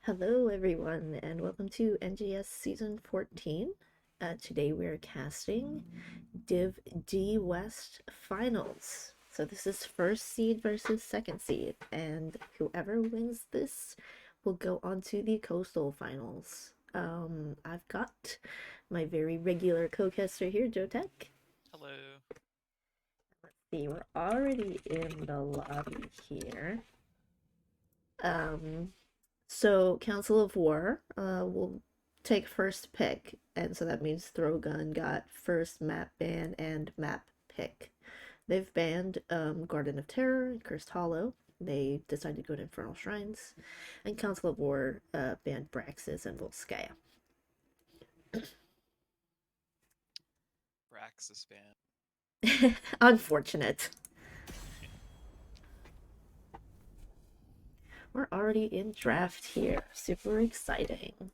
Hello, everyone, and welcome to NGS Season 14. Today we're casting Div D West Finals. So this is first seed versus second seed, and whoever wins this will go on to the Coastal Finals. I've got my very regular co-caster here, Jotak. Hello. Let's see, we're already in the lobby here. So Council of War will take first pick, and so that means Throgun got first map ban and map pick. They've banned Garden of Terror and Cursed Hollow. They decided to go to Infernal Shrines, and Council of War banned Braxis and Volskaya. Braxis ban. Unfortunate. We're already in draft here. Super exciting.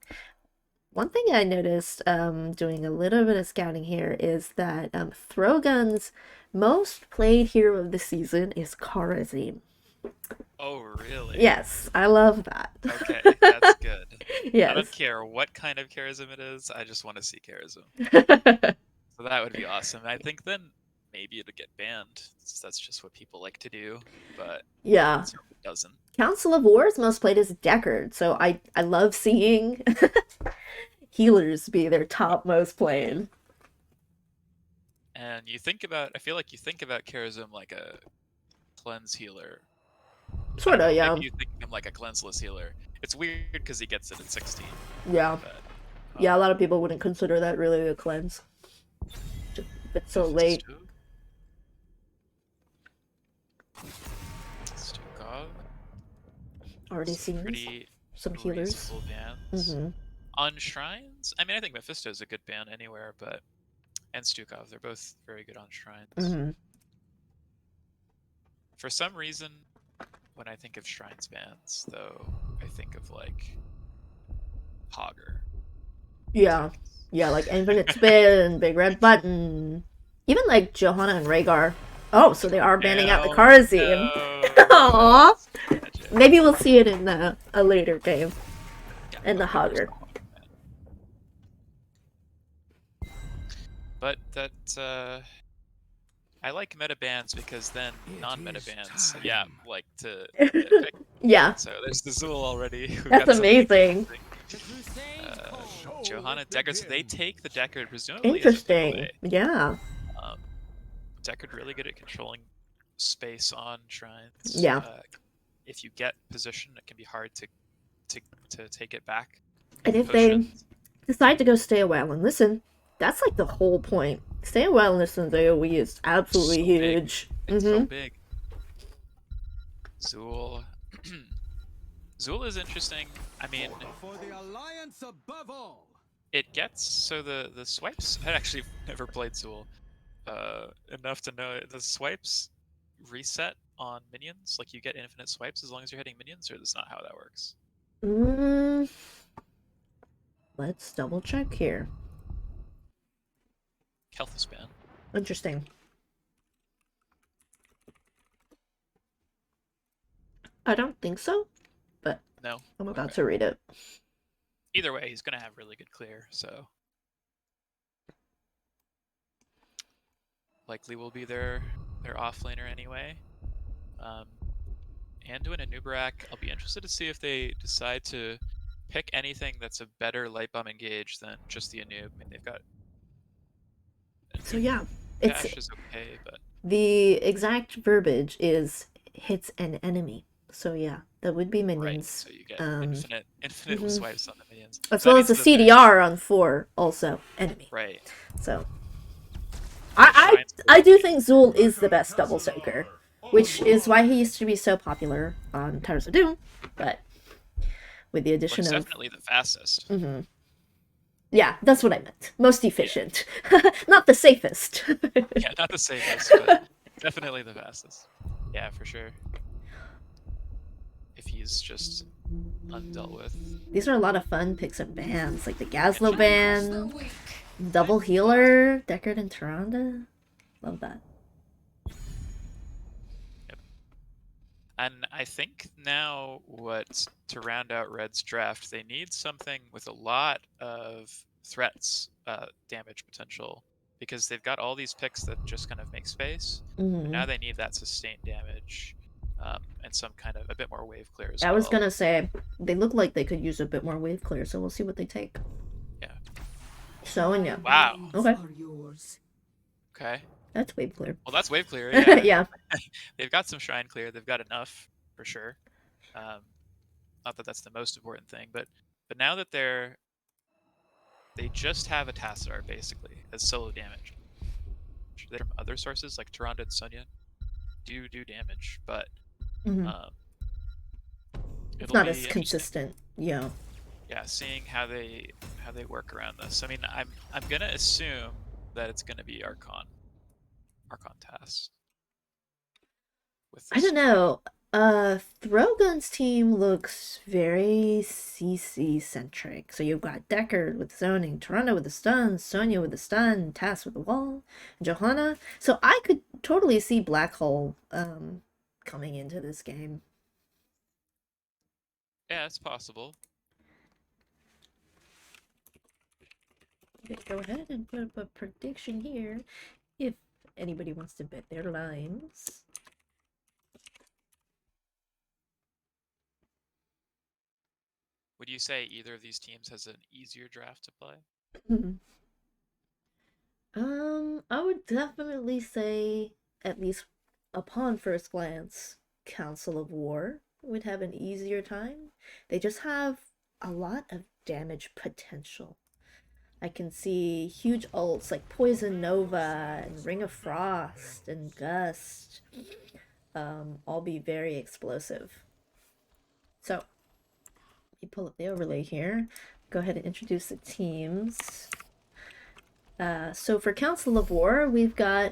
One thing I noticed doing a little bit of scouting here is that Throgun's most played hero of the season is Kharazim. Oh, really? Yes, I love that. Okay, that's good. I Yes. don't care what kind of charism it is, I just want to see charism. So that would be awesome. I think then maybe it'll get banned. That's just what people like to do, but Yeah. let's hope it doesn't. Council of War's most played is Deckard, so I love seeing healers be their top most played. And I feel like you think about charism like a cleanse healer. Sorta, yeah. Maybe you think of him like a cleanseless healer. It's weird because he gets it at 16. Yeah. But, Yeah, a lot of people wouldn't consider that really a cleanse. Just, it's so late. Stukov. Already seen some healers. On shrines, I mean, I think Mephisto's a good ban anywhere, and Stukov, they're both very good on shrines. For some reason, when I think of shrines bans, though, I think of like Hogger. Yeah, yeah, like Infinite Spin, Big Red Button, even like Johanna and Rhaegar. Oh, so they are banning out the Kharazim. Aww. Maybe we'll see it in a later game. In the Hogger. But that, I like meta bans because then non-meta bans, like to get picked. Yeah. So there's the Zool already. That's amazing. Johanna, Deckard, so they take the Deckard presumably. Interesting. Yeah. Deckard really good at controlling space on shrines. Yeah. If you get position, it can be hard to take it back. And if they decide to go stay a while and listen, that's like the whole point. Stay a while and listen to AoE is absolutely so huge. Big. It's so big. Zool. Zool is interesting. I mean, for the alliance above all. It gets so the swipes. I actually never played Zool enough to know the swipes reset on minions. Like you get infinite swipes as long as you're hitting minions, or that's not how that works. Let's double check here. Health span. Interesting. I don't think so, but no. I'm about to read it. Either way, he's gonna have really good clear, so likely will be their offlaner anyway. Anduin and Nubarak, I'll be interested to see if they decide to pick anything that's a better light bomb engage than just the Anub. I mean, they've got. So yeah, Dash is okay, but the exact verbiage is hits an enemy. So yeah, that would be minions. Right, so you get infinite swipes on the minions. As well as the CDR on 4, also enemy. Right. So I do think Zool is the best double soaker, which is why he used to be so popular on Towers of Doom, but with the addition of definitely the fastest. Yeah, that's what I meant. Most efficient. Yeah. Not the safest. Yeah, not the safest, but definitely the fastest. Yeah, for sure. If he's just undealt with. These are a lot of fun picks and bans, like the Gazlo ban, double healer, Deckard and Tyrande. Love that. Yep. And I think now to round out Red's draft, they need something with a lot of threats, damage potential, because they've got all these picks that just kind of make space, but now they need that sustained damage, and some kind of a bit more wave clear as I was well. gonna say they look like they could use a bit more wave clear, so we'll see what they take. Yeah. Sonya. Wow. Okay. Okay. That's wave clear. Well, that's wave clear. Yeah. Yeah. They've got some shrine clear. They've got enough for sure. Not that that's the most important thing, but now that they just have a Tassadar basically as solo damage. They're from other sources like Tyrande and Sonya do damage, but It's it'll not be as consistent. Yeah. Yeah, seeing how they work around this. I mean, I'm gonna assume that it's gonna be Archon Tass. I don't know. Throgun's team looks very CC centric. So you've got Deckard with zoning, Tyrande with the stun, Sonya with the stun, Tass with the wall, Johanna. So I could totally see Black Hole coming into this game. Yeah, it's possible. Go ahead and put up a prediction here if anybody wants to bet their lines. Would you say either of these teams has an easier draft to play? I would definitely say, at least upon first glance, Council of War would have an easier time. They just have a lot of damage potential. I can see huge ults like Poison Nova and Ring of Frost and Gust all be very explosive. So, let me pull up the overlay here. Go ahead and introduce the teams. So for Council of War, we've got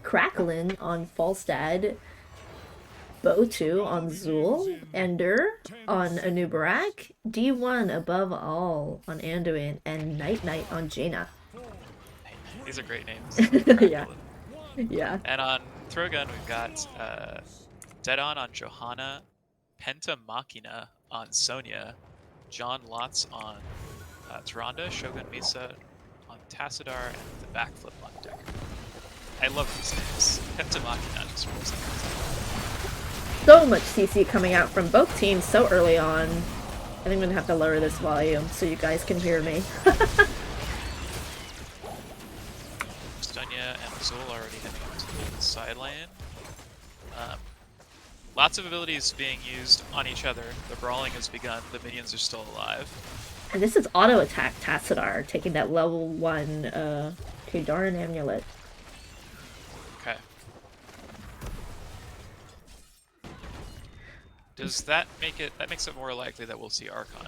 Cracklin on Falstad, Botu on Zul, Ender on Anubarak, D1 above all on Anduin, and Night Knight on Jaina. These are great names. Yeah. Yeah. And on Throgun, we've got Deadon on Johanna, Penta Machina on Sonya, John Lotz on Tyrande, Shogun Misa on Tassadar, and the backflip on Deckard. I love these names. Penta Machina just rolls in. So much CC coming out from both teams so early on. I think I'm gonna have to lower this volume so you guys can hear me. Stunya and Zul already heading up to the side lane. Lots of abilities being used on each other. The brawling has begun. The minions are still alive. And this is auto attack Tassadar taking that level 1 Kadarin amulet. Okay. Does that make it? That makes it more likely that we'll see Archon.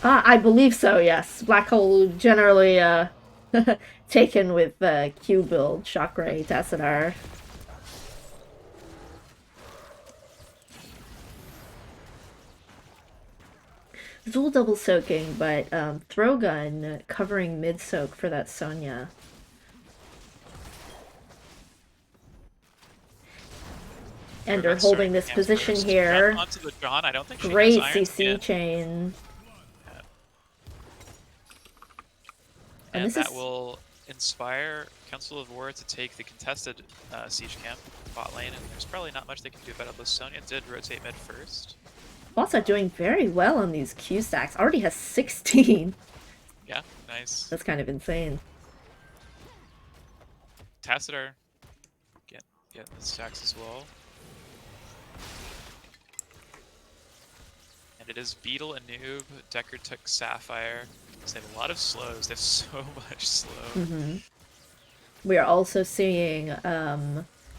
I believe so, yes. Black Hole generally taken with Q build, Shockray, Tassadar. Zul double soaking, but Throgun covering mid soak for that Sonya. Ender holding this position here. Onto the John. I don't think Great CC chain. Yeah. And And this that will inspire Council of War to take the contested siege camp bot lane, and there's probably not much they can do about it, though Sonya did rotate mid first. Bossa doing very well on these Q stacks. Already has 16. Yeah, nice. That's kind of insane. Tassadar getting the stacks as well. And it is Beetle and Noob. Deckard took Sapphire. So they have a lot of slows. They have so much slow. We are also seeing,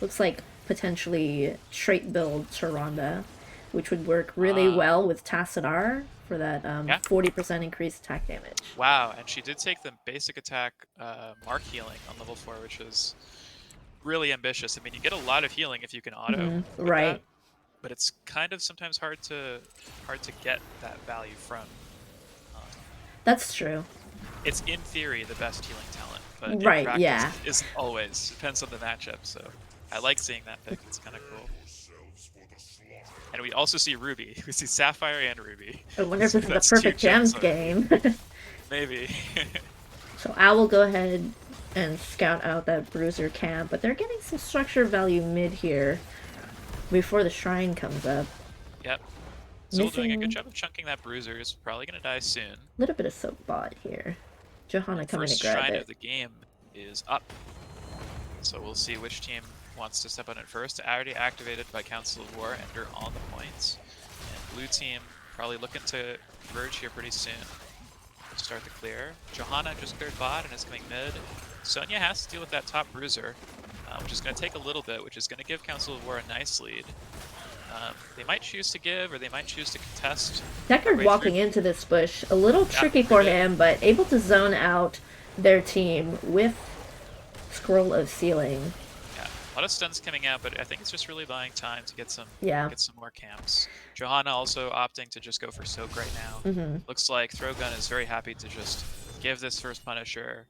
looks like potentially trait build Tyrande, which would work really well with Tassadar for that 40% increased attack damage. Wow, and she did take the basic attack mark healing on level 4, which is really ambitious. I mean, you get a lot of healing if you can auto. Right. That, but it's kind of sometimes hard to get that value from. That's true. It's in theory the best healing talent, but in practice isn't always. Depends on the matchup. So I like seeing that pick. It's kind of cool. And we also see Ruby. We see Sapphire and Ruby. I wonder if So this is a that's 2 perfect gems gems on game. Maybe. So I will go ahead and scout out that bruiser camp, but they're getting some structure value mid here before the shrine comes up. Yep. Zool doing a good Missing job of chunking that bruiser. Is probably going to die soon. a little bit of soap bot here. Johanna And coming to first grab shrine it. of the game is up. So we'll see which team wants to step on it first. Already activated by Council of War, Ender on the points. And blue team probably looking to merge here pretty soon. To start the clear. Johanna just cleared bot and is coming mid. Sonya has to deal with that top bruiser, which is going to take a little bit, which is going to give Council of War a nice lead. They might choose to give, or they might choose to contest. Deckard walking into this bush, a little tricky for him, but able to zone out their team with Scroll of Sealing. Yeah, a lot of stuns coming out, but I think it's just really buying time to get some more camps. Johanna also opting to just go for Soak right now. Looks like Throwgun is very happy to just give this first Punisher.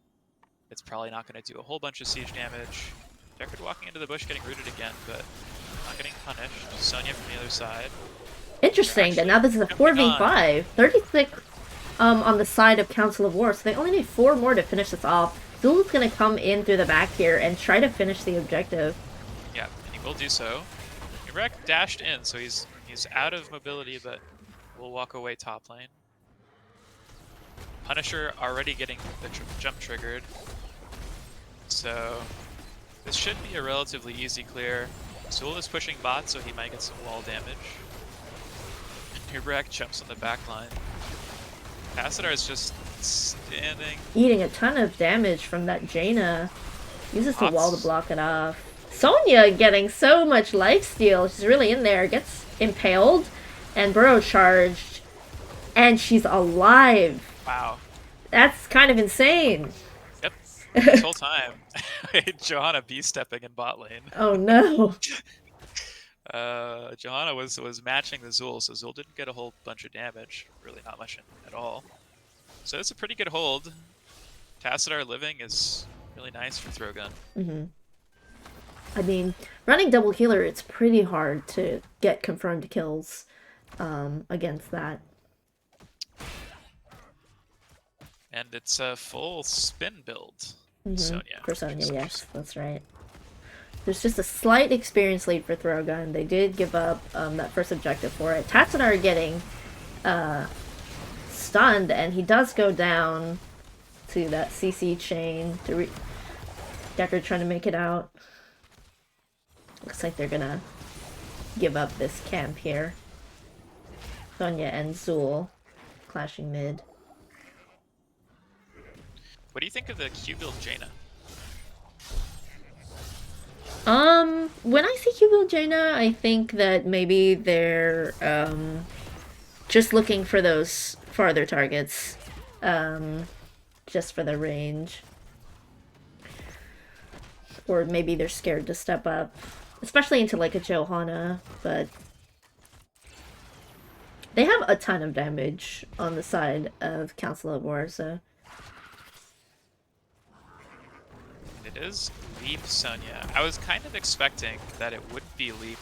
It's probably not going to do a whole bunch of siege damage. Deckard walking into the bush getting rooted again, but not getting punished. Sonya from the other side. Interesting that now this is a 4v5. 36 on the side of Council of War, so they only need 4 more to finish this off. Zulu's gonna come in through the back here and try to finish the objective. Yeah, and he will do so. Nurek dashed in, so he's out of mobility, but will walk away top lane. Punisher already getting the jump triggered. So this should be a relatively easy clear. Zool is pushing bot, so he might get some wall damage. Nurek jumps on the back line. Tassadar is just standing. Eating a ton of damage from that Jaina. Uses the wall to block it off. Sonya getting so much lifesteal. She's really in there. Gets impaled and burrow charged. And she's alive. Wow. That's kind of insane. Yep. This whole time. Johanna B-stepping in bot lane. Oh no. Johanna was matching the Zool, so Zool didn't get a whole bunch of damage. Really not much at all. So it's a pretty good hold. Tassadar living is really nice for Throwgun. I mean, running double healer, it's pretty hard to get confirmed kills against that. And it's a full spin build. Sonya. For Sonya, yes, that's right. There's just a slight experience lead for Throwgun. They did give up that first objective for it. Tatsunar getting stunned, and he does go down to that CC chain. Deckard trying to make it out. Looks like they're gonna give up this camp here. Sonya and Zool clashing mid. What do you think of the Q build Jaina? When I see Q-Build Jaina, I think that maybe they're, just looking for those farther targets, just for the range. Or maybe they're scared to step up, especially into, like, a Johanna, but they have a ton of damage on the side of Council of War, so... It is Leap Sonya. I was kind of expecting that it would be Leap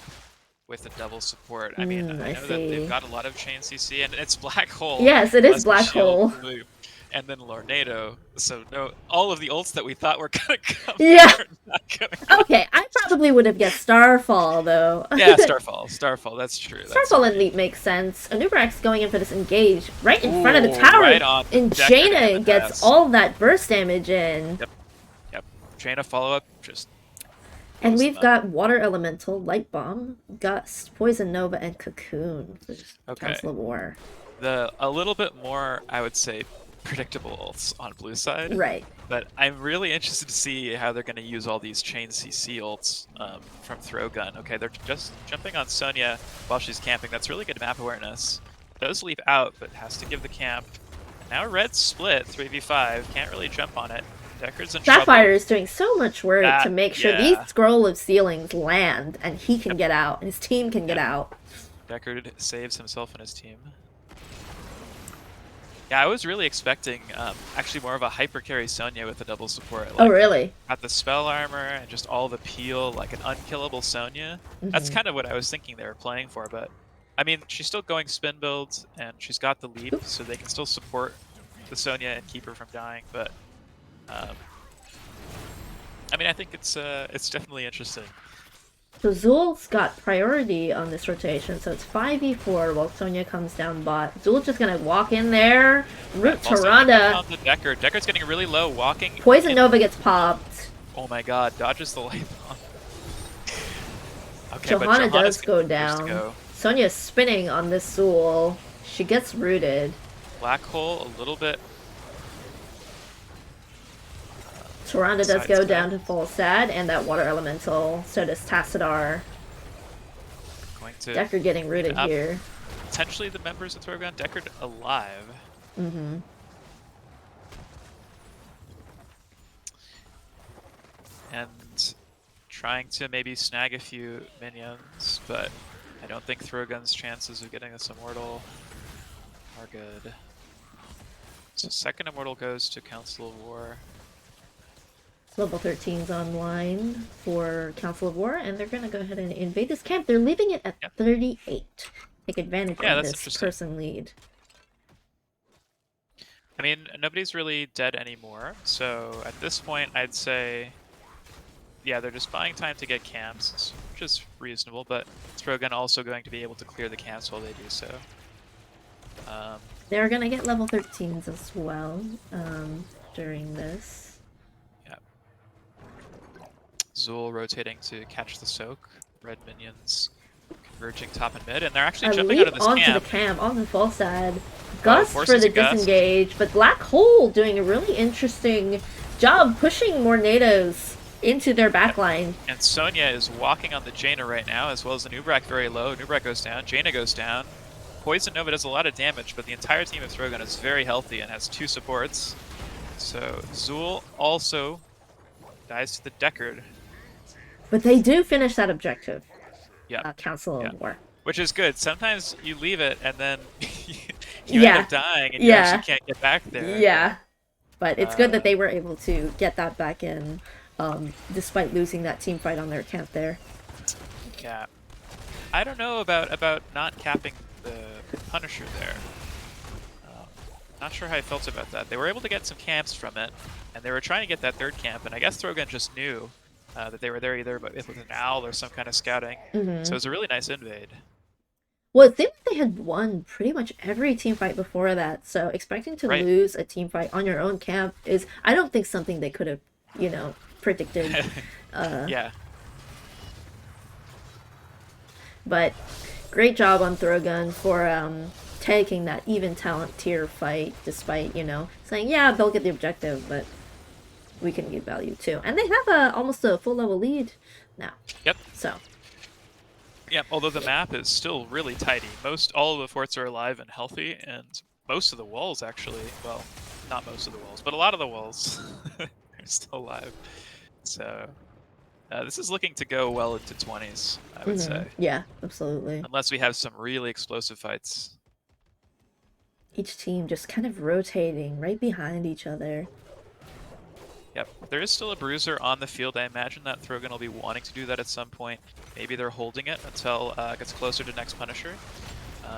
with a double support. I mean, I know that they've got a lot of chain CC, and it's Black Hole. Yes, it is Black Hole. Loop, and then Lornado. So no, all of the ults that we thought were gonna come. Yeah. Are not gonna Okay, I probably would have guessed Starfall though. Yeah, Starfall. That's true. Starfall and Leap makes sense. Anubrax going in for this engage right in front of the tower, right on and Deckard Jaina and gets all that burst damage in. Yep. Jaina follow up just. And we've got Water Elemental, Light Bomb, got Poison Nova, and Cocoon for Council of War. A little bit more, I would say, predictable ults on blue side. Right. But I'm really interested to see how they're going to use all these chain CC ults from Throwgun. Okay, they're just jumping on Sonya while she's camping. That's really good map awareness. Does leap out, but has to give the camp. Now Red's split, 3v5. Can't really jump on it. Deckard's in Sapphire trouble. is doing so much work to make sure these Scroll of Ceilings land, and he can get out, and his team can get out. Deckard saves himself and his team. Yeah, I was really expecting actually more of a hyper carry Sonya with a double support. Like, oh, really? Got the spell armor and just all the peel, like an unkillable Sonya. That's kind of what I was thinking they were playing for, but I mean, she's still going spin builds, and she's got the leap, Oop. so they can still support the Sonya and keep her from dying. But I mean, I think it's definitely interesting. So Zul's got priority on this rotation, so it's 5v4 while Sonya comes down bot. Zul's just gonna walk in there, root Tyrande. On the Deckard. Deckard's getting really low, walking. Poison Nova gets popped. Oh my god, dodges the light bomb. Okay, Johanna but does go down. Sonya's spinning on this Zul. She gets rooted. Black hole a little bit. Tyrande does go down to full sad, and that water elemental. So does Tassadar. Going to Deckard getting rooted here. Potentially the members of Throgon. Deckard alive. Mm-hmm. And trying to maybe snag a few minions, but I don't think Throgon's chances of getting this immortal are good. So second immortal goes to Council of War. Level 13's online for Council of War, and they're gonna go ahead and invade this camp. They're leaving it at 38. Take advantage of this person lead. I mean, nobody's really dead anymore, so at this point I'd say, yeah, they're just buying time to get camps, which is reasonable, but Throgon also going to be able to clear the camps while they do so. They're gonna get level 13s as well during this. Zul rotating to catch the soak. Red minions converging top and mid, and they're actually jumping out of this onto camp. The camp on the full side. Gust for the Gust. disengage, but Black Hole doing a really interesting job pushing more natives into their backline. And Sonya is walking on the Jaina right now, as well as the Nubrak very low. Nubrak goes down, Jaina goes down. Poison Nova does a lot of damage, but the entire team of Throgon is very healthy and has 2 supports. So Zul also dies to the Deckard. But they do finish that objective. Yeah. Council of War. Which is good. Sometimes you leave it and then you end up dying and you actually can't get back there. Yeah. But it's good that they were able to get that back in, despite losing that team fight on their camp there. Yeah. I don't know about not capping the Punisher there. Not sure how I felt about that. They were able to get some camps from it, and they were trying to get that 3rd camp, and I guess Throgon just knew that they were there either with an owl or some kind of scouting. So it was a really nice invade. Well, it seemed like they had won pretty much every team fight before that, so expecting to lose a team fight on your own camp is, I don't think, something they could have, predicted. Yeah. But great job on Throgon for taking that even talent tier fight, despite, saying, yeah, they'll get the objective, but we can get value too. And they have almost a full level lead now. Yep. So. Yeah, although the map is still really tidy. All of the forts are alive and healthy, and most of the walls actually, well, not most of the walls, but a lot of the walls are still alive. So this is looking to go well into 20s, I would say. Yeah, absolutely. Unless we have some really explosive fights. Each team just kind of rotating right behind each other. Yep, there is still a bruiser on the field. I imagine that Throgon will be wanting to do that at some point. Maybe they're holding it until it gets closer to next Punisher.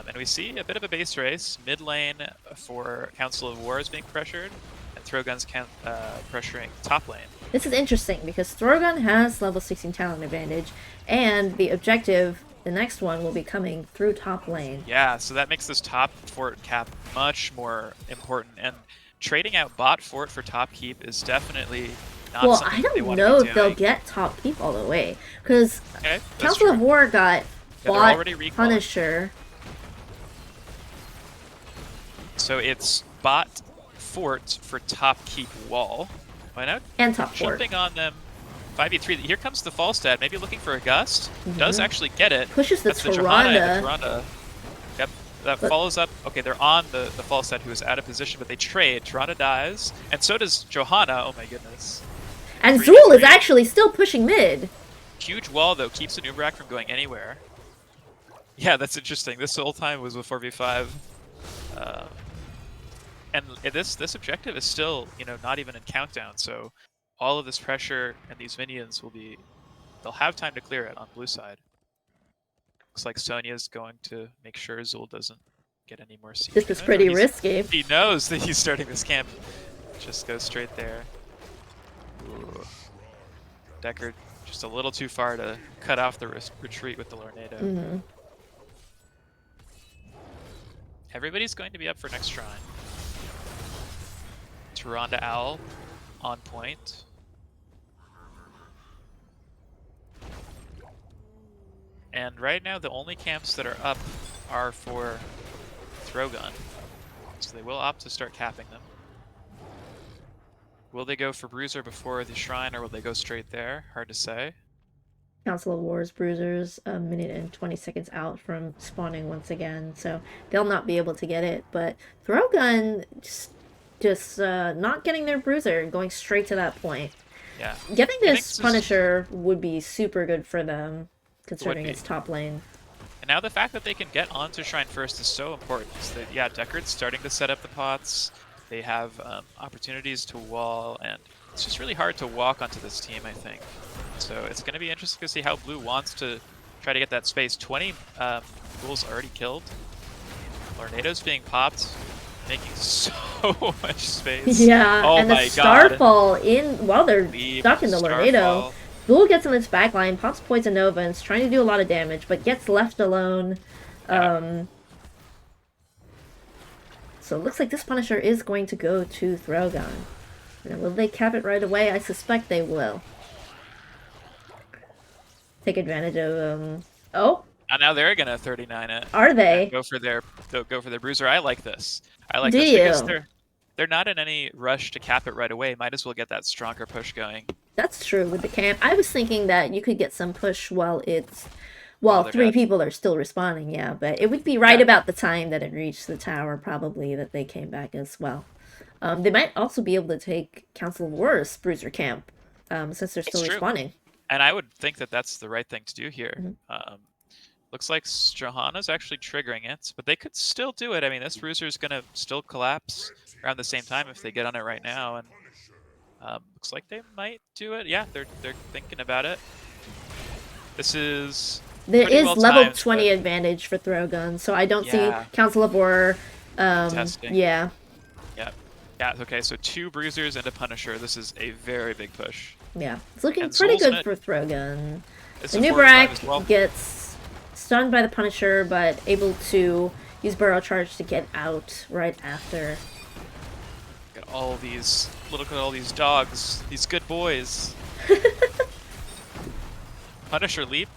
And we see a bit of a base race. Mid lane for Council of War is being pressured, and Throgon's pressuring top lane. This is interesting because Throgon has level 16 talent advantage, and the objective, the next one, will be coming through top lane. Yeah, so that makes this top fort cap much more important. And trading out bot fort for top keep is definitely not something I don't they know if they'll get top keep all the way, because Council of War got bot Punisher. So it's bot fort for top keep wall. Why not? And top fort. Jumping on them. 5v3. Here comes the Falstad, maybe looking for a gust. Does actually get it. Pushes the Tyrande. Yep. That follows up. Okay, they're on the Falstad, who is out of position, but they trade. Tyrande dies, and so does Johanna. Oh my goodness. And Zul is actually still pushing mid. Huge wall, though, keeps the Nubrak from going anywhere. Yeah, that's interesting. This whole time was a 4v5. And this objective is still, not even in countdown, so all of this pressure and these minions they'll have time to clear it on blue side. Looks like Sonya's going to make sure Zul doesn't get any more siege This is damage. pretty risky. He knows that he's starting this camp. Just goes straight there. Ooh. Deckard just a little too far to cut off the retreat with the Lornado. Mm-hmm. Everybody's going to be up for next shrine. Tyrande Owl on point. And right now, the only camps that are up are for Throwgun. So they will opt to start capping them. Will they go for Bruiser before the shrine, or will they go straight there? Hard to say. Council of Wars Bruisers a minute and 20 seconds out from spawning once again, so they'll not be able to get it. But Throwgun just not getting their Bruiser and going straight to that point. Yeah. Getting this Punisher would be super good for them, considering its top lane. And now the fact that they can get onto Shrine first is so important. So that, yeah, Deckard's starting to set up the pots. They have opportunities to wall, and it's just really hard to walk onto this team, I think. So it's going to be interesting to see how Blue wants to try to get that space. 20 ghouls already killed. Lornado's being popped, making so much space. Yeah, oh and the my Starfall in while they're stuck in the Lornado. Starfall. Blue gets in its backline, pops Poison Nova, and is trying to do a lot of damage, but gets left alone. Yeah. So it looks like this Punisher is going to go to Throwgun. Now, will they cap it right away? I suspect they will. Take advantage of oh, And now they're gonna 39 it. are they? Go for their Bruiser. I like this. I like Do this because you? they're not in any rush to cap it right away. Might as well get that stronger push going. That's true with the camp. I was thinking that you could get some push while three dead. people are still responding, yeah, but it would be right about the time that it reached the tower, probably, that they came back as well. They might also be able to take Council of Wars Bruiser camp, since they're still responding. And I would think that that's the right thing to do here. Mm-hmm. Looks like Johanna's actually triggering it, but they could still do it. I mean, this Bruiser is going to still collapse around the same time if they get on it right now, and looks like they might do it. Yeah, they're thinking about it. This is There is well level timed, 20 advantage for Throwgun, so I don't see Yeah. Council of War. Testing. Yeah. Yeah, okay, so 2 Bruisers and a Punisher. This is a very big push. Yeah. It's looking And pretty Zul's good in it. for Throwgun. It's The a new 45 Brak as well. gets stunned by the Punisher, but able to use Burrow Charge to get out right after. Look at all these dogs, these good boys. Punisher leap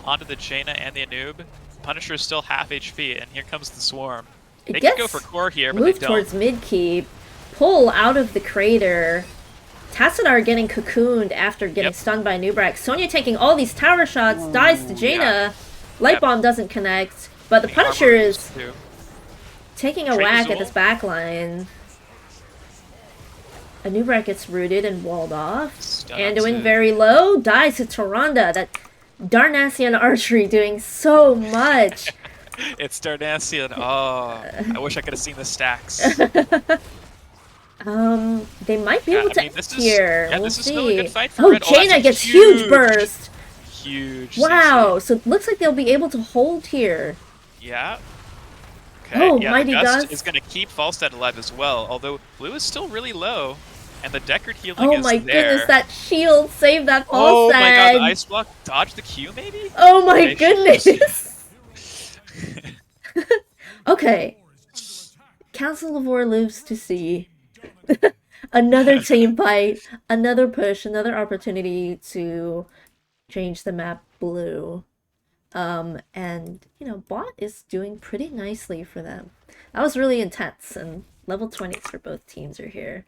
onto the Jaina and the Anub. Punisher is still half HP, and here comes the Swarm. They could go for core here, but they Move don't. towards mid keep, pull out of the crater. Tassadar getting cocooned after getting stunned by Nubrak. Sonya taking all these tower shots, dies to Jaina. Light Bomb doesn't connect, but the Punisher is taking a whack at this backline. Nubrak gets rooted and walled off. Anduin very low, dies to Tyrande. That Darnassian archery doing so much. It's Darnassian. Oh, I wish I could have seen the stacks. They might be able to here. Yeah, we'll this is see. still a good fight for Oh, Red. Jaina gets huge burst. Huge. Wow, CC. so it looks like they'll be able to hold here. Yeah. Okay. Oh, yeah, Mighty the Gust is going to keep Falstad alive as well, although Blue is still really low, and the Deckard healing Oh is my there. goodness, that shield saved that Falstad. Oh my god, the Ice Block dodged the Q, maybe? Oh my goodness. Okay. Council of War lives to see another team fight, another push, another opportunity to change the map blue. And, you know, bot is doing pretty nicely for them. That was really intense, and level 20s for both teams are here.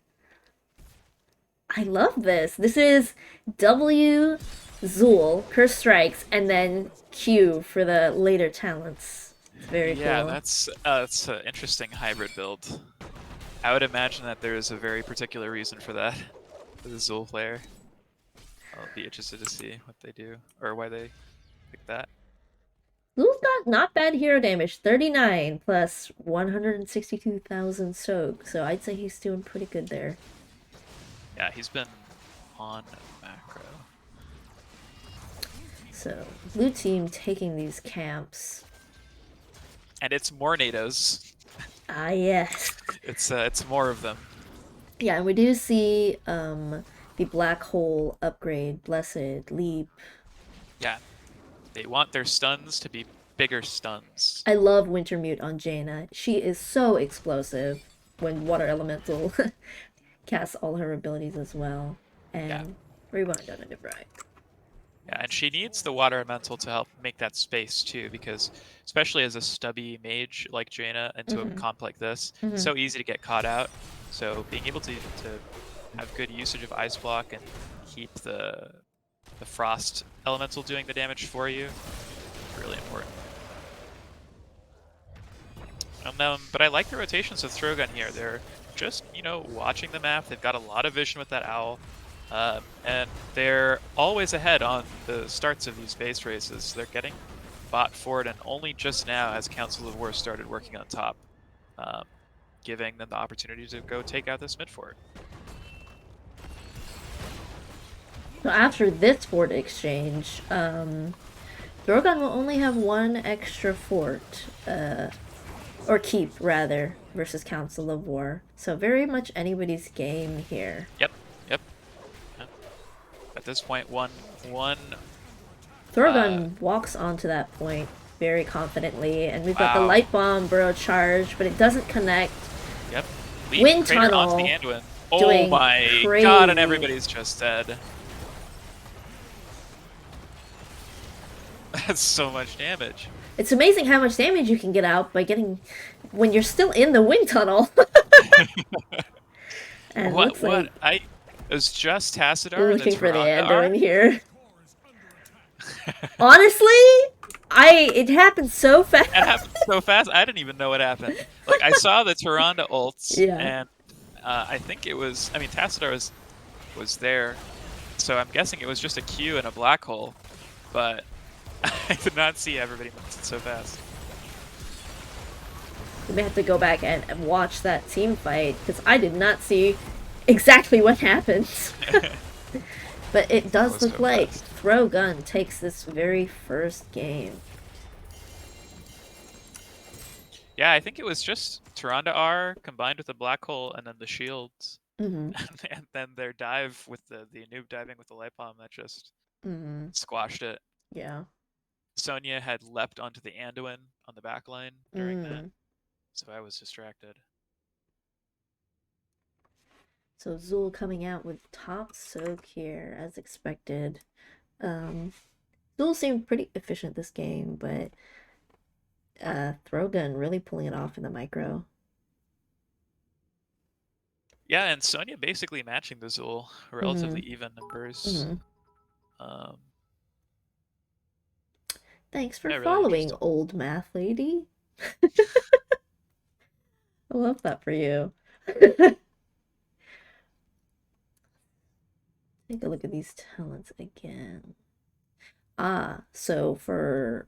I love this. This is W, Zul, Curse Strikes, and then Q for the later talents. It's very cool. Yeah, that's an interesting hybrid build. I would imagine that there is a very particular reason for that, for the Zul player. I'll be interested to see what they do, or why they pick that. Zul's got not bad hero damage, 39 plus 162,000 soak, so I'd say he's doing pretty good there. Yeah, he's been on macro. So, blue team taking these camps. And it's more NATOs. Ah, yes. It's more of them. Yeah, and we do see the black hole upgrade, Blessed, Leap. Yeah, they want their stuns to be bigger stuns. I love Wintermute on Jaina. She is so explosive when Water Elemental casts all her abilities as well. Yeah, And Rewind on a Nevrite. yeah, and she needs the water elemental to help make that space too, because especially as a stubby mage like Jaina into a comp like this, it's so easy to get caught out. So being able to have good usage of ice block and keep the frost elemental doing the damage for you is really important. But I like the rotations of Throgun here. They're just, watching the map. They've got a lot of vision with that owl. And they're always ahead on the starts of these base races. They're getting bot forward, and only just now has Council of War started working on top, giving them the opportunity to go take out this mid fort. So after this fort exchange, Drogon will only have one extra fort, or keep rather, versus Council of War. So very much anybody's game here. Yep. At this point, one Thorgun walks onto that point very confidently, and we've got the wow. light bomb burrow charge, but it doesn't connect. Yep. Wind Crater tunnel onto the Anduin. Oh doing my crazy. god, and everybody's just dead. That's so much damage. It's amazing how much damage you can get out by getting when you're still in the wind tunnel. And what? like It was just Tassadar. we're looking for the Tyrande Anduin here. Honestly, it happened so fast. It happened so fast. I didn't even know what happened. Like I saw the Tyrande ults, Yeah. and I think it was. I mean, Tassadar was there, so I'm guessing it was just a Q and a black hole, but I did not see everybody moving so fast. We may have to go back and watch that team fight because I did not see exactly what happened. But it does look so like fast. Throgun takes this very first game. Yeah, I think it was just Tyrande R combined with the black hole and then the shields, Mm-hmm. and then their dive with the noob diving with the light bomb that just Mm-hmm. squashed it. Yeah. Sonya had leapt onto the Anduin on the back line during that, so I was distracted. So Zul coming out with top soak here, as expected. Zul seemed pretty efficient this game, but Throgun really pulling it off in the micro. Yeah, and Sonya basically matching the Zul, relatively even numbers. Thanks for Yeah, really following, old math lady. I love that for you. Take a look at these talents again. So for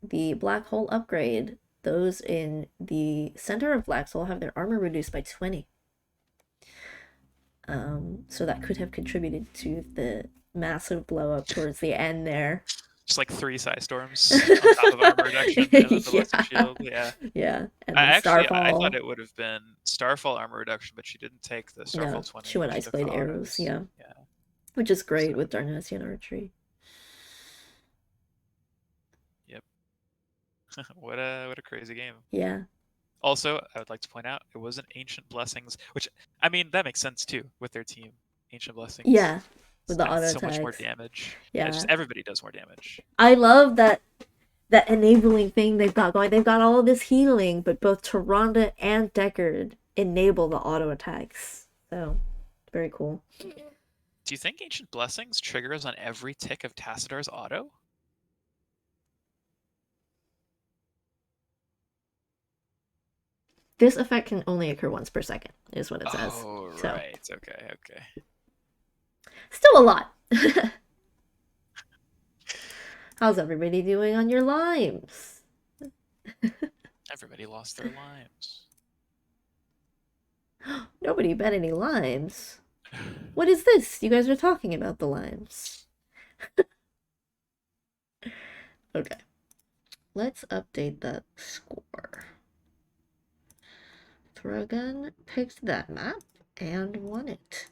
the black hole upgrade, those in the center of black hole have their armor reduced by 20. So that could have contributed to the massive blow up towards the end there. Just like 3 Psy Storms on top of armor reduction and then the Ballistic Shield. Yeah. And I Starfall. thought it would have been Starfall armor reduction, but she didn't take the Starfall 20. She went Ice Blade arrows, yeah. Which is great with Darnasian archery. Yep. What a crazy game. Yeah. Also, I would like to point out it was an Ancient Blessings, which I mean that makes sense too with their team. Ancient Blessings. Yeah. With the auto so much more damage. Yeah. Just everybody does more damage. I love that enabling thing they've got going. They've got all of this healing, but both Tyrande and Deckard enable the auto attacks. So, very cool. Do you think Ancient Blessings triggers on every tick of Tassadar's auto? This effect can only occur once per second, is what it says. Oh, so. Right. Okay. Still a lot. How's everybody doing on your limes? Everybody lost their limes. Nobody bet any limes. What is this? You guys are talking about the limes. Okay, let's update that score. Throgun picked that map and won it.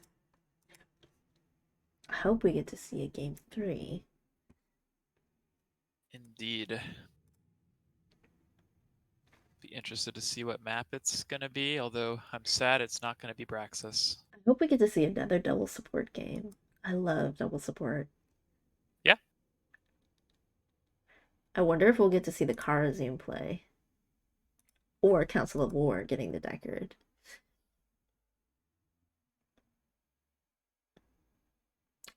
I hope we get to see a game 3. Indeed. Be interested to see what map it's gonna be, although I'm sad it's not gonna be Braxis. I hope we get to see another double support game. I love double support. Yeah. I wonder if we'll get to see the Karazoom play. Or Council of War getting the Deckard.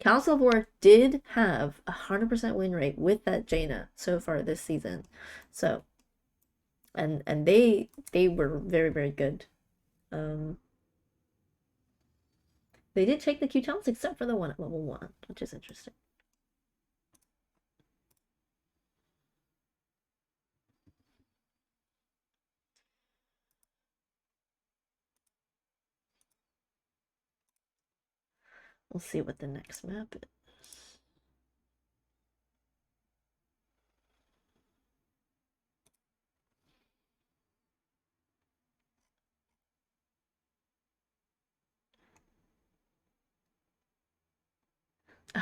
Council of War did have a 100% win rate with that Jaina so far this season. So and they were very, very good. They did take the Q talents except for the one at level 1, which is interesting. We'll see what the next map is.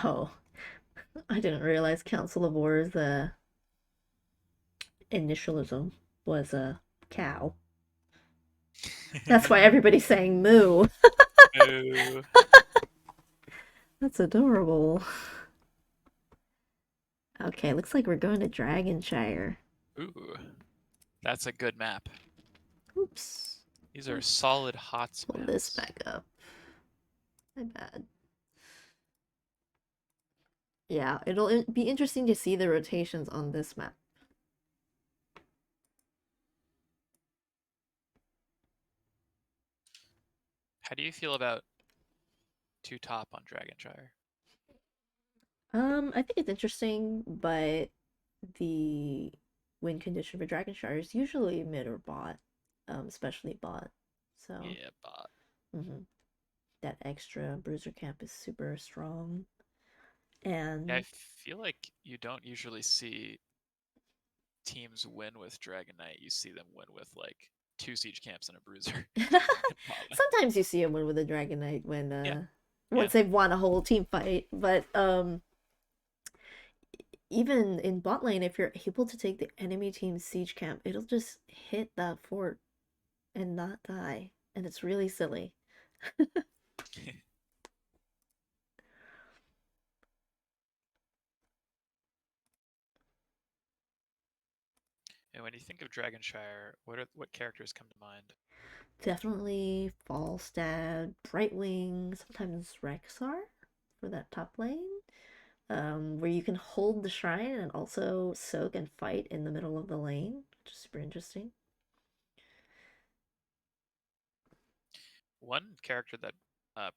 Oh, I didn't realize Council of War's initialism was a cow. That's why everybody's saying moo. Moo. That's adorable. Okay, looks like we're going to Dragonshire. Ooh. That's a good map. Oops. These are solid HOTS Pull maps. this back up. My bad. Yeah, it'll be interesting to see the rotations on this map. How do you feel about 2 top on Dragonshire? I think it's interesting, but the win condition for Dragonshire is usually mid or bot, especially bot. So Yeah, bot. that extra bruiser camp is super strong. Yeah, I And feel like you don't usually see teams win with Dragon Knight. You see them win with like 2 siege camps and a bruiser. sometimes you see him win with a Dragon Knight when Yeah, yeah. once they've won a whole team fight. But even in bot lane, if you're able to take the enemy team's siege camp, it'll just hit that fort and not die. And it's really silly. And when you think of Dragonshire, what characters come to mind? Definitely Falstad, Brightwing, sometimes Rexar for that top lane. Where you can hold the shrine and also soak and fight in the middle of the lane, which is super interesting. One character that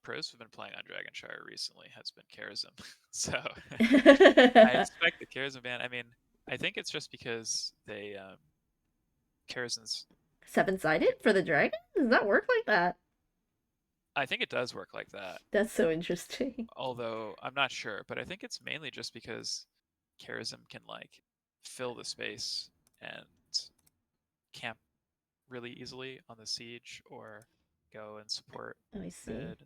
pros have been playing on Dragonshire recently has been Karazim. So I expect the Karazim ban. I mean, I think it's just because they Karazim's. Seven-sided for the dragon? Does that work like that? I think it does work like that. That's so interesting. Although I'm not sure, but I think it's mainly just because Karazim can like fill the space and camp really easily on the siege or go and support Oh, I see. mid.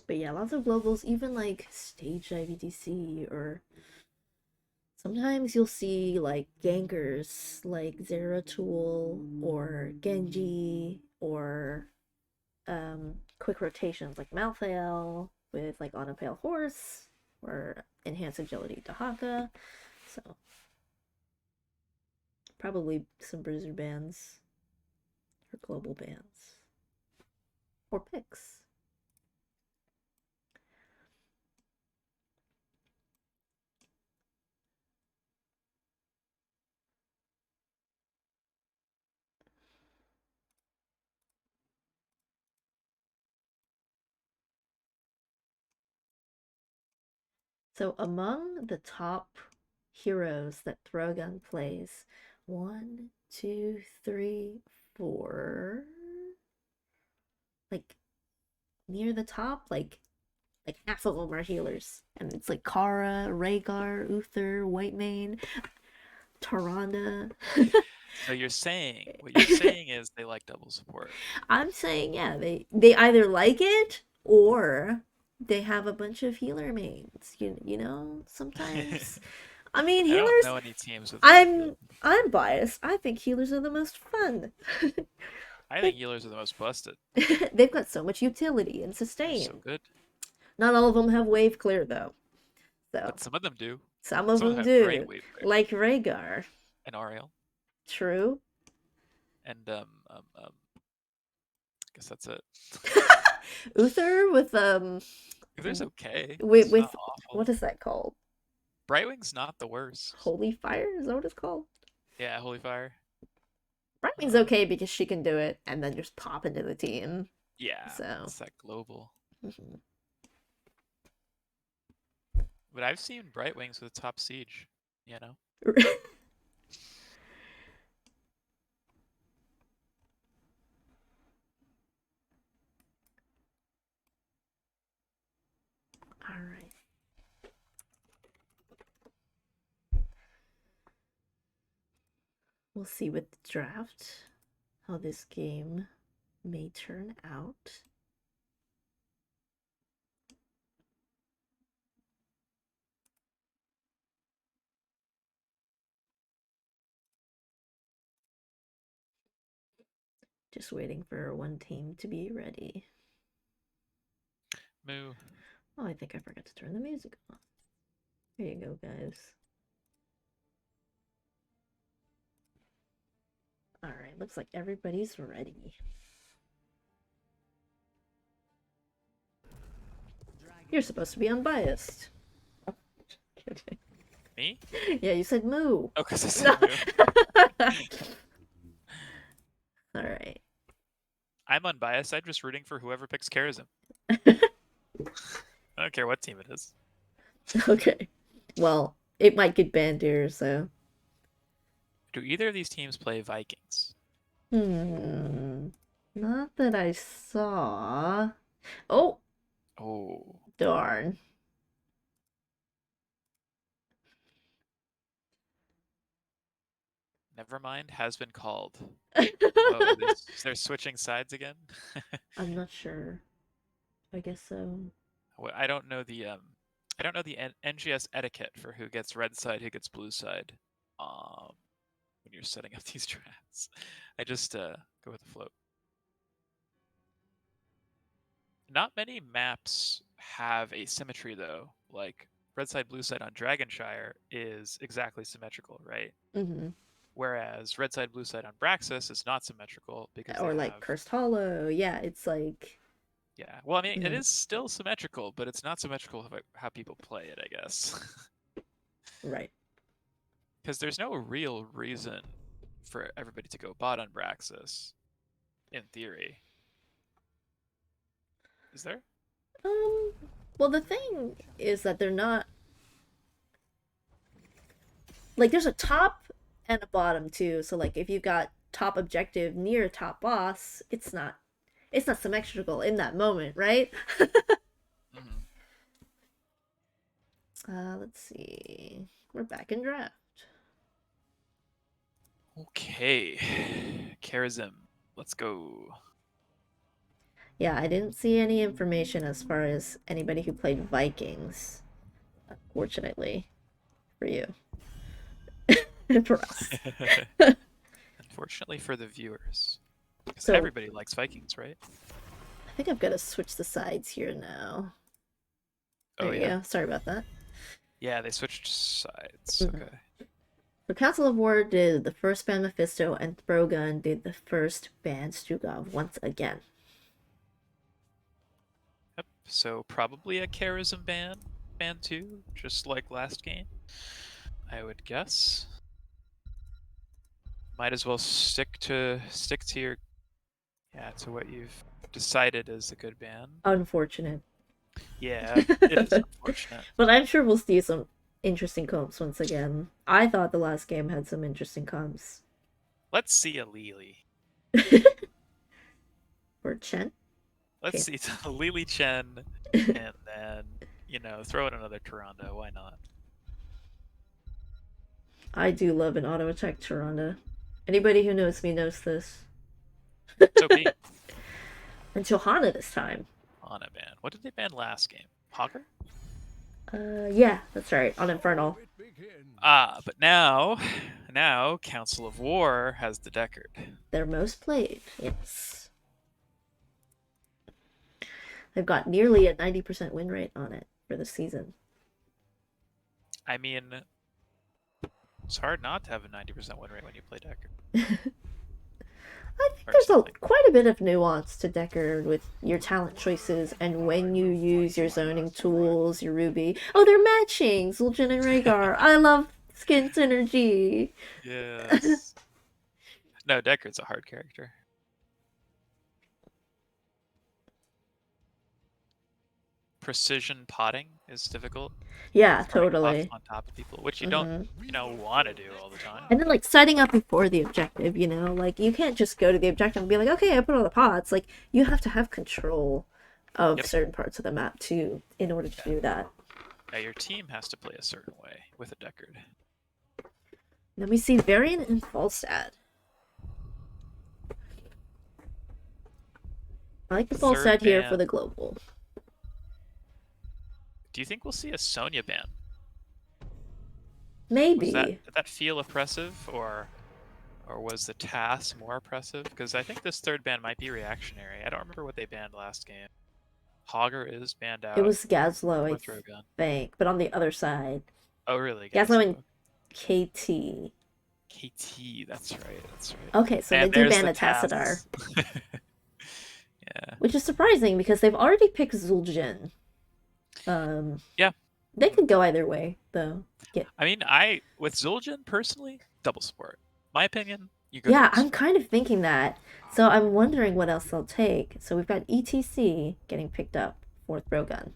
But yeah, lots of globals, even like stage IVDC, or sometimes you'll see like gankers like Zeratul or Genji or quick rotations like Malthael with like on a pale horse or enhanced agility to Haka. So probably some bruiser bands or global bands or picks. So among the top heroes that Throgun plays, one, two, three, four, like near the top, like half of them are healers, and it's like Kara, Rhaegar, Uther, Whitemane, Tyrande. So what you're saying is they like double support. I'm saying, yeah, they either like it or they have a bunch of healer mains. You know, sometimes. I mean, I don't healers. know any teams with enough I'm healers. I'm biased. I think healers are the most fun. I think healers are the most busted. They've got so much utility and They're so sustain. good, Not all of them have wave clear though. So but some of them do. some of Some of them them have great do, wave clear like Rhaegar. and Ariel, True. and I guess that's it. Uther Uther's okay. with It's not what awful. is that called? Brightwing's not the worst. Holy fire? Is that what it's called? Yeah, Holy Fire. Brightwing's Um, okay because she can do it and then just pop into the team. yeah, So. it's that global. Mhm. But I've seen Brightwings with top siege. You know. All right. We'll see with the draft how this game may turn out. Just waiting for one team to be ready. Moo. Oh, I think I forgot to turn the music on. There you go, guys. All right, looks like everybody's ready. You're supposed to be unbiased. Oh, kidding. Me? Yeah, you said moo. Oh, because I said Moo. All right. I'm unbiased. I'm just rooting for whoever picks Charism. I don't care what team it is. Okay. Well, it might get banned here, so. Do either of these teams play Vikings? Not that I saw. Oh, Oh, darn. never mind. Has been called. Whoa, they're switching sides again. I'm not sure. I guess so. Well, I don't know the NGS etiquette for who gets red side, who gets blue side. When you're setting up these drafts, I just go with the float. Not many maps have asymmetry though. Like red side, blue side on Dragonshire is exactly symmetrical, right? Mm-hmm. Whereas red side, blue side on Braxis is not symmetrical because they Or like have. Cursed Hollow. Yeah, it's like. Yeah, well, I mean, it Mhm. is still symmetrical, but it's not symmetrical how people play it, I guess. Right. Because there's no real reason for everybody to go bot on Braxis, in theory. Is there? Um, well, the thing is that they're not like there's a top and a bottom too. So like if you've got top objective near top boss, it's not symmetrical in that moment, right? Mm-hmm. Let's see. We're back in draft. Okay. Charism. Let's go. Yeah, I didn't see any information as far as anybody who played Vikings, unfortunately, for you. And for us. Unfortunately for the viewers. Because So everybody likes Vikings, right? I think I've got to switch the sides here now. Oh, There you yeah? go. Sorry about that. Yeah, they switched sides. Mhm. Okay. So Council of War did the first ban Mephisto, and Throgun did the first ban Stukov once again. Yep. So probably a Charism ban 2, just like last game, I would guess. Might as well stick to your to what you've decided is a good ban. Unfortunate. Yeah, it is unfortunate. But I'm sure we'll see some interesting comps once again. I thought the last game had some interesting comps. Let's see a Lily. For Chen? Let's Okay. see. Lily Chen, and then throw in another Tyrande. Why not? I do love an auto attack Tyrande. Anybody who knows me knows this. So B. And Johanna this time. On a ban. What did they ban last game? Hogger? Yeah, that's right, on Infernal. It begins. But now Council of War has the Deckard. Their most played, yes. They've got nearly a 90% win rate on it for the season. I mean, it's hard not to have a 90% win rate when you play Deckard. I think there's quite a bit of nuance to Deckard with your talent choices and when you use your zoning tools, your Ruby. Oh, they're matching! Zul'jin and Rhaegar. I love skin synergy. Yes. No, Deckard's a hard character. Precision potting is difficult. Yeah, Throwing totally. buffs on top of people, which you don't, want to do all the time. And then, like, setting up before the objective, like, you can't just go to the objective and be like, okay, I put all the pots. Like, you have to have control of certain parts of the map, too, in order to do that. Yeah, your team has to play a certain way with a Deckard. Then we see Varian and Falstad. I like the Falstad here for the global. Do you think we'll see a Sonya ban? Maybe. Did that feel oppressive, or was the TAS more oppressive? Because I think this third ban might be reactionary. I don't remember what they banned last game. Hogger is banned out. It was Gazlo, I think, but on the other side. Oh, really? Gazlo and KT. KT, that's right. Okay, so they do ban a Tassadar. Yeah. Which is surprising because they've already picked Zul'jin. Yeah. They could go either way, though. I mean, with Zul'jin personally, double support. My opinion, you go. Yeah, I'm kind of thinking that. So I'm wondering what else they'll take. So we've got ETC getting picked up, 4th Brogun.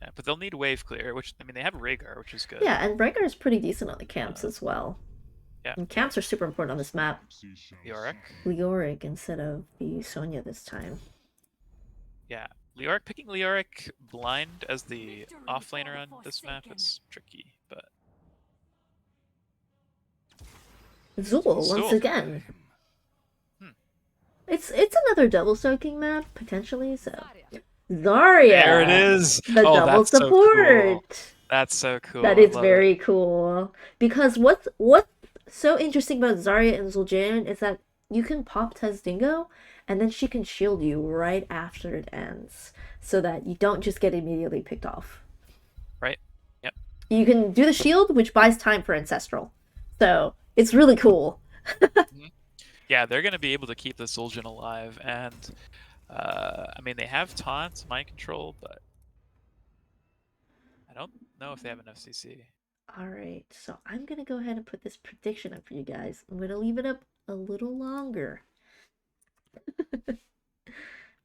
Yeah, but they'll need wave clear, which, I mean, they have Rhaegar, which is good. Yeah, and Rhaegar is pretty decent on the camps as well. Yeah. And camps are super important on this map. Leoric instead of the Sonya this time. Yeah, picking Leoric blind as the offlaner on this map is tricky, but... Zul, once again. Hmm. It's another double soaking map, potentially, so... Zarya! There it is! The double support! So cool. That's so cool. That is very cool. Because what's so interesting about Zarya and Zul'jin is that you can pop Tezdingo, and then she can shield you right after it ends, so that you don't just get immediately picked off. Right. Yep. You can do the shield, which buys time for Ancestral. So, it's really cool. Yeah, they're going to be able to keep the Zul'jin alive, and, I mean, they have taunt, mind control, but I don't know if they have enough CC. Alright, so I'm going to go ahead and put this prediction up for you guys. I'm going to leave it up a little longer.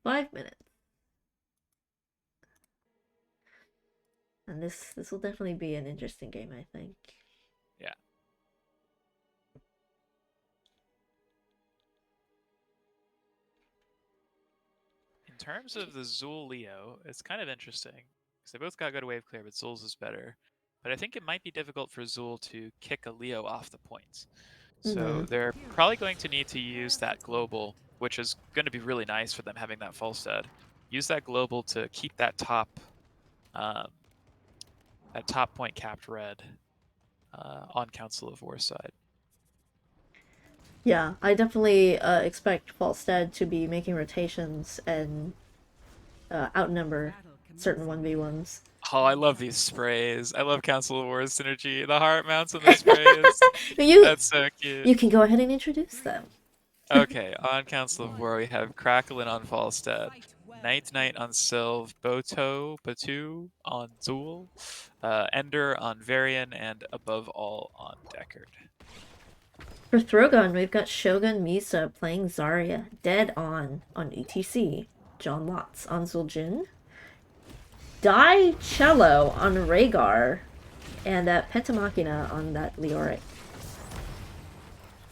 5 minutes. And this will definitely be an interesting game, I think. Yeah. In terms of the Zul Leo, it's kind of interesting because they both got good wave clear, but Zul's is better. But I think it might be difficult for Zul to kick a Leo off the points. So they're probably going to need to use that global, which is going to be really nice for them having that Falstad. Use that global to keep that top point capped red on Council of War side. Yeah, I definitely expect Falstad to be making rotations and outnumber certain 1v1s. Oh, I love these sprays. I love Council of War's synergy. The heart mounts on the sprays. That's so cute. You can go ahead and introduce them. Okay, on Council of War we have Cracklin on Falstad, Night on Sylve, Batu on Zul, Ender on Varian, and above all on Deckard. For Throgon, we've got Shogun Misa playing Zarya, dead on ETC, John Watts on Zul'jin, Dai Cello on Rhaegar, and Pentamachina on that Leoric.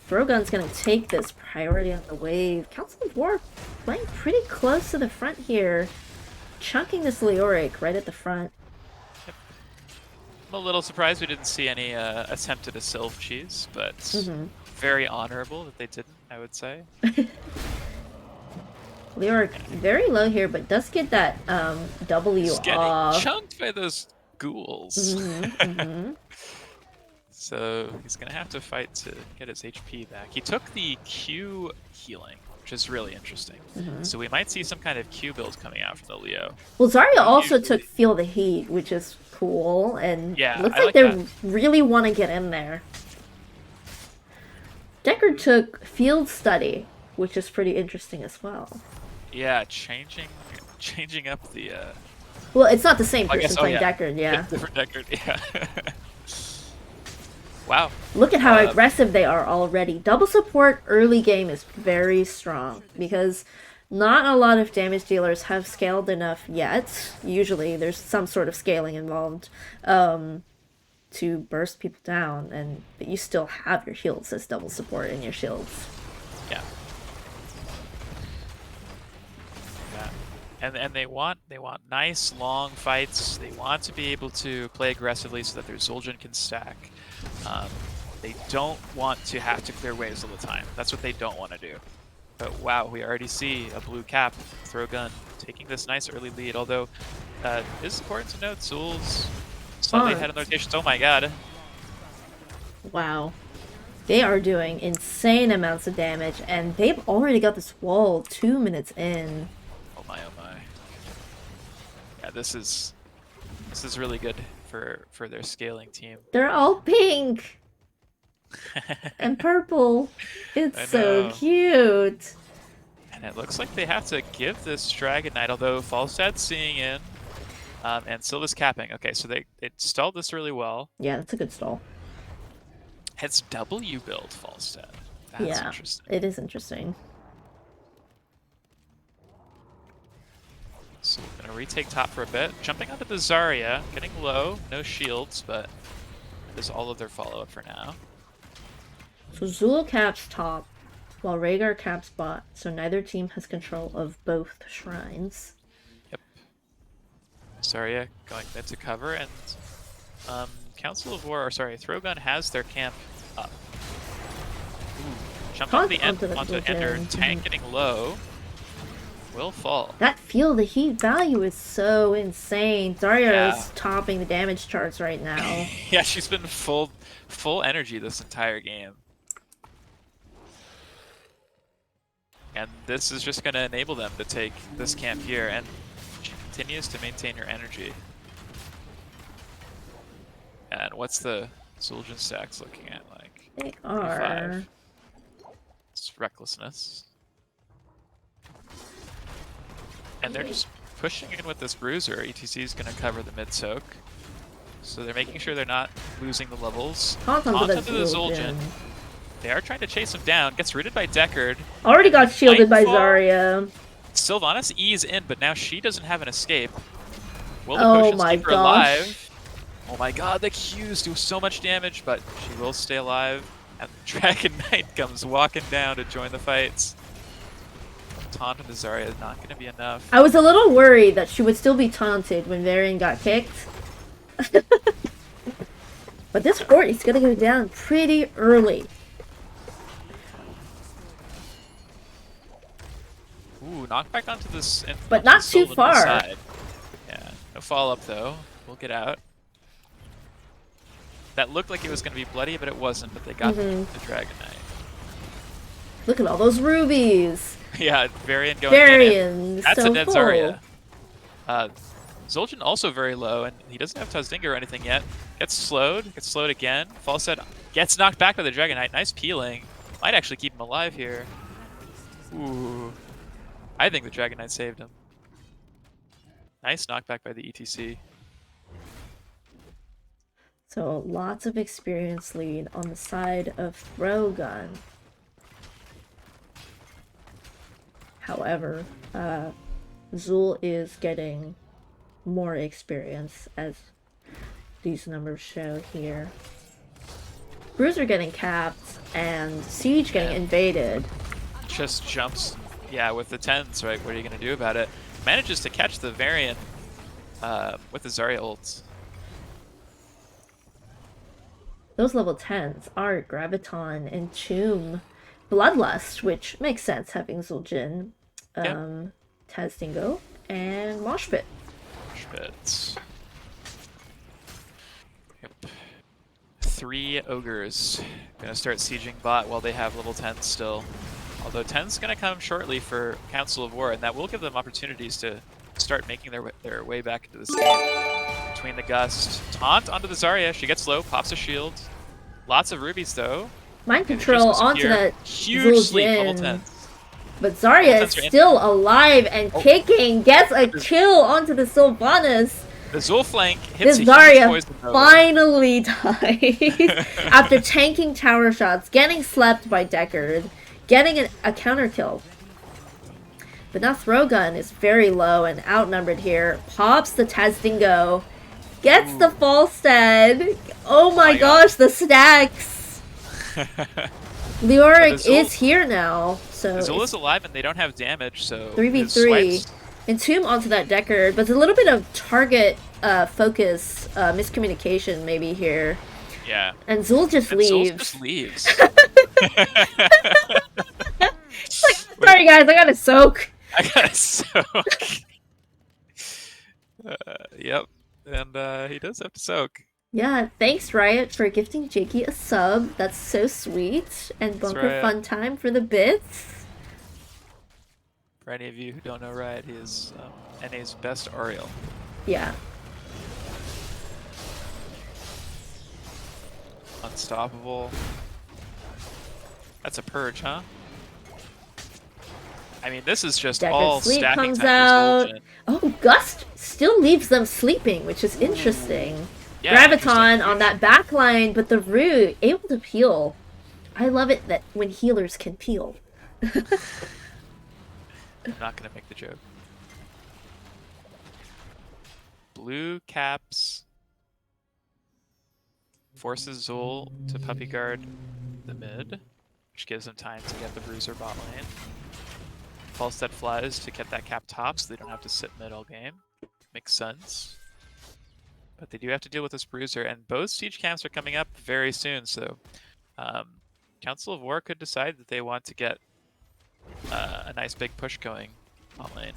Throgun's gonna take this priority on the wave. Council of War playing pretty close to the front here. Chunking this Leoric right at the front. I'm a little surprised we didn't see any attempt at a Sylph cheese, but very honorable that they didn't, I would say. Leoric very low here, but does get that W He's getting off. chunked by those ghouls. So he's going to have to fight to get his HP back. He took the Q healing, which is really interesting. So we might see some kind of Q build coming out from the Leo. Well, Zarya also took Feel the Heat, which is cool, and yeah, looks I like they really want to get in there. Deckard took Field Study, which is pretty interesting as well. Yeah, changing up the... Well, it's not the same person guess, playing Deckard, yeah. Different Deckard, yeah. Wow. Look at how aggressive they are already. Double support early game is very strong because not a lot of damage dealers have scaled enough yet. Usually there's some sort of scaling involved to burst people down, but you still have your heals as double support in your shields. Yeah. And they want nice long fights. They want to be able to play aggressively so that their Zul'jin can stack. They don't want to have to clear waves all the time. That's what they don't want to do. But wow, we already see a blue cap Throgun taking this nice early lead. Although it is important to note Zul's slightly ahead in the rotations. Oh my god. Wow. They are doing insane amounts of damage, and they've already got this wall 2 minutes in. Oh my, oh my. Yeah, this is really good for their scaling team. They're all pink and purple. It's so cute. And it looks like they have to give this Dragon Knight, although Falstad's seeing in, and Sylva's capping. Okay, so they stalled this really well. Yeah, that's a good stall. It's W build Falstad. That's interesting. It is interesting. So we're gonna retake top for a bit. Jumping onto the Zarya, getting low, no shields, but that is all of their follow-up for now. So Zul caps top, while Rhaegar caps bot, so neither team has control of both shrines. Yep. Zarya going mid to cover, and Council of War, or sorry, Throgun has their camp up. Ooh, jumped onto the end, onto Ender, tank getting low. Will fall. That Feel the Heat value is so insane. Zarya is topping the damage charts right now. Yeah, she's been full energy this entire game. And this is just going to enable them to take this camp here, and she continues to maintain her energy. And what's the Zul'jin stacks looking at? Like, they are. 25. It's recklessness. And they're just pushing in with this bruiser. ETC is going to cover the mid soak. So they're making sure they're not losing the levels. Onto the Zul'jin. They are trying to chase him down. Gets rooted by Deckard. Already got shielded by Zarya. Sylvanas ease in, but now she doesn't have an escape. Will the potions keep her alive? Oh my god, the Qs do so much damage, but she will stay alive. And the Dragon Knight comes walking down to join the fights. Taunt into Zarya is not going to be enough. I was a little worried that she would still be taunted when Varian got kicked. But this fort is going to go down pretty early. Ooh, knockback onto this. But not too far. Yeah, no follow-up though. We'll get out. That looked like it was going to be bloody, but it wasn't. But they got the Dragon Knight. Look at all those rubies. Yeah, Varian going in. That's so a dead cool. Zarya. Zul'jin also very low, and he doesn't have Tazdinger or anything yet. Gets slowed again. Falstad gets knocked back by the Dragon Knight. Nice peeling. Might actually keep him alive here. Ooh. I think the Dragon Knight saved him. Nice knockback by the ETC. So lots of experience lead on the side of Throgun. However, Zul is getting more experience, as these numbers show here. Bruiser getting capped and Siege getting Yeah. invaded. Just jumps, yeah, with the 10s, right? What are you going to do about it? Manages to catch the Varian with the Zarya ults. Those level 10s are Graviton, Entomb, Bloodlust, which makes sense having Zul'jin, Taz Dingo, and Moshpit. Schmitz. Yep. 3 ogres gonna start sieging bot while they have level 10 still. Although 10's gonna come shortly for Council of War, and that will give them opportunities to start making their way back into this game. Between the Gust, taunt onto the Zarya, she gets low, pops a shield. Lots of rubies though. Mind control onto that huge sleep, level Zul'jin. 10s. But Zarya is still alive and kicking, gets a kill onto the Sylvanas. The Zul flank hits This a huge poison Zarya nova. finally dies after tanking tower shots, getting slept by Deckard, getting a counter kill. But now Throgun is very low and outnumbered here. Pops the Tazdingo, gets the Falstad. Oh my gosh, the stacks. Leoric is here now, so Zul is alive and they don't have damage, so 3v3. Entomb onto that Deckard, but there's a little bit of target focus miscommunication maybe here. Yeah. And Zul just leaves. Zul just leaves. Sorry guys, I gotta soak. I gotta soak. Yep. And he does have to soak. Yeah, thanks Riot for gifting Jakey a sub. That's so sweet. And Bunker Fun Time for the bits. For any of you who don't know Riot, he is NA's best Ariel. Yeah. Unstoppable. That's a purge, huh? I mean, this is just Deckard all Sleep stacking comes time out. for Zul'jin. Oh, Gust still leaves them sleeping, which is interesting. Yeah, Graviton on that back line, but the Root able to peel. I love it that when healers can peel. I'm not gonna make the joke. Blue caps forces Zul to puppy guard the mid, which gives them time to get the bruiser bot lane. Falstad flies to get that cap top so they don't have to sit mid all game. Makes sense. But they do have to deal with this bruiser, and both siege camps are coming up very soon, so Council of War could decide that they want to get a nice big push going on lane.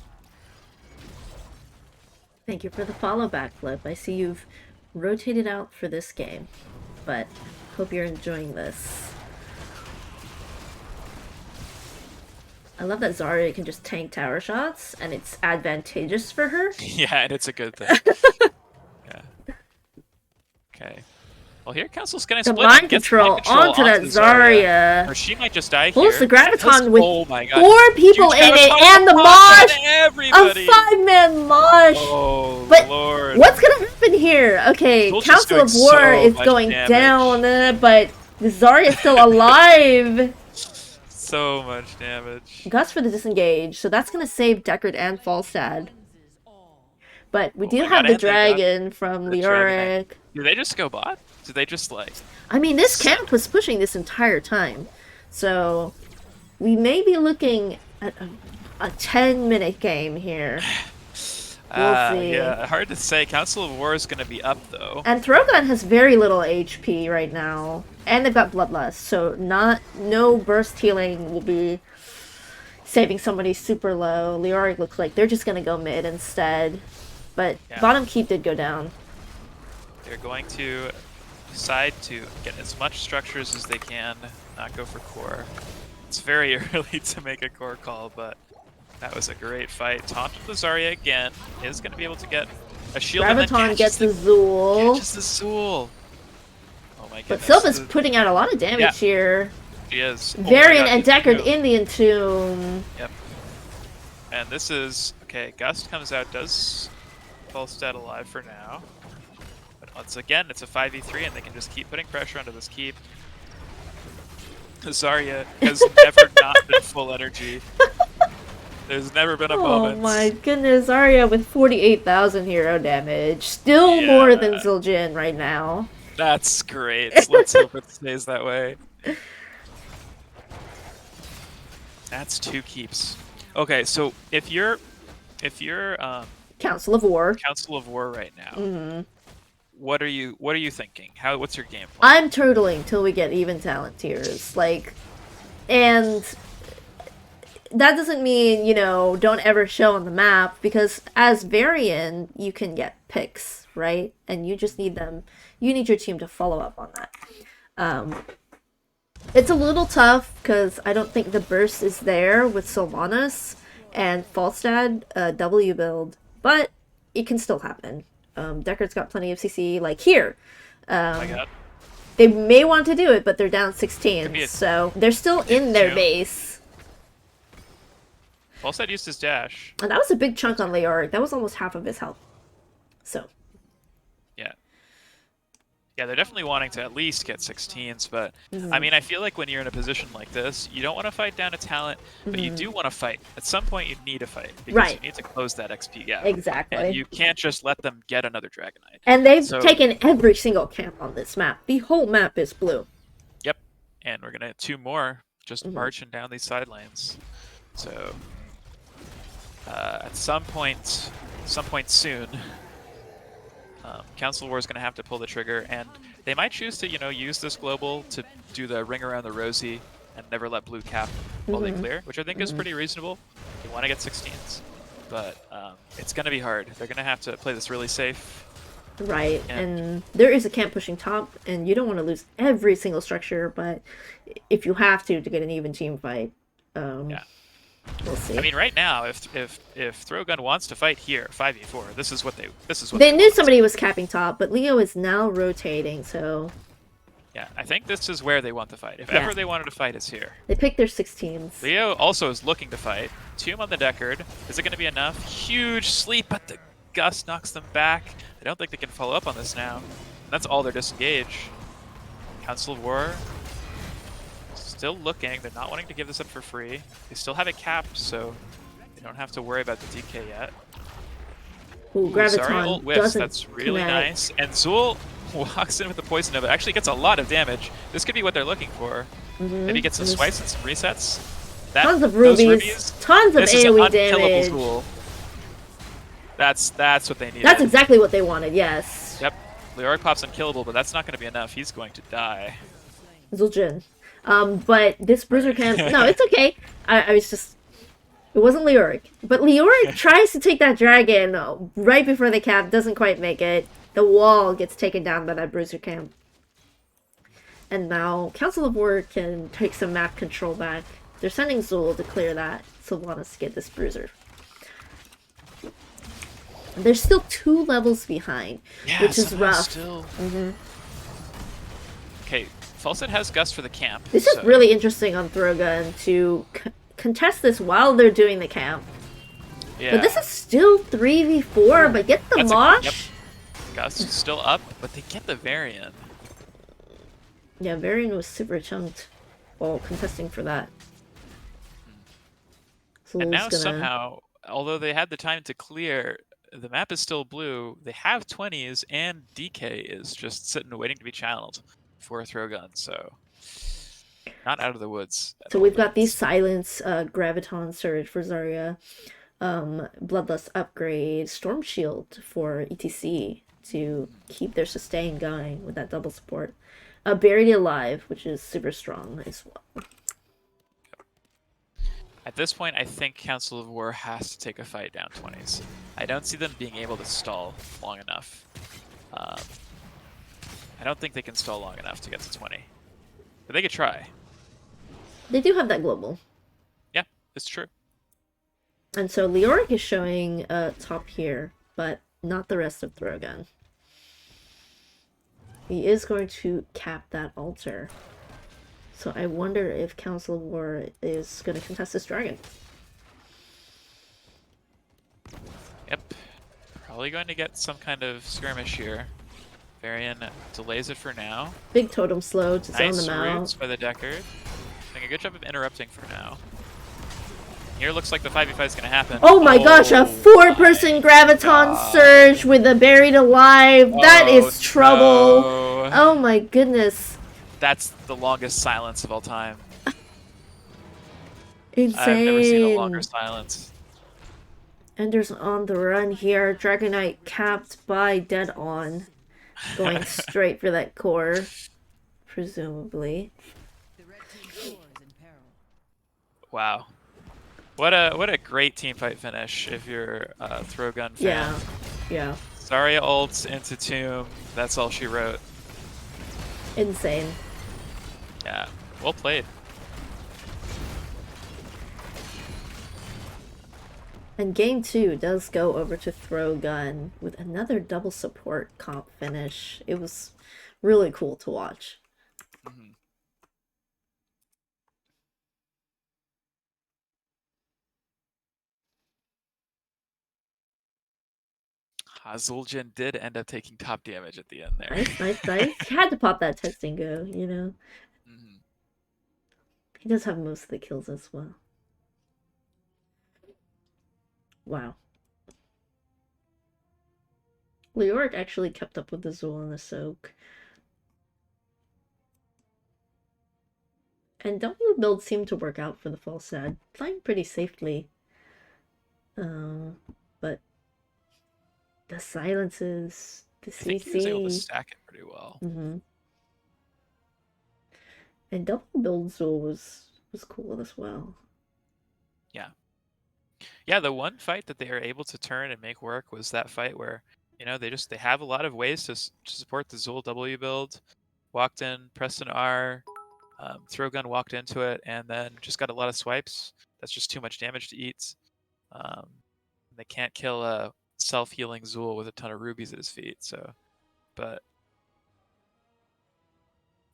Thank you for the follow backflip. I see you've rotated out for this game, but hope you're enjoying this. I love that Zarya can just tank tower shots, and it's advantageous for her. Yeah, and it's a good thing. Yeah. Okay. Well, here Council's gonna The split mind and gets control onto that the Zarya. Or she might just die Pulls here. the Graviton with oh my God. 4 people Huge in it, Graviton and the on mosh! everybody. A 5-man mosh! Oh, But Lord. what's gonna happen here? Okay, Zul's just Council of doing War so is much going damage. down, but the Zarya's still alive. So much damage. Gust for the disengage, so that's gonna save Deckard and Falstad. But we do my have God, the and they got dragon from the dragon. Leoric. Do they just go bot? Do they just like... I mean, this camp was pushing this entire time. So we may be looking at a 10-minute game here. We'll see. Yeah, hard to say. Council of War is going to be up, though. And Throgon has very little HP right now. And they've got Bloodlust, so no burst healing will be saving somebody super low. Leoric looks like they're just going to go mid instead. But Yeah. bottom keep did go down. They're going to decide to get as much structures as they can, not go for core. It's very early to make a core call, but that was a great fight. Taunt with the Zarya again is going to be able to get a shield and then Graviton gets the catches Zul. the Zul. Oh my But goodness. Sylva's putting out a lot of damage Yeah. here. She is. Oh my Varian God, and Deckard Entomb. in the Entomb. Yep. And this is... Okay, Gust comes out, does Falstad alive for now. But once again, it's a 5v3 and they can just keep putting pressure onto this keep. Zarya has never not been full energy. There's never been a moment. Oh my goodness, Zarya with 48,000 hero damage. Still more than Yeah. Zul'jin right now. That's great. Let's hope it stays that way. That's 2 keeps. Okay, so if you're Council of War. Council of War right now, Mm-hmm. what are you thinking? What's your game plan? I'm turtling till we get even talent tiers. Like, and that doesn't mean, you know, don't ever show on the map, because as Varian, you can get picks, right? And you just need them, you need your team to follow up on that. It's a little tough because I don't think the burst is there with Sylvanas and Falstad W build, but it can still happen. Deckard's got plenty of CC, like here. Oh my god. They may want to do it, but they're down 16, be a- so they're still in their two. base. Falstad used his dash. And that was a big chunk on Leoric. That was almost half of his health. So, Yeah. Yeah, they're definitely wanting to at least get 16s, but Mm-hmm. I mean, I feel like when you're in a position like this, you don't want to fight down a talent, but you do want to fight. At some point, you need to fight because Right. you need to close that XP gap. Exactly. And you can't just let them get another Dragonite. And they've So- taken every single camp on this map. The whole map is blue. Yep. And we're gonna have 2 more just Mhm. marching down these side lanes. So at some point soon, Council War is going to have to pull the trigger, and they might choose to, use this global to do the ring around the rosy and never let blue cap while they clear, which I think is pretty reasonable. They want to get 16s, but it's going to be hard. They're going to have to play this really safe. Right, Yeah. and there is a camp pushing top, and you don't want to lose every single structure, but if you have to get an even team fight, Yeah. we'll see. I mean, right now, if Throwgun wants to fight here, 5v4, this is what they Knew want. somebody was capping top, but Leo is now rotating, so Yeah, I think this is where they want to fight. If Yeah. ever they wanted to fight, it's here. they picked their 16s. Leo also is looking to fight. Tomb on the Deckard. Is it going to be enough? Huge sleep, but the gust knocks them back. I don't think they can follow up on this now. That's all their disengage. Council of War still looking. They're not wanting to give this up for free. They still have it capped, so they don't have to worry about the DK yet. Ooh, Ooh, sorry, Graviton ult whiffs. doesn't That's really connect. nice. And Zul walks in with the Poison Nova. Actually gets a lot of damage. This could be what they're looking for. Maybe get some There's swipes and some resets. Tons of those rubies, tons of this is an AoE unkillable damage. Zul. That's what they need. That's exactly what they wanted, yes. Yep. Leoric Pop's unkillable, but that's not going to be enough. He's going to die. Zul'jin. But this Bruiser camp, no, it's okay. I was just, it wasn't Leoric. But Leoric tries to take that dragon right before the cap, doesn't quite make it. The wall gets taken down by that Bruiser camp. And now Council of War can take some map control back. They're sending Zul to clear that. Sylvanas to get this Bruiser. They're still 2 levels behind, Yeah, which is somehow rough. Still. Okay, Falset has Gust for the camp. This is so- really interesting on Throgun to contest this while they're doing the camp. Yeah. But this is still 3v4, but get the That's a- Mosh? yep. Gust is still up, but they get the Varian. Yeah, Varian was super chunked while contesting for that. So And now Lul's gonna... somehow, although they had the time to clear, the map is still blue. They have 20s, and DK is just sitting waiting to be channeled for a throw gun. So not out of the woods. at So all we've got these yet. Silence, Graviton Surge for Zarya, Bloodlust Upgrade, Storm Shield for ETC to keep their sustain going with that double support. Buried Alive, which is super strong as well. At this point, I think Council of War has to take a fight down 20s. I don't see them being able to stall long enough. I don't think they can stall long enough to get to 20. But they could try. They do have that global. Yeah, it's true. And so Leoric is showing top here, but not the rest of Throgun. He is going to cap that altar. So I wonder if Council of War is going to contest this dragon. Yep. Probably going to get some kind of skirmish here. Varian delays it for now. Big totem slow to zone Nice them out. roots by the Deckard. Doing a good job of interrupting for now. Here looks like the 5v5 is going to happen. Oh my gosh, a 4-person my Graviton God. Surge with a Buried Alive. That Oh, is trouble. no. Oh my goodness. That's the longest silence of all time. I've never seen a longer Insane. silence. Ender's on the run here. Dragonite capped by Dead On. Going straight for that core, presumably. The red team's core is in peril. Wow. What a great team fight finish if you're a throw gun fan. Yeah. Yeah. Zarya ults into Tomb. That's all she wrote. Insane. Yeah. Well played. And game 2 does go over to Throw Gun with another double support comp finish. It was really cool to watch. Mhm. Zul'jin did end up taking top damage at the end there. Nice, nice, nice. He had to pop that testing go, you know. Mhm. He does have most of the kills as well. Wow. Leoric actually kept up with the Zul and the Soak. And W builds seemed to work out for the full set, playing pretty safely. But the silences, the I think he was able to CC, stack it pretty well. and double build Zul was cool as well. Yeah. Yeah, the one fight that they were able to turn and make work was that fight where, they have a lot of ways to support the Zul W build. Walked in, pressed an R, throw gun walked into it, and then just got a lot of swipes. That's just too much damage to eat. They can't kill a self-healing Zul with a ton of rubies at his feet. But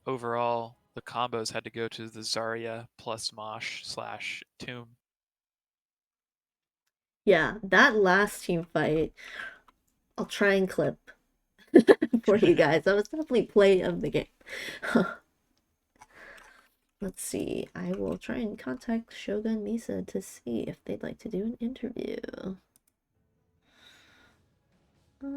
overall, the combos had to go to the Zarya plus Mosh / Tomb. Yeah, that last team fight, I'll try and clip for you guys. That was definitely play of the game. Let's see. I will try and contact Shogun Misa to see if they'd like to do an interview. Let's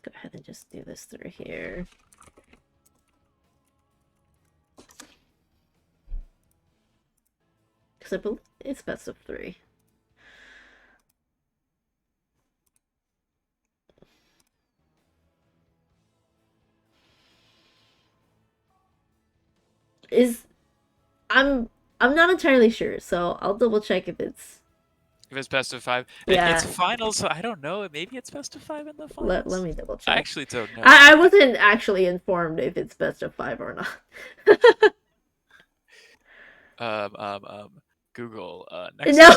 go ahead and just do this through here. Because I believe it's best of 3. Is I'm not entirely sure, so I'll double check if it's best of 5. yeah. It's finals, so I don't know. Maybe it's best of 5 in the finals. Let me double I check. actually don't know. I wasn't actually informed if it's best of 5 or not. Google No, next. no.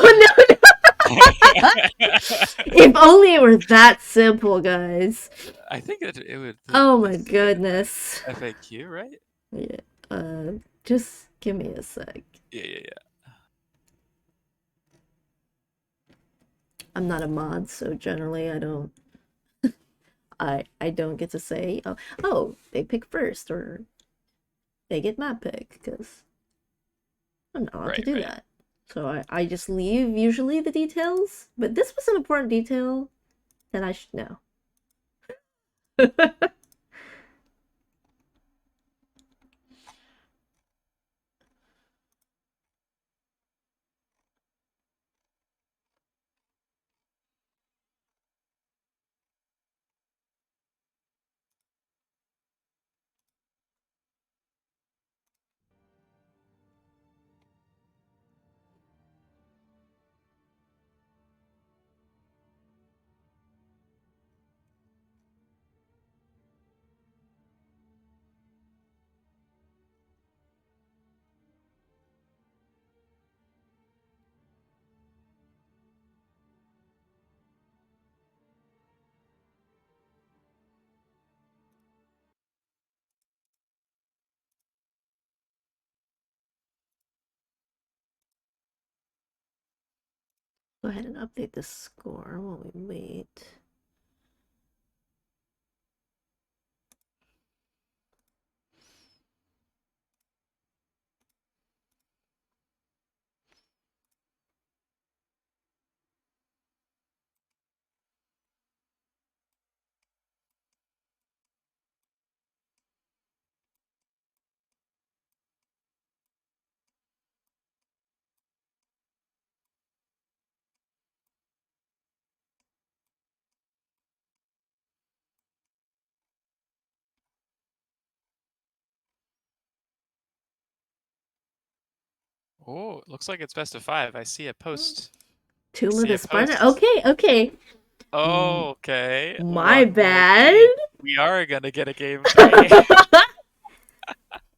If only it were that simple, guys. I think it would. Oh my goodness. FAQ, right? Yeah. Just give me a sec. Yeah. I'm not a mod, so generally I don't. I don't get to say, oh, they pick first or they get map pick because I'm not allowed to do that. So I just leave usually the details, but this was an important detail that I should know. Go ahead and update the score while we wait. Oh, it looks like it's best of 5. I see a post. Tomb of See the a Spider. post. Okay, okay. Oh, okay. My One more bad. game. We are gonna get a game 3.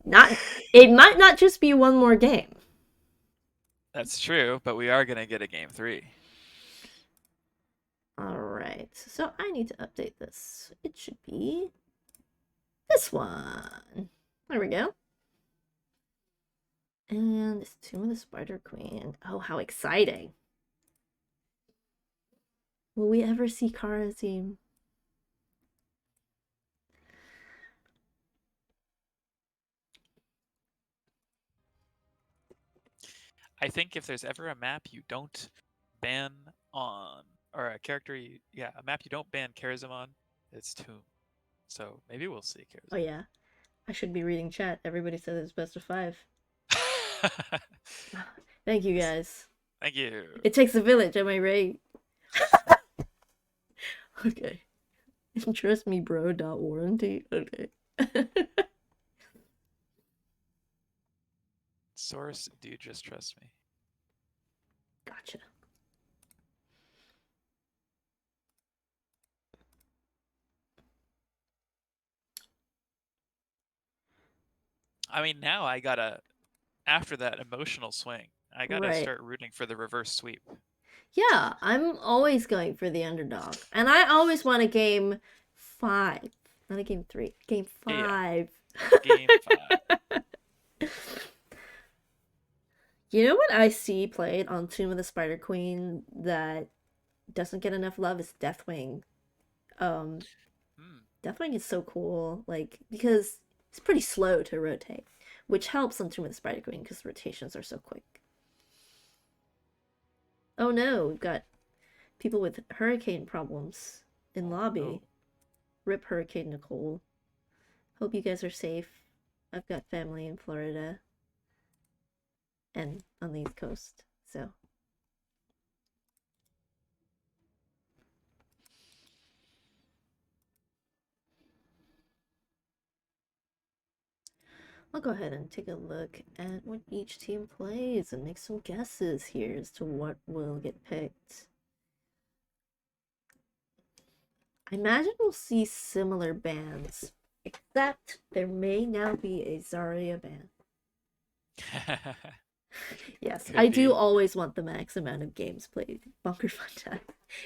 Not. It might not just be one more game. That's true, but we are gonna get a game 3. All right. So I need to update this. It should be this one. There we go. And it's Tomb of the Spider Queen. Oh, how exciting. Will we ever see Kara's team? I think if there's ever a map you don't ban on, or a character, a map you don't ban Charism on, it's Tomb. So maybe we'll see Oh, Charism. yeah. I should be reading chat. Everybody said it's best of 5. Thank you, guys. Thank you. It takes a village, am I right? Okay. Trust me, bro. Warranty. Okay. Source, do you just trust me? Gotcha. I mean, now I gotta, after that emotional swing, I gotta Right. start rooting for the reverse sweep. Yeah, I'm always going for the underdog. And I always want a game 5. Not a game 3. Game 5. Game 5. You know what I see played on Tomb of the Spider Queen that doesn't get enough love is Deathwing. Um, Hmm. Deathwing is so cool, like because it's pretty slow to rotate, which helps on Tomb of the Spider Queen because rotations are so quick. Oh no, we've got people with hurricane problems in lobby. Oh. Rip Hurricane Nicole. Hope you guys are safe. I've got family in Florida and on the East Coast, so. I'll go ahead and take a look at what each team plays and make some guesses here as to what will get picked. I imagine we'll see similar bans, except there may now be a Zarya ban. Yes, Could I do be. always want the max amount of games played. Bunker Fun Time.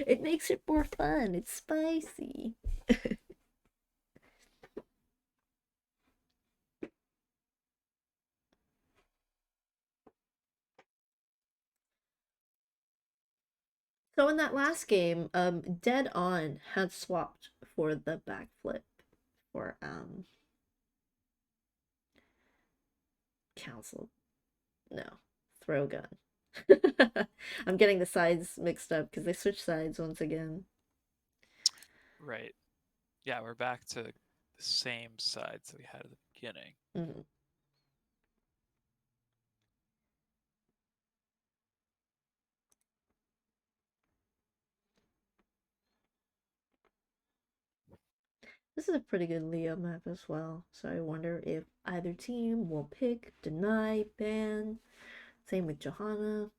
It makes it more fun. It's spicy. So in that last game, Dead On had swapped for the backflip for Council. No, Throw Gun. I'm getting the sides mixed up because they switched sides once again. Right. Yeah, we're back to the same sides that we had at the beginning. Mm. This is a pretty good Leo map as well, so I wonder if either team will pick, deny, ban. Same with Johanna.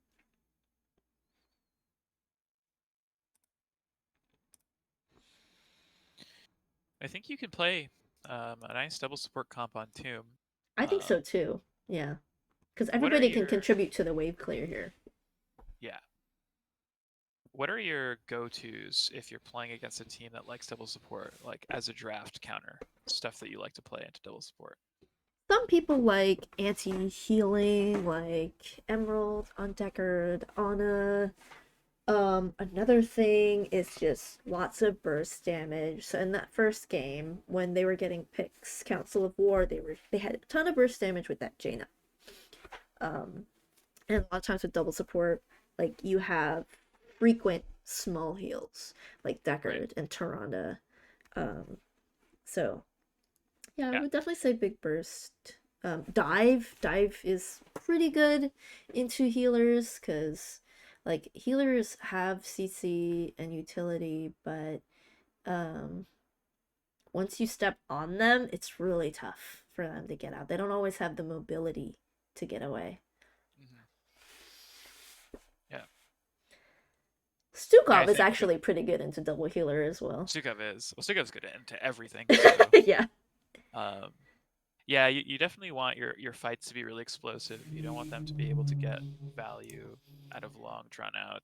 I think you can play a nice double support comp on Tomb. I think so too. Yeah, because What are everybody can your contribute to the wave clear here. yeah? What are your go-tos if you're playing against a team that likes double support, like as a draft counter, stuff that you like to play into double support? Some people like anti-healing, like Emerald, Undeckard, Ana. Another thing is just lots of burst damage. So in that first game, when they were getting picks, Council of War, they had a ton of burst damage with that Jaina. And a lot of times with double support, like you have frequent small heals, like Deckard Right. and Tyrande. So yeah, I Yeah. would definitely say big burst. Dive is pretty good into healers because like healers have CC and utility, but once you step on them, it's really tough for them to get out. They don't always have the mobility to get away. Mhm. Stukov is think actually pretty good into double healer as well. Stukov's good into everything. So, Yeah. um, yeah, you definitely want your fights to be really explosive. You don't want them to be able to get value out of long drawn out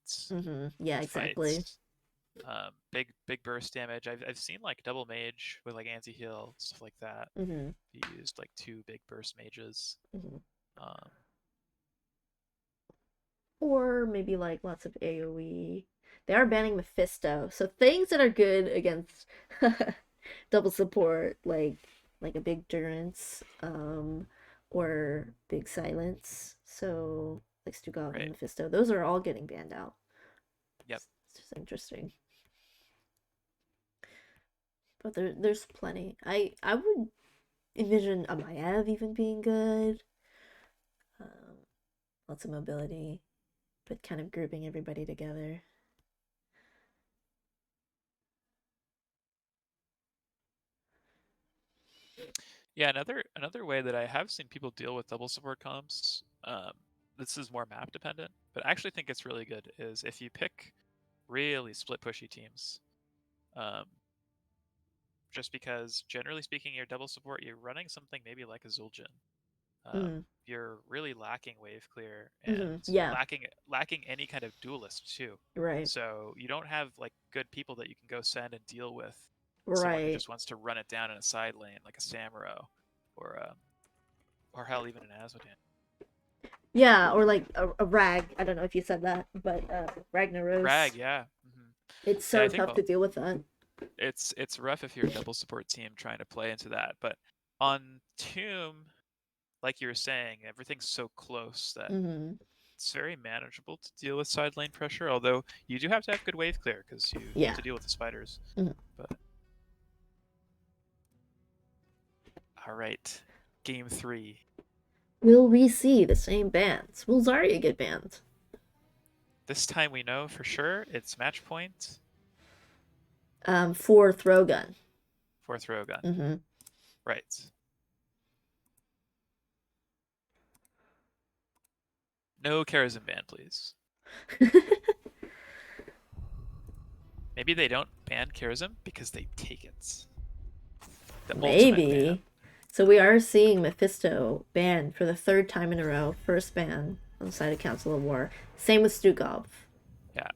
Yeah, exactly. fights. Big burst damage. I've seen like double mage with like anti heal stuff like that. You used like 2 big burst mages. Um, Or maybe like lots of AoE. They are banning Mephisto, so things that are good against double support, like a big Durance, or big silence. So like Stukov and right. Mephisto, those are all getting banned out. Yep. It's just interesting. But there's plenty. I would envision a Maiev even being good. Lots of mobility, but kind of grouping everybody together. Yeah, another way that I have seen people deal with double support comps, this is more map dependent, but I actually think it's really good, is if you pick really split pushy teams. Just because generally speaking, your double support, you're running something maybe like a Zul'jin. You're really lacking wave clear and Yeah, lacking any kind of duelist too. right, So you don't have like good people that you can go send and deal with someone who right. just wants to run it down in a side lane like a Samuro or hell even an Azmodan. Yeah, or like a rag. I don't know if you said that, but Rag, Ragnaros. yeah. It's Yeah, so I think tough to deal with that. it's rough if you're a double support team trying to play into that. But on Tomb, like you were saying, everything's so close that it's very manageable to deal with side lane pressure. Although you do have to have good wave clear because you have Yeah. to deal with the spiders. But all right, game 3. Will we see the same bans? Will Zarya get banned? This time we know for sure it's match point For throw gun. for throw gun. Right. No Karazhan ban, please. Maybe they don't ban Karazhan because they take it. The ultimate ban. Maybe. So we are seeing Mephisto banned for the 3rd time in a row. First ban on the side of Council of War. Same with Stukov. Yeah.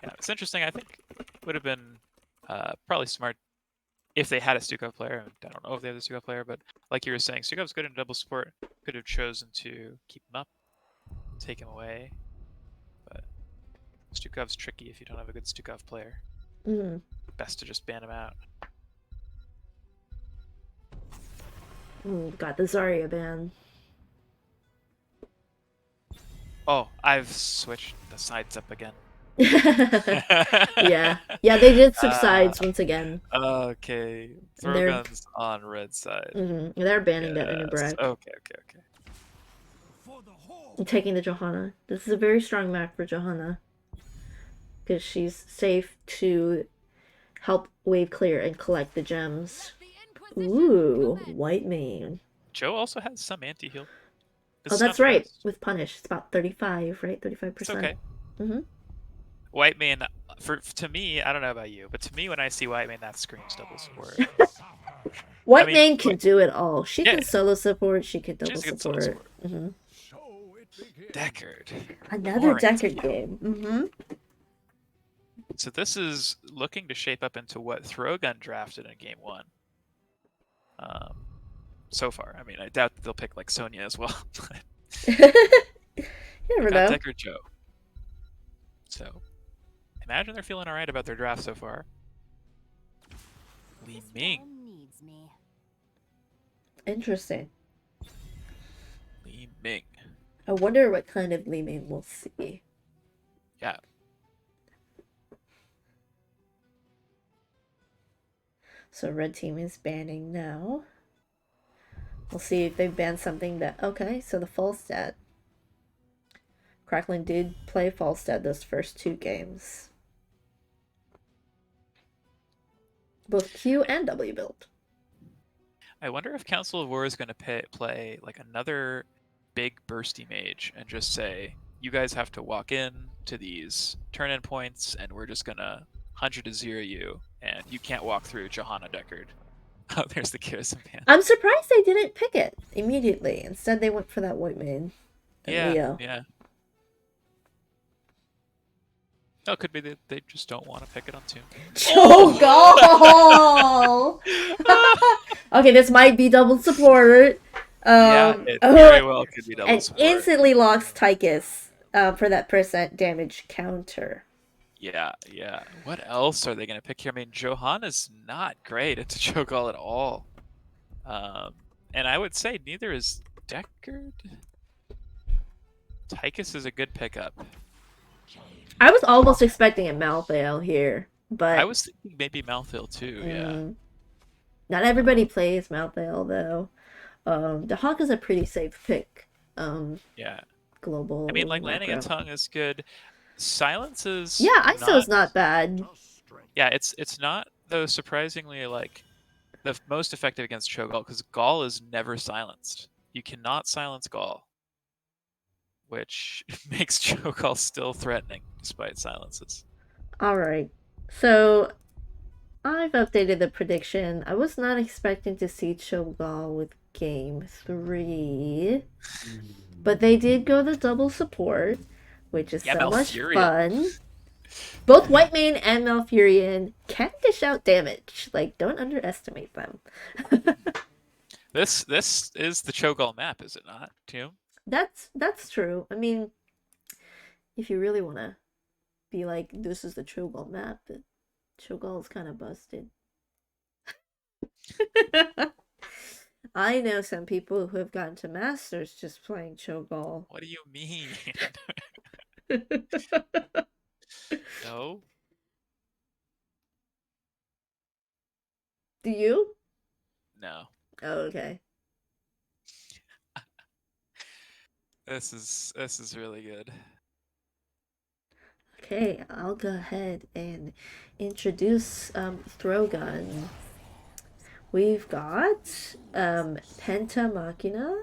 Yeah, it's interesting. I think would have been probably smart if they had a Stukov player. I don't know if they have a Stukov player, but like you were saying, Stukov's good in double support. Could have chosen to keep him up, take him away. But Stukov's tricky if you don't have a good Stukov player. Best to just ban him out. Ooh, got the Zarya ban. Oh, I've switched the sides up again. Yeah. Yeah, they did switch sides once again. Okay. Throw guns on red side. They're banning that Unibreak. Okay. I'm taking the Johanna. This is a very strong map for Johanna. Because she's safe to help wave clear and collect the gems. Ooh, white mane. Joe also has some anti-heal. Oh, that's right. With Punish, it's about 35, right? 35%. It's okay. White mane, to me, I don't know about you, but to me, when I see white mane, that screams double support. White mane can do it all. She can solo support. She can double support. Deckard. Another Deckard game. So this is looking to shape up into what Throwgun drafted in game 1. So far, I mean, I doubt they'll pick like Sonya as well. You never know. Deckard Joe. So imagine they're feeling all right about their draft so far. Li Ming. Interesting. Li Ming. I wonder what kind of Li Ming we'll see. Yeah. So red team is banning now. We'll see if they ban something that... Okay, so the Falstad. Crackling did play Falstad those first 2 games. Both Q and W build. I wonder if Council of War is going to play like another big bursty mage and just say, you guys have to walk in to these turn-in points, and we're just gonna 100 to 0 you, and you can't walk through Johanna Deckard. Oh, there's the Garrison band. I'm surprised they didn't pick it immediately. Instead, they went for that white maid and Yeah, Leo. yeah. Oh, it could be that they just don't want to pick it on Tomb. Cho'Gall! Okay, this might be double support. Yeah, it very well could be double and support. instantly locks Tychus for that % damage counter. Yeah, yeah. What else are they going to pick here? I mean, Johanna's not great into Cho'Gall at all. And I would say neither is Deckard. Tychus is a good pickup. I was almost expecting a Malthael here, but... I was thinking maybe Malthael too, yeah. Not everybody plays Malthael, though. The Hawk is a pretty safe pick. Yeah. Global. I mean, like, landing a tongue is good. Silence is... Yeah, ISO's not bad. Yeah, it's not, though, surprisingly, like, the most effective against Cho'Gall, because Gall is never silenced. You cannot silence Gall, which makes Cho'Gall still threatening, despite silences. Alright, so I've updated the prediction. I was not expecting to see Cho'Gall with Game 3, but they did go the double support, which is so much fun. Both Whitemane and Malfurion can dish out damage. Like, don't underestimate them. This is the Cho'Gall map, is it not, Tomb? That's true. I mean, if you really want to be like, this is the Cho'Gall map, but Cho'Gall is kind of busted. I know some people who have gotten to Masters just playing Cho'Gall. What do you mean? No? Do you? No. Oh, okay. This is really good. Okay, I'll go ahead and introduce Throgun. We've got Penta Machina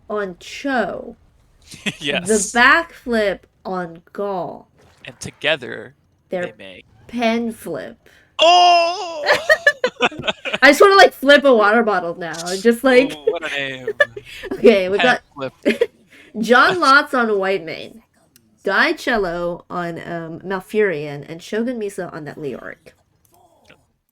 on Cho. Yes. The backflip on Gall. And together they make pen flip. Oh! I just want to like flip a water bottle now. Just like oh, what a name. Okay, we got Flip. John Lotz on Whitemane, Guy Cello on Malfurion, and Shogun Misa on that Leoric.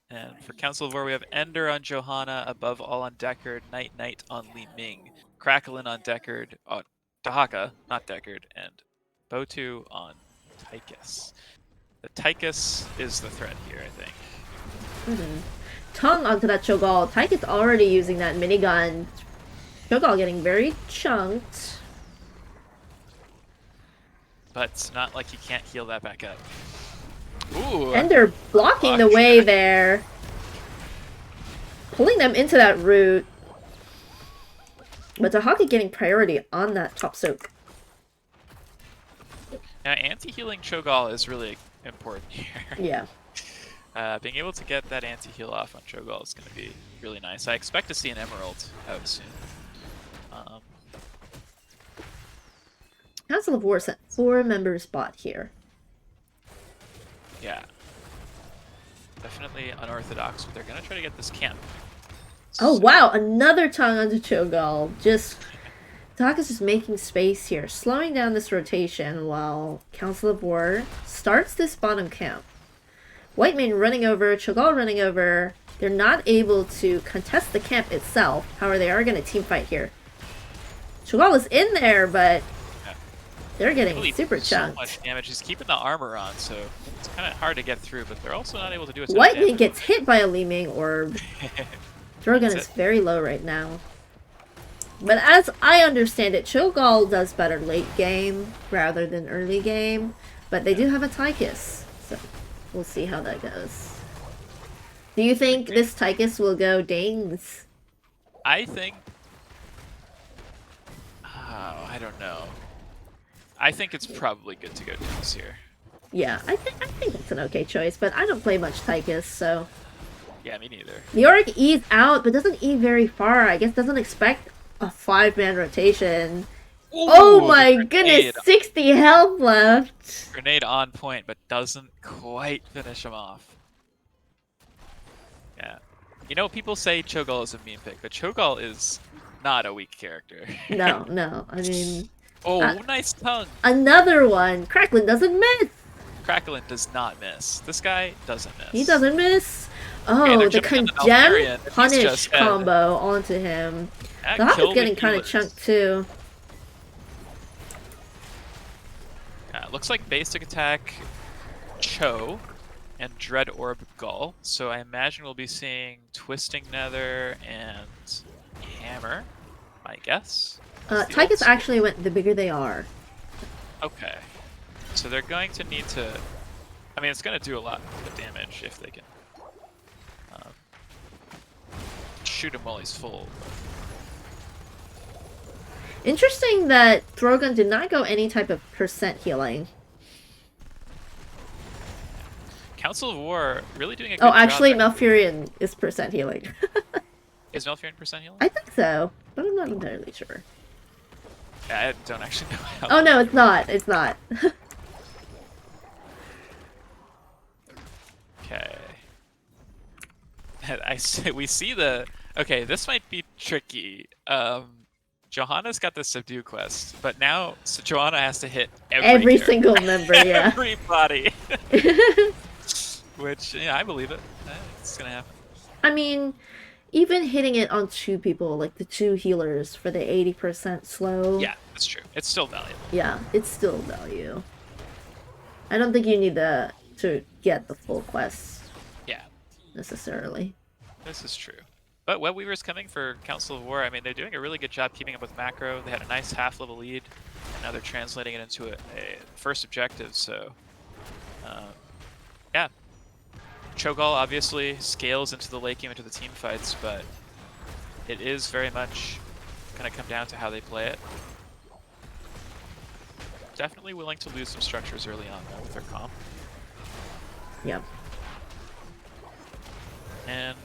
And for Council of War, we have Ender on Johanna, Above All on Deckard, Knight on Li Ming, Cracklin on Deckard, Dahaka, not Deckard, and Botu on Tychus. The Tychus is the threat here, I think. Tongue onto that Cho'Gall. Tychus already using that minigun. Cho'Gall getting very chunked. But it's not like he can't heal that back up. Ooh! And they're blocking the way there. Pulling them into that route. But Dahaka getting priority on that top soak. Now, anti-healing Cho'Gall is really important here. Yeah. Being able to get that anti-heal off on Cho'Gall is going to be really nice. I expect to see an Emerald out soon. Council of War sent 4 members bot here. Yeah. Definitely unorthodox, but they're going to try to get this camp. Oh, wow. Another tongue onto Cho'Gall. Dahaka's just making space here. Slowing down this rotation while Council of War starts this bottom camp. Whitemane running over, Cho'Gall running over. They're not able to contest the camp itself. However, they are going to team fight here. Cho'Gall is in there, but they're getting super chunked. So much damage. He's keeping the armor on, so it's kind of hard to get through, but they're also not able to do it. Whitemane gets hit by a Li Ming orb. Drogon is very low right now. But as I understand it, Cho'Gall does better late game rather than early game. But they do have a Tychus, so we'll see how that goes. Do you think this Tychus will go dings? I think... Oh, I don't know. I think it's probably good to go dings here. Yeah, I think it's an okay choice, but I don't play much Tychus, so... Yeah, me neither. Leoric E's out, but doesn't E very far. I guess doesn't expect a 5-man rotation. Oh Ooh, the my goodness, grenade. 60 health left. Grenade on point, but doesn't quite finish him off. Yeah. You know, people say Cho'Gall is a meme pick, but Cho'Gall is not a weak character. No, no. I mean, Oh, nice tongue. another one. Cracklin doesn't miss. Cracklin does not miss. This guy doesn't miss. He doesn't miss. Okay, Oh, they're the jumping on the condemn Malfurion, and he's punish just dead. combo onto him. That The Hawk is killed the getting kind of healers. chunked too. Looks like basic attack Cho and Dread Orb Gull. So I imagine we'll be seeing Twisting Nether and Hammer, my guess. That's the old Tychus school. actually went the bigger they are. Okay. So they're going to need to... I mean, it's going to do a lot of damage if they can shoot him while he's full. Interesting that Throgun did not go any type of percent healing. Council of War really doing a good Oh, job. actually, there. Malfurion is percent healing. Is Malfurion percent healing? I think so, but I'm not entirely sure. I don't actually know how. Oh no, it's not. It's not. Okay. We see the... Okay, this might be tricky. Johanna's got the subdue quest, but now Johanna has to hit Every character. single member, yeah. Everybody. Which, yeah, I believe it. It's gonna happen. I mean, even hitting it on two people, like the two healers for the 80% slow. Yeah, that's true. It's still valuable. Yeah, it's still value. I don't think you need to get the full quest Yeah, necessarily. this is true. But Web Weaver's coming for Council of War. I mean, they're doing a really good job keeping up with macro. They had a nice half-level lead, and now they're translating it into a first objective, so... yeah. Cho'Gall obviously scales into the late game, into the team fights, but it is very much going to come down to how they play it. Definitely willing to lose some structures early on, though, with their comp. Yep. And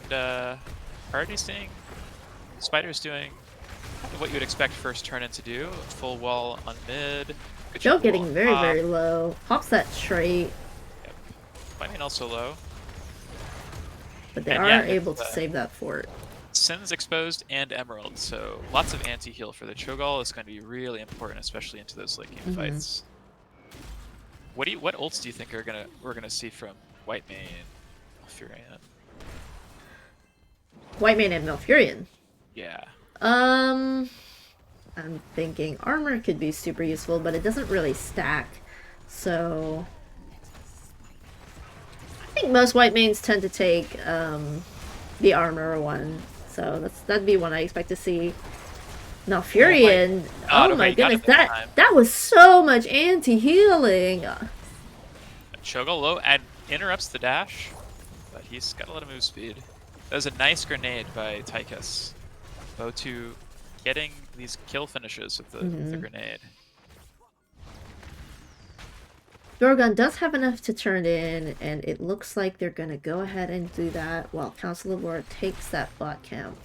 already seeing Spider's doing kind of what you would expect first turn-in to do. Full wall on mid. Good Joe job getting wall on very, top. very low. Pops that trait, Yep. I mean, also low. but they And are yeah, able it's, to save that fort. Sin's exposed and Emerald, so lots of anti-heal for the Cho'Gall is going to be really important, especially into those late game fights. What ults do you think we're gonna see from Whitemane, Furion? Whitemane and Malfurion. Yeah. I'm thinking armor could be super useful, but it doesn't really stack. So I think most Whitemanes tend to take the armor one. So that'd be one I expect to see. Malfurion, God, oh my okay, got goodness, it this time. that was so much anti-healing. Cho'Gall low and interrupts the dash, but he's got a lot of move speed. That was a nice grenade by Tychus. Bo2 getting these kill finishes with the grenade. Dorgun does have enough to turn in, and it looks like they're gonna go ahead and do that while Council of War takes that bot camp.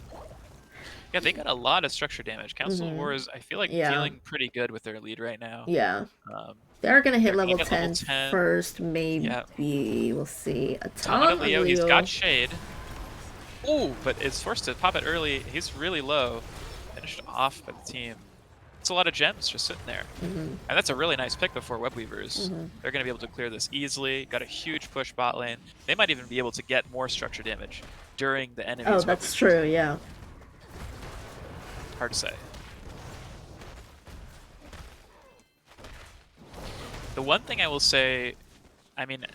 Yeah, they got a lot of structure damage. Council of War is, I feel like, Yeah. feeling pretty good with their lead right now. Yeah. Um, They are gonna hit They're level gonna 10, get level 10. first, maybe. Yep. We'll see. A Tommen ton of Leo, of he's Leo. got Shade. Ooh, but is forced to pop it early. He's really low. Finished off by the team. It's a lot of gems just sitting there. And that's a really nice pick before Web Weavers. They're going to be able to clear this easily. Got a huge push bot lane. They might even be able to get more structure damage during the enemy's Oh, Web that's Weavers. true, yeah. Hard to say. The one thing I will say, I mean,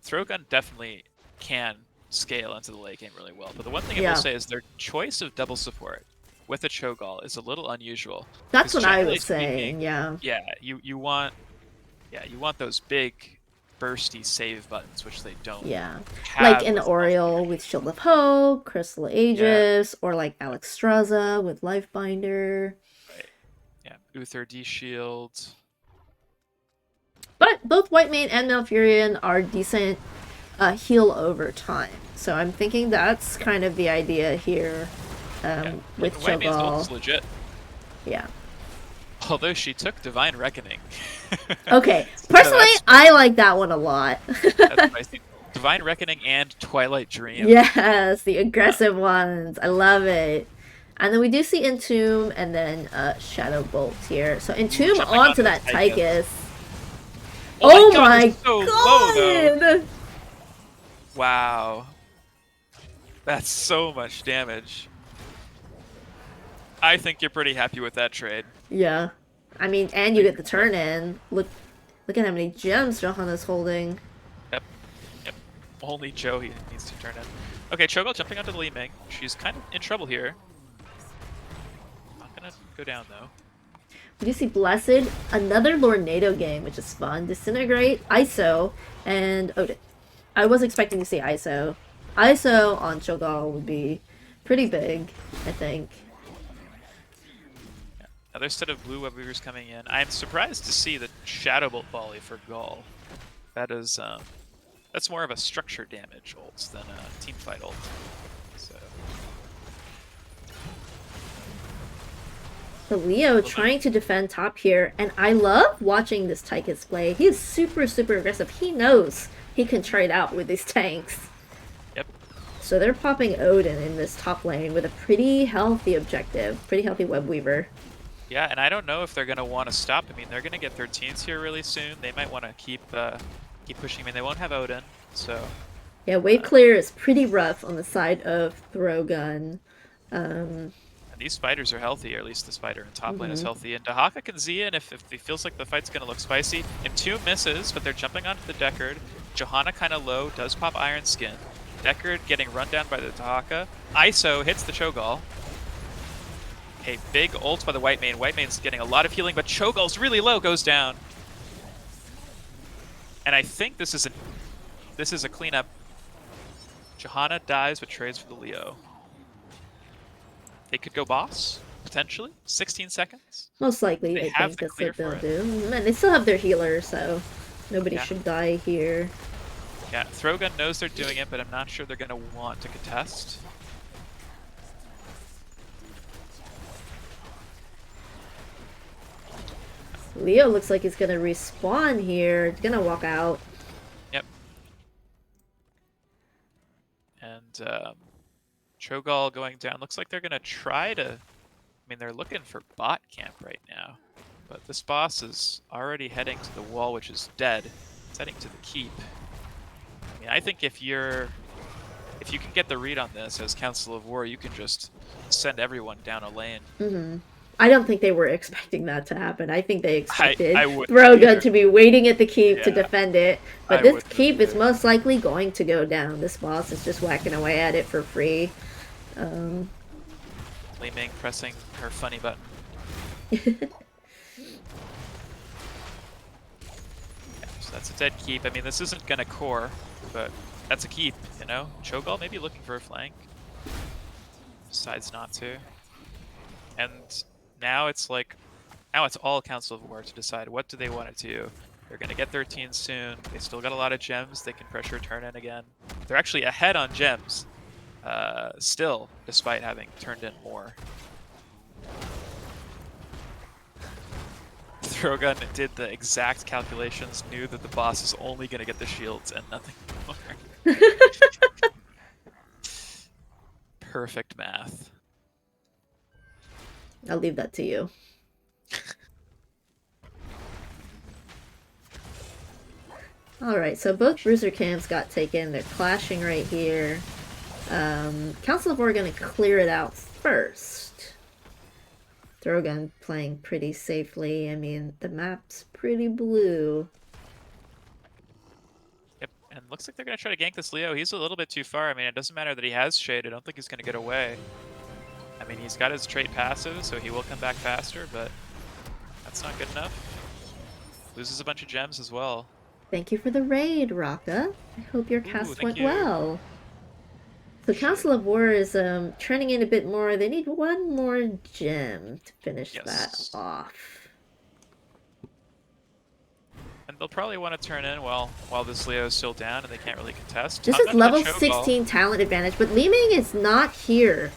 Throgun definitely can scale into the late game really well. But the one thing I Yeah. will say is their choice of double support with a Cho'Gall is a little unusual. That's Because what I generally was saying, speaking, yeah. Yeah, you want those big bursty save buttons, which they don't. Yeah. have Like an with Oriole with Shield of Hope, Crystal Aegis, or like Alex Straza with Lifebinder. Right. Yeah, Uther D Shield. But both Whitemane and Malfurion are decent heal over time. So I'm thinking that's kind of the idea here with Whitemane's ult is Cho'Gall. legit. Yeah. Although she took Divine Reckoning. Okay, So personally, that's I like that one a lot. that's spicy. Divine Reckoning and Twilight Dream. Yes, the aggressive ones. I love it. And then we do see Entomb and then Shadow Bolt here. So Entomb jumping onto onto the that Tychus. Tychus. Oh Oh god, my they're so low though. god! Wow. That's so much damage. I think you're pretty happy with that trade. Yeah. I mean, and you get the turn in. Look at how many gems Johanna's holding. Yep. Yep. Only Joey needs to turn in. Okay, Cho'Gall jumping onto the Li Ming. She's kind of in trouble here. Not gonna go down though. We do see Blessed, another Lornado game, which is fun. Disintegrate, ISO, and Odin. I was expecting to see ISO. ISO on Cho'Gall would be pretty big, I think. Another set of blue web weavers coming in. I'm surprised to see the Shadow Bolt volley for Gall. That is, that's more of a structure damage ult than a team fight ult. So. So Leo trying to defend top here, and I love watching this Tychus play. He is super, super aggressive. He knows he can trade out with these tanks. Yep. So they're popping Odin in this top lane with a pretty healthy objective, pretty healthy web weaver. Yeah, and I don't know if they're going to want to stop. I mean, they're going to get 13s here really soon. They might want to keep pushing. I mean, they won't have Odin, so... Yeah, wave clear is pretty rough on the side of Throgun. And these fighters are healthy, or at least this fighter in top lane is healthy. And Dahaka can Z in if it feels like the fight's going to look spicy. Entomb misses, but they're jumping onto the Deckard. Johanna kind of low, does pop Iron Skin. Deckard getting run down by the Dahaka. ISO hits the Cho'Gall. A big ult by the White Mane. White Mane's getting a lot of healing, but Cho'Gall's really low, goes down. And I think this is a cleanup. Johanna dies, but trades for the Leo. They could go boss, potentially. 16 seconds. Most likely, They I have think the that's clear what they'll for it. do. And they still have their healer, so nobody Yeah. should die here. Yeah, Throgun knows they're doing it, but I'm not sure they're going to want to contest. Leo looks like he's gonna respawn here. He's gonna walk out. Yep. And Cho'Gall going down. Looks like they're going to try to... I mean, they're looking for bot camp right now. But this boss is already heading to the wall, which is dead. It's heading to the keep. I mean, I think if you can get the read on this as Council of War, you can just send everyone down a lane. I don't think they were expecting that to happen. I think they expected I wouldn't Throgun either. to be waiting at the keep to Yeah. defend it. But I this wouldn't keep is either. most likely going to go down. This boss is just whacking away at it for free. Li Ming pressing her funny button. So that's a dead keep. I mean, this isn't gonna core, but that's a keep, you know? Cho'Gall maybe looking for a flank. Decides not to. And now it's like, now it's all Council of War to decide what do they want to do. They're gonna get 13 soon. They still got a lot of gems. They can pressure turn in again. They're actually ahead on gems. Still, despite having turned in more. Throgun did the exact calculations, knew that the boss is only going to get the shields and nothing more. Perfect math. I'll leave that to you. Alright, so both bruiser camps got taken. They're clashing right here. Council of War are going to clear it out first. Throgun playing pretty safely. I mean, the map's pretty blue. Yep, and looks like they're going to try to gank this Leo. He's a little bit too far. I mean, it doesn't matter that he has Shade. I don't think he's going to get away. I mean, he's got his trait passive, so he will come back faster, but that's not good enough. Loses a bunch of gems as well. Thank you for the raid, Raka. I hope your Ooh, cast thank went you. well. So Council of War is trending in a bit more. They need one more gem to finish Yes. that off. And they'll probably want to turn in while this Leo is still down and they can't really contest. This Top is end of the level Cho'Gall. 16 talent advantage, but Li Ming is not here.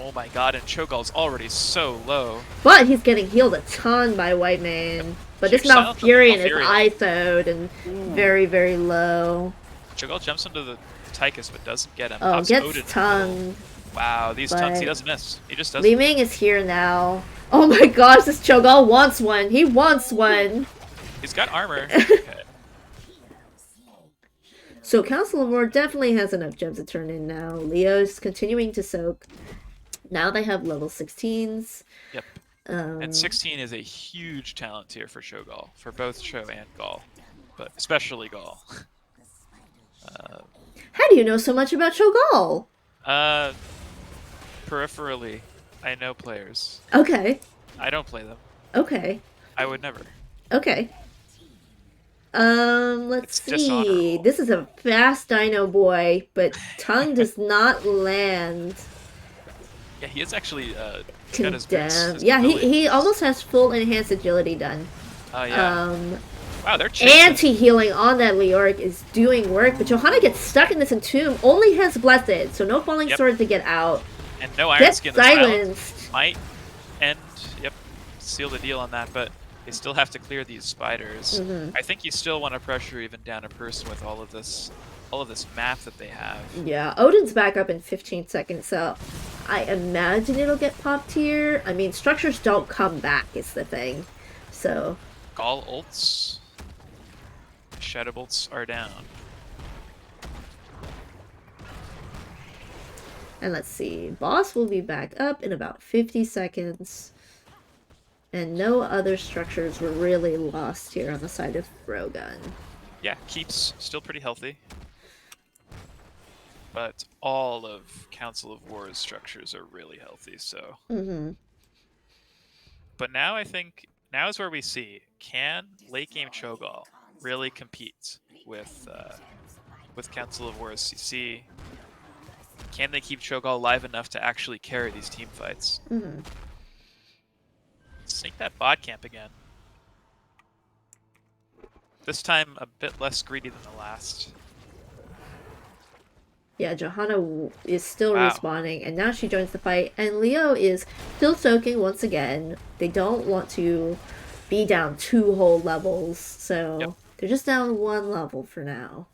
Oh my god, and Cho'Gall's already so low. But he's getting healed a ton by White Man. But this Huge silence on the Malfurion is Malfurion. ISO'd and very, very low. Cho'Gall jumps into the Tychus but doesn't get him. Oh, Pops gets Odin in the middle. tongued. Wow, these tongues, he but- doesn't miss. He just doesn't. Li Ming is here now. Oh my gosh, this Cho'Gall wants one. He wants one. He's got armor. Okay. So Council of War definitely has enough gems to turn in now. Leo's continuing to soak. Now they have level 16s. Yep. And 16 is a huge talent tier for Cho'Gall, for both Cho and Gall, but especially Gall. How do you know so much about Cho'Gall? Peripherally, I know players. Okay. I don't play them. Okay. I would never. Okay. Let's It's see. dishonorable. This is a fast dino boy, but tongue does not land. Yeah, he is actually he's got his boots, Condemned. his Yeah, he mobility. almost has full enhanced agility done. Oh yeah. Wow, they're chasing. Anti-healing on that Leoric is doing work, but Johanna gets stuck in this entomb. Only has Blessed, so no falling Yep. sword to get out. And no Iron Get Skin. The silence silenced. might end. Yep, seal the deal on that, but they still have to clear these spiders. I think you still want to pressure even down a person with all of this map that they have. Yeah, Odin's back up in 15 seconds, so I imagine it'll get popped here. I mean, structures don't come back is the thing. So, Gall ults. Shadow bolts are down. and let's see. Boss will be back up in about 50 seconds. And no other structures were really lost here on the side of Rogun. Yeah, keeps still pretty healthy. But all of Council of War's structures are really healthy, so. But now I think, now is where we see, can late game Cho'Gall really compete with Council of War's CC? Can they keep Cho'Gall alive enough to actually carry these team fights? Sink that bot camp again. This time a bit less greedy than the last. Yeah, Johanna is still Wow. respawning, and now she joins the fight. And Leo is still soaking once again. They don't want to be down 2 whole levels, so Yep. they're just down 1 level for now.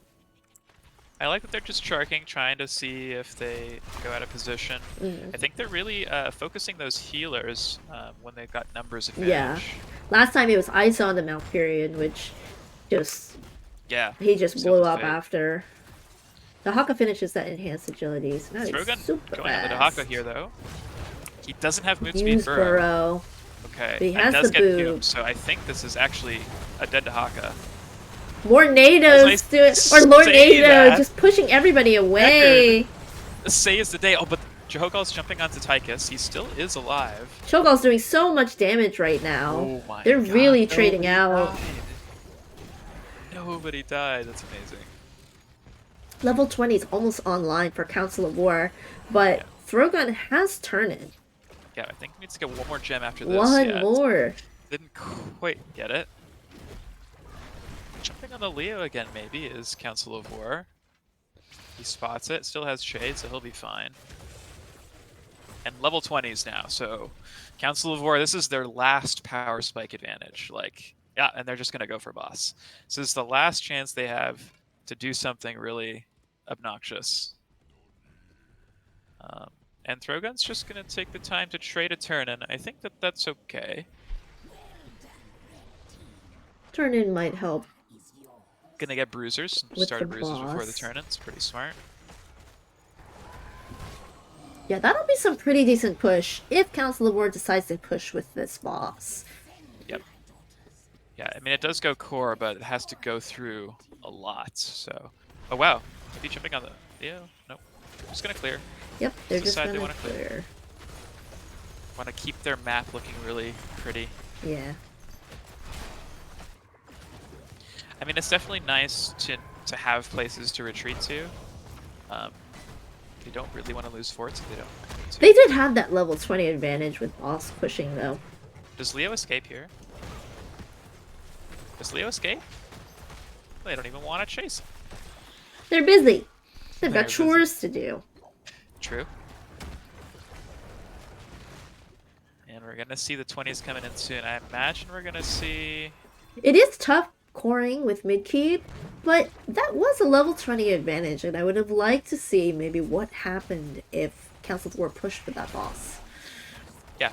I like that they're just charking, trying to see if they go out of position. I think they're really focusing those healers when they've got numbers advantage. Yeah. Last time it was ISO on the Malfurion, which just Yeah. he just Sealed blew his up fate. after. The Haka finishes that enhanced agility, so now he's Throgun super going on the fast. Dahaka here though. He doesn't have move speed Use burrow. burrow. Okay. But he and has does the get boot. Doom, so I think this is actually a dead Dahaka. More NATOs Nice do it, or Lord say NATO that. just pushing everybody away. Say is the day. Oh, but Cho'Gall's jumping onto Tychus. He still is alive. Cho'Gall's doing so much damage right now. Oh my They're god. really trading Nobody out. died. Nobody died. That's amazing. Level 20 is almost online for Council of War, but Yeah. Throgun has turned. Yeah, I think he needs to get one more gem after this. One yeah, more. Didn't quite get it. Jumping on the Leo again, maybe, is Council of War. He spots it, still has Shade, so he'll be fine. And level 20s now, so Council of War, this is their last power spike advantage. Like, yeah, and they're just going to go for boss. So this is the last chance they have to do something really obnoxious. And Throgun's just going to take the time to trade a turn, and I think that that's okay. Turn in might help. Gonna get bruisers. With Started the bruisers before the boss. turn. It's pretty smart. Yeah, that'll be some pretty decent push if Council of War decides to push with this boss. Yep. Yeah, I mean it does go core, but it has to go through a lot. So, oh wow, maybe jumping on the Leo. Nope. Just gonna clear. Yep, they're It's the just side they gonna wanna clear. clear. Want to keep their map looking really pretty. Yeah. I mean, it's definitely nice to have places to retreat to. They don't really want to lose forts if they don't need to. They did have that level 20 advantage with boss pushing, though. Does Leo escape here? Does Leo escape? They don't even want to chase him. They're busy. They've They're got busy. chores to do. True. We're gonna see the 20s coming in soon. I imagine we're gonna see. It is tough coring with mid-keep, but that was a level 20 advantage, and I would have liked to see maybe what happened if Council War pushed for that boss. Yeah,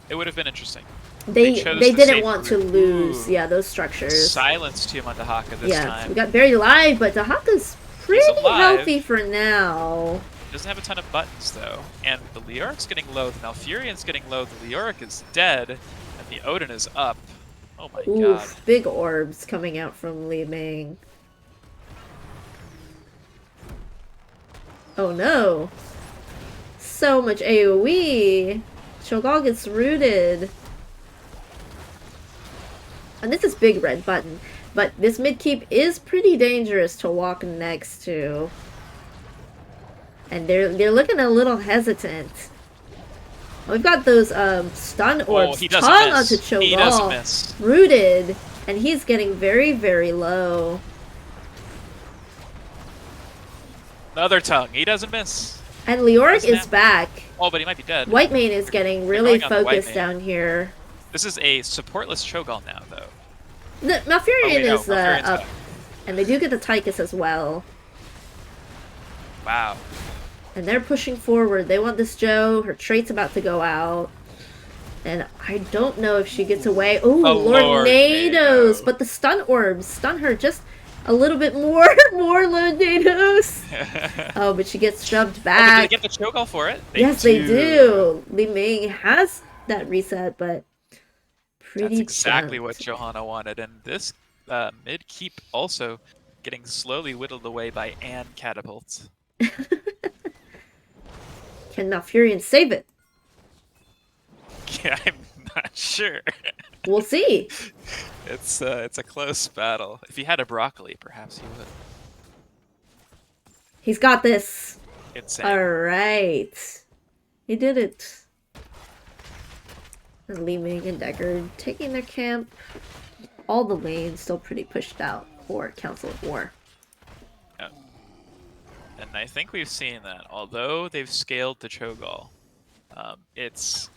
it would have been interesting. They chose the didn't safe want to route. lose, Ooh. yeah, those structures. Silenced him on Dahaka this Yeah, time. we got very live, but Dahaka's pretty alive. healthy for now. Doesn't have a ton of buttons though, and the Leoric's getting low, the Malfurion's getting low, the Leoric is dead, and the Odin is up. Oh my god. Oof, big orbs coming out from Li Ming. Oh no. So much AoE. Cho'Gall gets rooted. And this is big red button, but this mid keep is pretty dangerous to walk next to. And they're looking a little hesitant. We've got those stun orbs he doesn't tongue miss. onto He doesn't Cho'Gall, miss. rooted, and he's getting very, very low. Another tongue. He doesn't miss. And Leoric Doesn't is have- back. Oh, but he might be dead. Whitemane is getting really going on the focused Whitemane. down here. This is a supportless Cho'Gall now, though. The Oh, Malfurion wait, no, is Malfurion's up, up. and they do get the Tychus as well. Wow. And they're pushing forward. They want this Joe. Her trait's about to go out. And I don't know if she gets away. Ooh, A Lornados! Lornado. But the stun orbs stun her just a little bit more. More Lornados! Oh, but she gets shoved Did back. they get the Cho'Gall for it? Yes, they do. Li Ming has that reset, but pretty That's exactly jumped. what Johanna wanted. And this mid keep also getting slowly whittled away by Anne catapults. Can Malfurion save it? Yeah, I'm not sure. We'll see. It's a close battle. If he had a broccoli, perhaps he would. He's got this. Insane. Alright. He did it. And Li Ming and Deckard taking their camp. All the lanes still pretty pushed out for Council of War. Yeah. And I think we've seen that. Although they've scaled the Cho'Gall, it's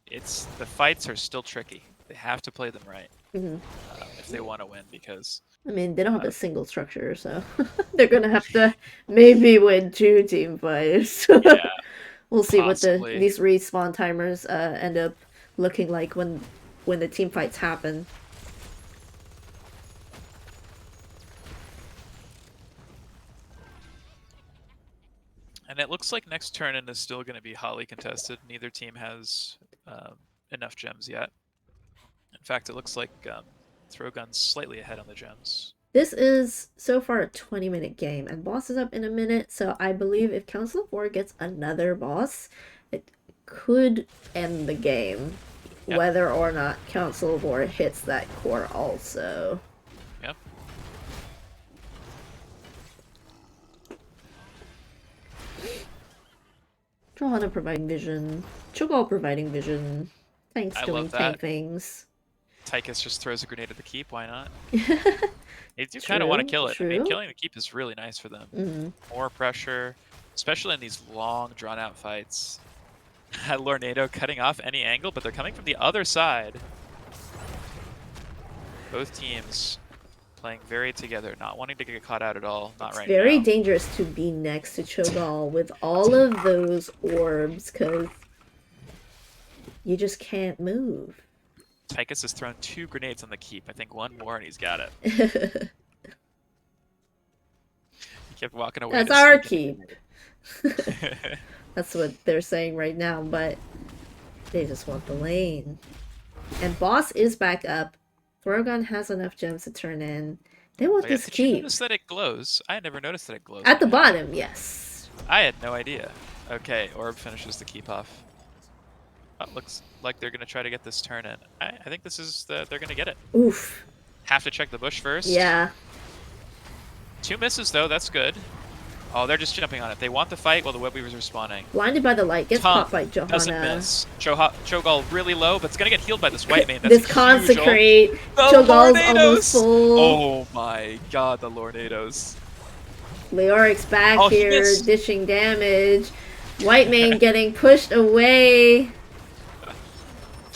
the fights are still tricky. They have to play them right if they want to win, because I mean, they don't have a single structure, so they're gonna have to maybe win 2 team fights. yeah, We'll see possibly. what these respawn timers end up looking like when the team fights happen. And it looks like next turn in is still going to be hotly contested. Neither team has enough gems yet. In fact, it looks like Throwgun's slightly ahead on the gems. This is so far a 20-minute game, and boss is up in a minute, so I believe if Council of War gets another boss, it could end the game, Yep. whether or not Council of War hits that core also. Yep. Johanna providing vision, Cho'Gall providing vision, tanks I doing love tank that. things. Tychus just throws a grenade at the keep. Why not? They do kind of want to True, kill it. I mean, true. killing the keep is really nice for them. Mhm. More pressure, especially in these long, drawn-out fights. Lornado cutting off any angle, but they're coming from the other side. Both teams playing very together, not wanting to get caught out at all. Not It's right very now. dangerous to be next to Cho'Gall with all of those orbs, because you just can't move. Tychus has thrown 2 grenades on the keep. I think 1 more and he's got it. He kept walking away. That's to our sneak keep. in. That's what they're saying right now, but they just want the lane. And boss is back up. Throgun has enough gems to turn in. They want Oh, yeah, this did you keep. notice that it glows? I had never noticed that it glows. At the on bottom, yes. I had no idea. Okay, Orb finishes the keep off. Oh, looks like they're gonna try to get this turn in. I think this is they're gonna get it. Oof. Have to check the bush first. Yeah. 2 misses though, that's good. Oh, they're just jumping on it. They want the fight while the web weavers are spawning. Blinded by the light, gets Tongue caught by Johanna. doesn't miss. Cho'Gall really low, but it's gonna get healed by this white main. That's This a huge consecrate. ult. Cho'Gall's The almost Lornados! full. Oh my god, the Lornados. Leoric's back Oh, he here, missed. dishing damage. Whitemane getting pushed away.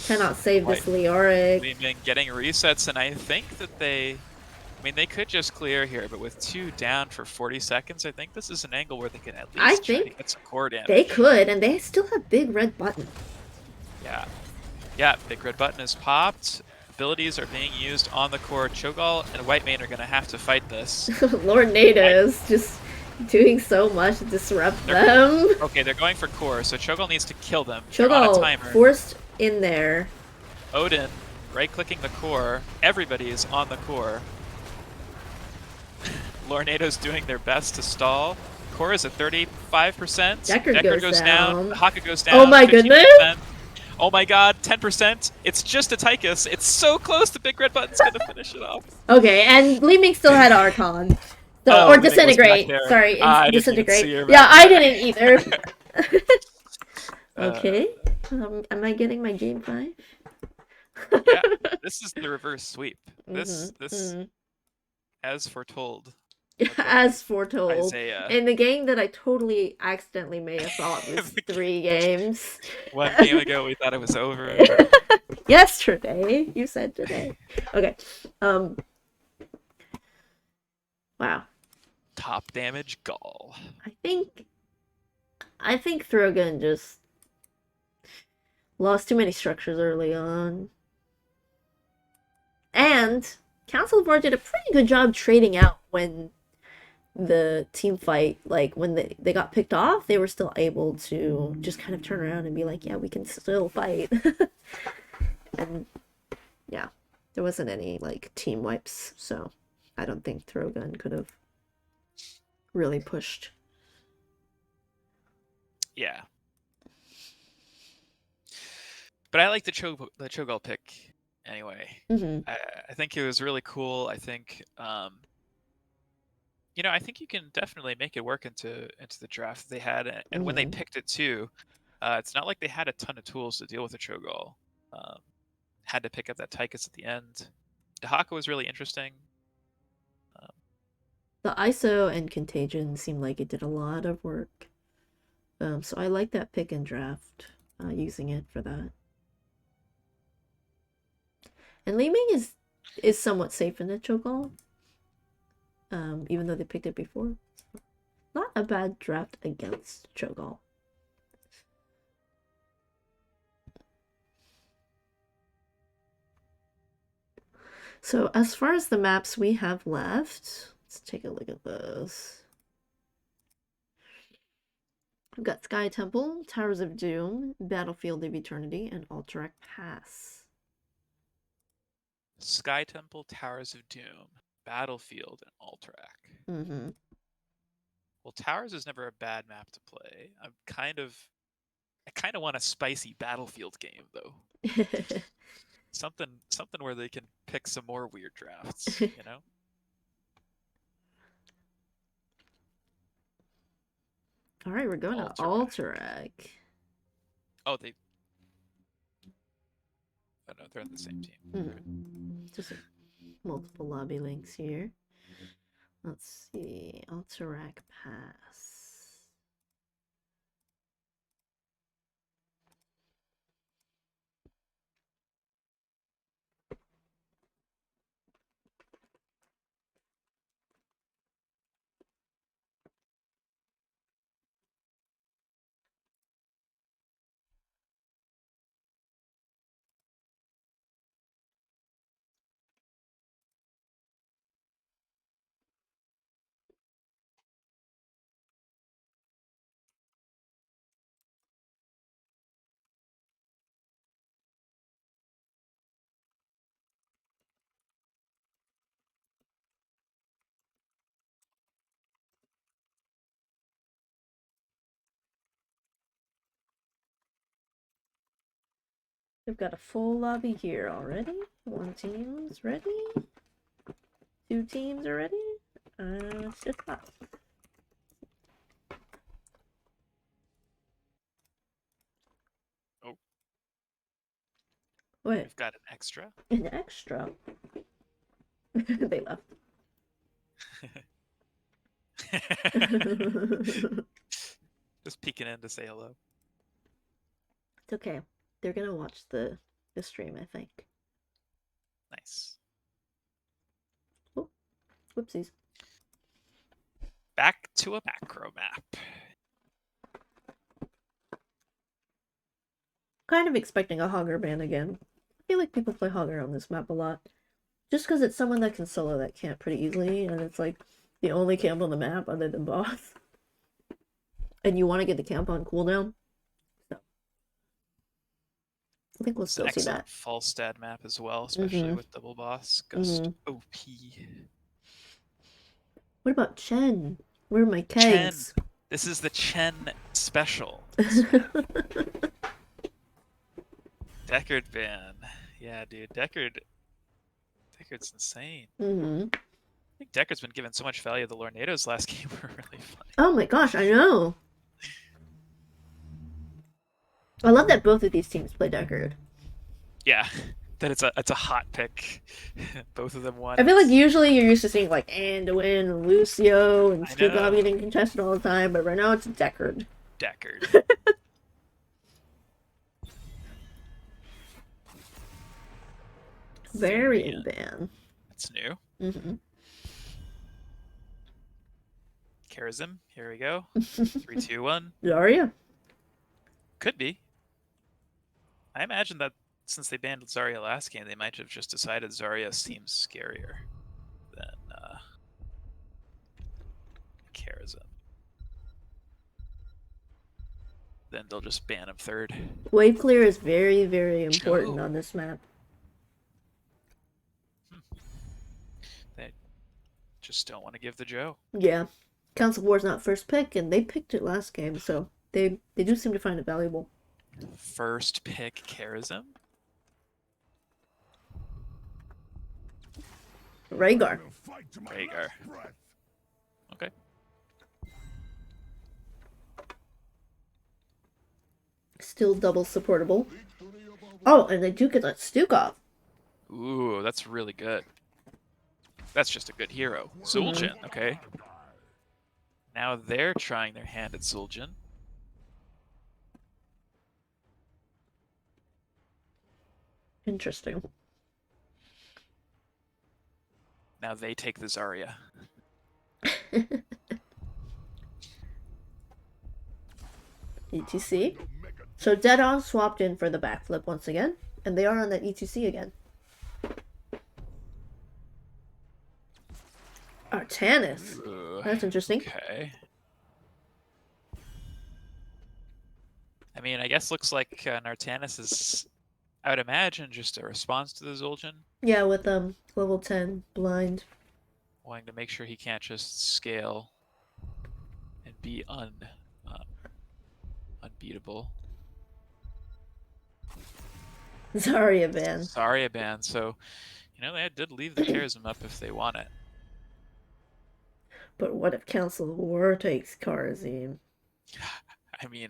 Cannot save White this Leoric. Li Ming getting resets, and I think that they... I mean, they could just clear here, but with 2 down for 40 seconds, I think this is an angle where they can at I least try to think get some core damage. they could, and they still have big red button. Yeah. Yeah, big red button is popped. Abilities are being used on the core. Cho'Gall and Whitemane are going to have to fight this. Lord Nada is just doing so much to disrupt them. Okay, they're going for core, so Cho'Gall needs to kill them. They're on a Cho'Gall timer. forced in there. Odin right-clicking the core. Everybody is on the core. Lornado's doing their best to stall. Core is at 35%. Deckard goes down. Haka goes down. Oh my 15%. goodness! Oh my god, 10%. It's just a Tychus. It's so close. The big red button's gonna finish it off. Okay, and Li Ming still had Archon. So, Oh, or Li Ming was Disintegrate. back there. Sorry, it's I didn't even Disintegrate. see her Yeah, back I there. didn't either. Okay. Am I getting my game 5? Yeah, this is the reverse sweep. This, Mhm. as foretold. As foretold. Isaiah. In the game that I totally accidentally may have thought was 3 games. 1 game ago, we thought it was over. Yesterday. You said today. Okay. Wow. Top damage Gall. I think Throgan just lost too many structures early on. And Council of War did a pretty good job trading out when the team fight, like when they got picked off, they were still able to just kind of turn around and be like, yeah, we can still fight. And yeah, there wasn't any like team wipes, so I don't think Throgun could have really pushed. Yeah. But I like the Cho'Gall pick anyway. Mm-hmm. I think it was really cool. I think you know, I think you can definitely make it work into the draft they had, and when they picked it too, it's not like they had a ton of tools to deal with the Cho'Gall. Had to pick up that Tychus at the end. Dahaka was really interesting. The ISO and Contagion seemed like it did a lot of work. So I like that pick and draft, using it for that. And Li Ming is somewhat safe in the Cho'Gall, even though they picked it before. Not a bad draft against Cho'Gall. So as far as the maps we have left, let's take a look at those. We've got Sky Temple, Towers of Doom, Battlefield of Eternity, and Alterac Pass. Sky Temple, Towers of Doom, Battlefield, and Alterac. Mm-hmm. Well, Towers is never a bad map to play. I kind of want a spicy Battlefield game though. Something where they can pick some more weird drafts, you know? All right, we're going to Alterac. Oh, they... Oh no, they're on the same team. Mm-hmm. Just multiple lobby links here. Let's see. Alterac Pass. We've got a full lobby here already. 1 team's ready. 2 teams are ready. Let's just pop. Oh. Wait. We've got an extra. An extra? They left. Just peeking in to say hello. It's okay. They're gonna watch the this stream, I think. Nice. Oh, whoopsies. Back to a macro map. Kind of expecting a Hogger ban again. I feel like people play Hogger on this map a lot. Just because it's someone that can solo that camp pretty easily, and it's like the only camp on the map other than boss. And you want to get the camp on cooldown. So I think we'll It's an still see excellent that. full stat map as well, especially with double boss. Ghost OP. What about Chen? Where are my Chen. kegs? This is the Chen special. Deckard ban. Yeah, dude. Deckard's insane. I think Deckard's been given so much value. The Lornados last game were really funny. Oh my gosh, I know. I love that both of these teams play Deckard. Yeah, that it's a hot pick. Both of them won. I feel like usually you're used to seeing like Anduin and Lucio and I Stukov know. getting contested all the time, but right now it's Deckard. Deckard. Variant ban. That's new. Mm-hmm. Charism. Here we go. 3, 2, 1. Zarya? Could be. I imagine that since they banned Zarya last game, they might have just decided Zarya seems scarier than Charism. Then they'll just ban him third. Wave clear is very, very important on this map. They just don't want to give the Joe. Yeah. Council War's not first pick, and they picked it last game, so they do seem to find it valuable. First pick Charism? Rhaegar. Rhaegar. Okay. Still double supportable. Oh, and they do get that Stukov. Ooh, that's really good. That's just a good hero. Zul'jin, okay. Now they're trying their hand at Zul'jin. Interesting. Now they take the Zarya. ETC. So Dead-On swapped in for the backflip once again, and they are on that ETC again. Artanis. That's interesting. Okay. I mean, I guess looks like Nartanis is, I would imagine, just a response to the Zul'jin. Yeah, with level 10 blind. Wanting to make sure he can't just scale and be unbeatable. Zarya ban. Zarya ban, so, you know, they did leave the charism up if they want it. But what if Council of War takes Karazim? I mean,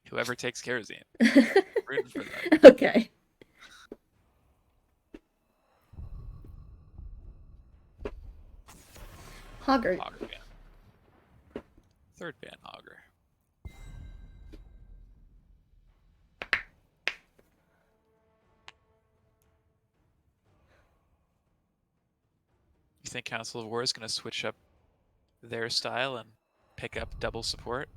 whoever takes Karazim. Rooting for them. Okay. Hogger. Hogger ban. Third ban Hogger. You think Council of War is going to switch up their style and pick up double support?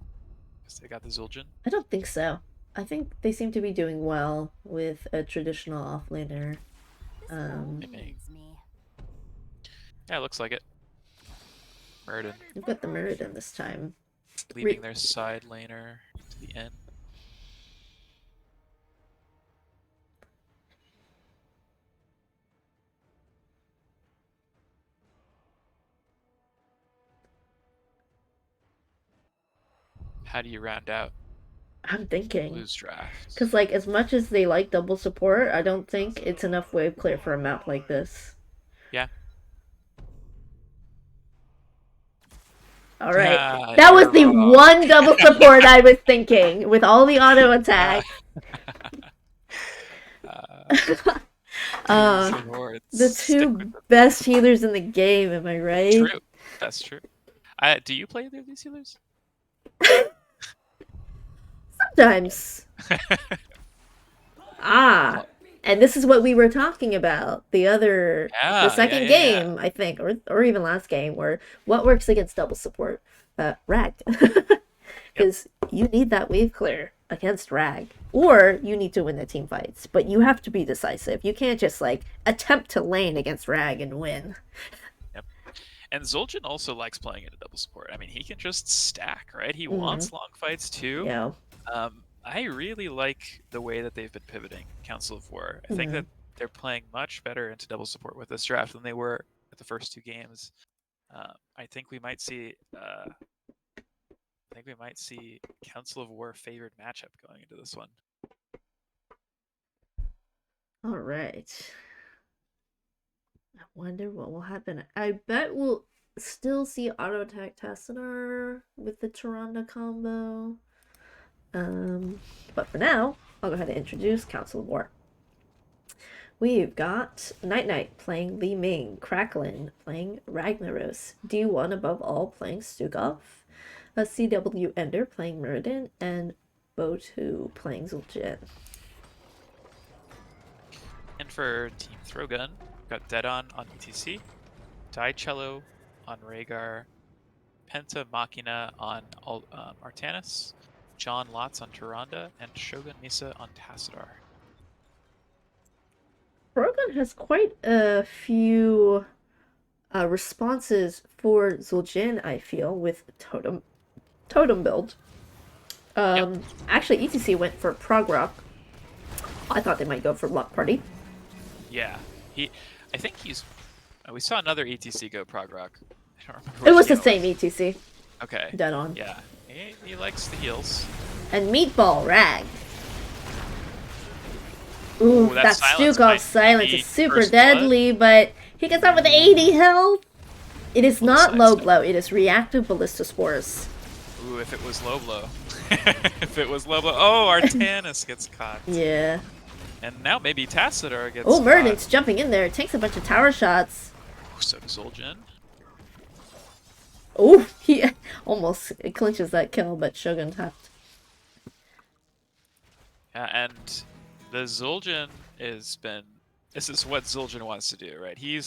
Because they got the Zul'jin? I don't think so. I think they seem to be doing well with a traditional offlaner. Yeah, it looks like it. Murden. We've got the Murden this time. Leaving their side laner to the end. How do you round out I'm thinking. Blues draft? Because, like, as much as they like double support, I don't think it's enough wave clear for a map like this. Yeah. Alright. That was the one double support I was thinking, with all the auto attack. The two best healers in the game, am I right? True. That's true. Do you play either of these healers? Sometimes. And this is what we were talking about the Yeah, second yeah. game, I think, or even last game, where what works against double support? Rag. Yep. Because you need that wave clear against Rag. Or you need to win the team fights. But you have to be decisive. You can't just like attempt to lane against Rag and win. Yep. And Zul'jin also likes playing into double support. I mean, he can just stack, right? He Mm-hmm. wants long fights too. Yeah. I really like the way that they've been pivoting Council of War. I think Mm-hmm. that they're playing much better into double support with this draft than they were at the first two games. I think we might see. I think we might see Council of War favored matchup going into this one. All right. I wonder what will happen. I bet we'll still see auto attack Tassadar with the Tyrande combo. But for now, I'll go ahead and introduce Council of War. We've got Night Knight playing Li Ming, Cracklin playing Ragnaros, D1 above all playing Stukov, a CW Ender playing Muradin, and Bo2 playing Zul'jin. And for Team Throwgun, we've got Deadon on ETC, Cello on Rhaegar, Penta Machina on Artanis, John Lotz on Tyrande, and Shogun Misa on Tassadar. Rogan has quite a few responses for Zul'jin, I feel, with Totem build. Yep. Actually, ETC went for Prog Rock. I thought they might go for Block Party. Yeah, I think he's. We saw another ETC go prog rock. I don't remember. It was which the game same ETC. Okay. Dead on. Yeah, he likes the heals. And Meatball Rag. Ooh, that Stukov silence is super deadly, but he gets out with 80 health. It is not low blow, it is reactive ballista spores. Ooh, if it was low blow. If it was low blow. Oh, Artanis gets caught. Yeah. And now maybe Tassadar gets Oh, Muradin's jumping in there. Takes a bunch of tower shots. Ooh, so does Zul'jin. Oh, he almost clinches that kill, but Shogun tapped. Yeah, and the Zul'jin has been. This is what Zul'jin wants to do, right? He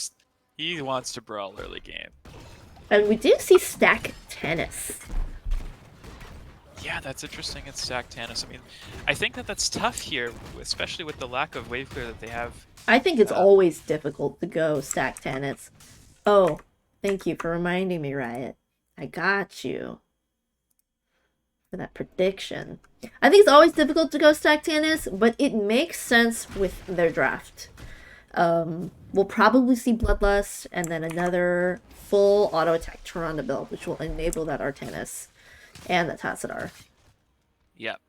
wants to brawl early game. And we do see stack tennis. Yeah, that's interesting. It's stacked Tannis. I mean, I think that that's tough here, especially with the lack of wave clear that they have. I think it's always difficult to go stack tennis. Oh, thank you for reminding me, Riot. I got you for that prediction. I think it's always difficult to go stack tennis, but it makes sense with their draft. We'll probably see Bloodlust and then another full auto attack Tyrande build, which will enable that Artanis and the Tassadar. Yep.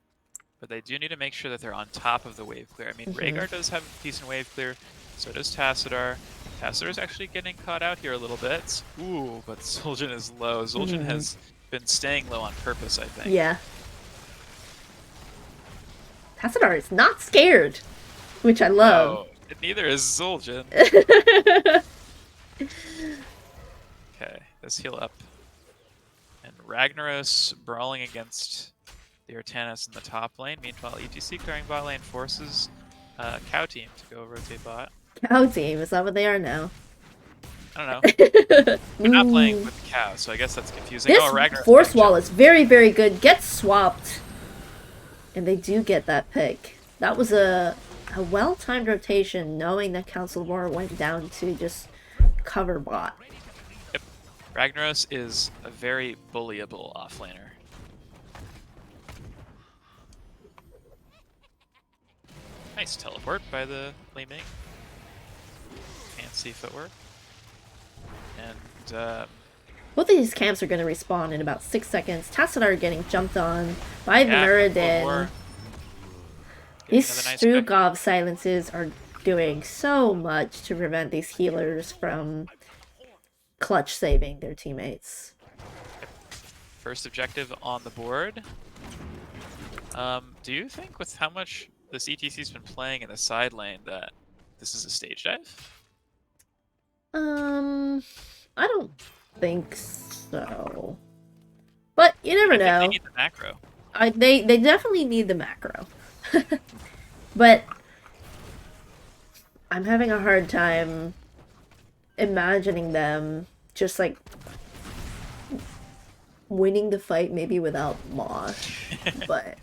But they do need to make sure that they're on top of the wave clear. I mean, Rhaegar does have decent wave clear, so does Tassadar. Tassadar is actually getting caught out here a little bit. Ooh, but Zul'jin is low. Zul'jin has been staying low on purpose, I think. Yeah. Tassadar is not scared, which I love. No, neither is Zul'jin. Okay, let's heal up. And Ragnaros brawling against the Artanis in the top lane. Meanwhile, ETC clearing bot lane forces Cow Team to go rotate bot. Cow Team, is that what they are now? I don't know. We're not playing with Cow, so I guess that's confusing. This Ragnaros Force Wall is very, very good. Gets swapped. And they do get that pick. That was a well-timed rotation, knowing that Council of War went down to just cover bot. Yep. Ragnaros is a very bullyable offlaner. Nice teleport by the Li Ming. Fancy footwork. And both of these camps are going to respawn in about 6 seconds. Tassadar getting jumped on by Muradin. These Stukov silences are doing so much to prevent these healers from clutch saving their teammates. First objective on the board. Do you think with how much this ETC's been playing in the side lane that this is a stage dive? I don't think so. But you never know. They need the macro. They definitely need the macro. But I'm having a hard time imagining them just like winning the fight maybe without Mosh, but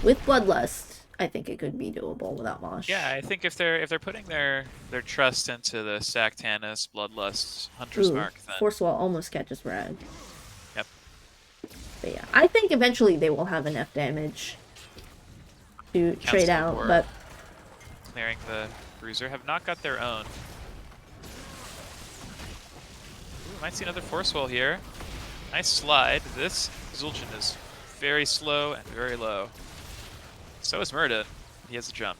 with Bloodlust, I think it could be doable without Mosh. Yeah, I think if they're putting their trust into the Sactanus, Bloodlust, Hunter's Ooh, Mark, then Force Wall almost catches Rad. yep. But yeah, I think eventually they will have enough damage to trade Council out, War but clearing the Bruiser have not got their own. Ooh, might see another Force Wall here. Nice slide. This Zul'jin is very slow and very low. So is Murda. He has a jump.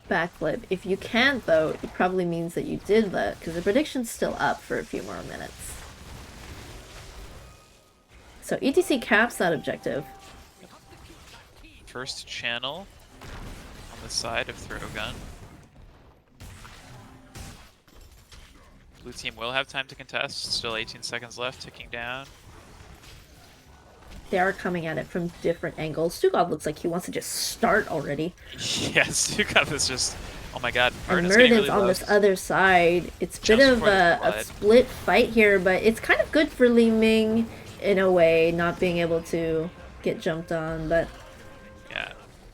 backflip. If you can't, though, it probably means that you did that, because the prediction's still up for a few more minutes. So ETC caps that objective. First channel on the side of Throgun. Blue team will have time to contest. Still 18 seconds left, ticking down. They are coming at it from different angles. Stukov looks like he wants to just start already. Yes, Stukov is just... Oh my god, And Murden's getting Murden's really on low. this other side. It's a bit Just of before the a slide. split fight here, but it's kind of good for Li Ming in a way, not being able to get jumped on, but Yeah.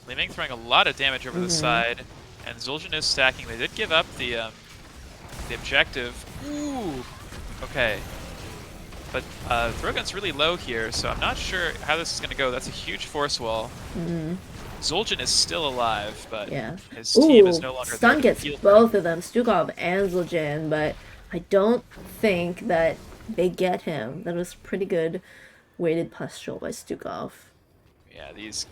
Li Ming throwing a lot of damage over the side, and Zul'jin is stacking. They did give up the objective. Ooh! Okay. But Throgun's really low here, so I'm not sure how this is going to go. That's a huge force wall. Zul'jin is still alive, but yeah. his team is Ooh, no longer stun there to gets heal him. both of them, Stukov and Zul'jin, but I don't think that they get him. That was pretty good weighted pustule by Stukov. Yeah, these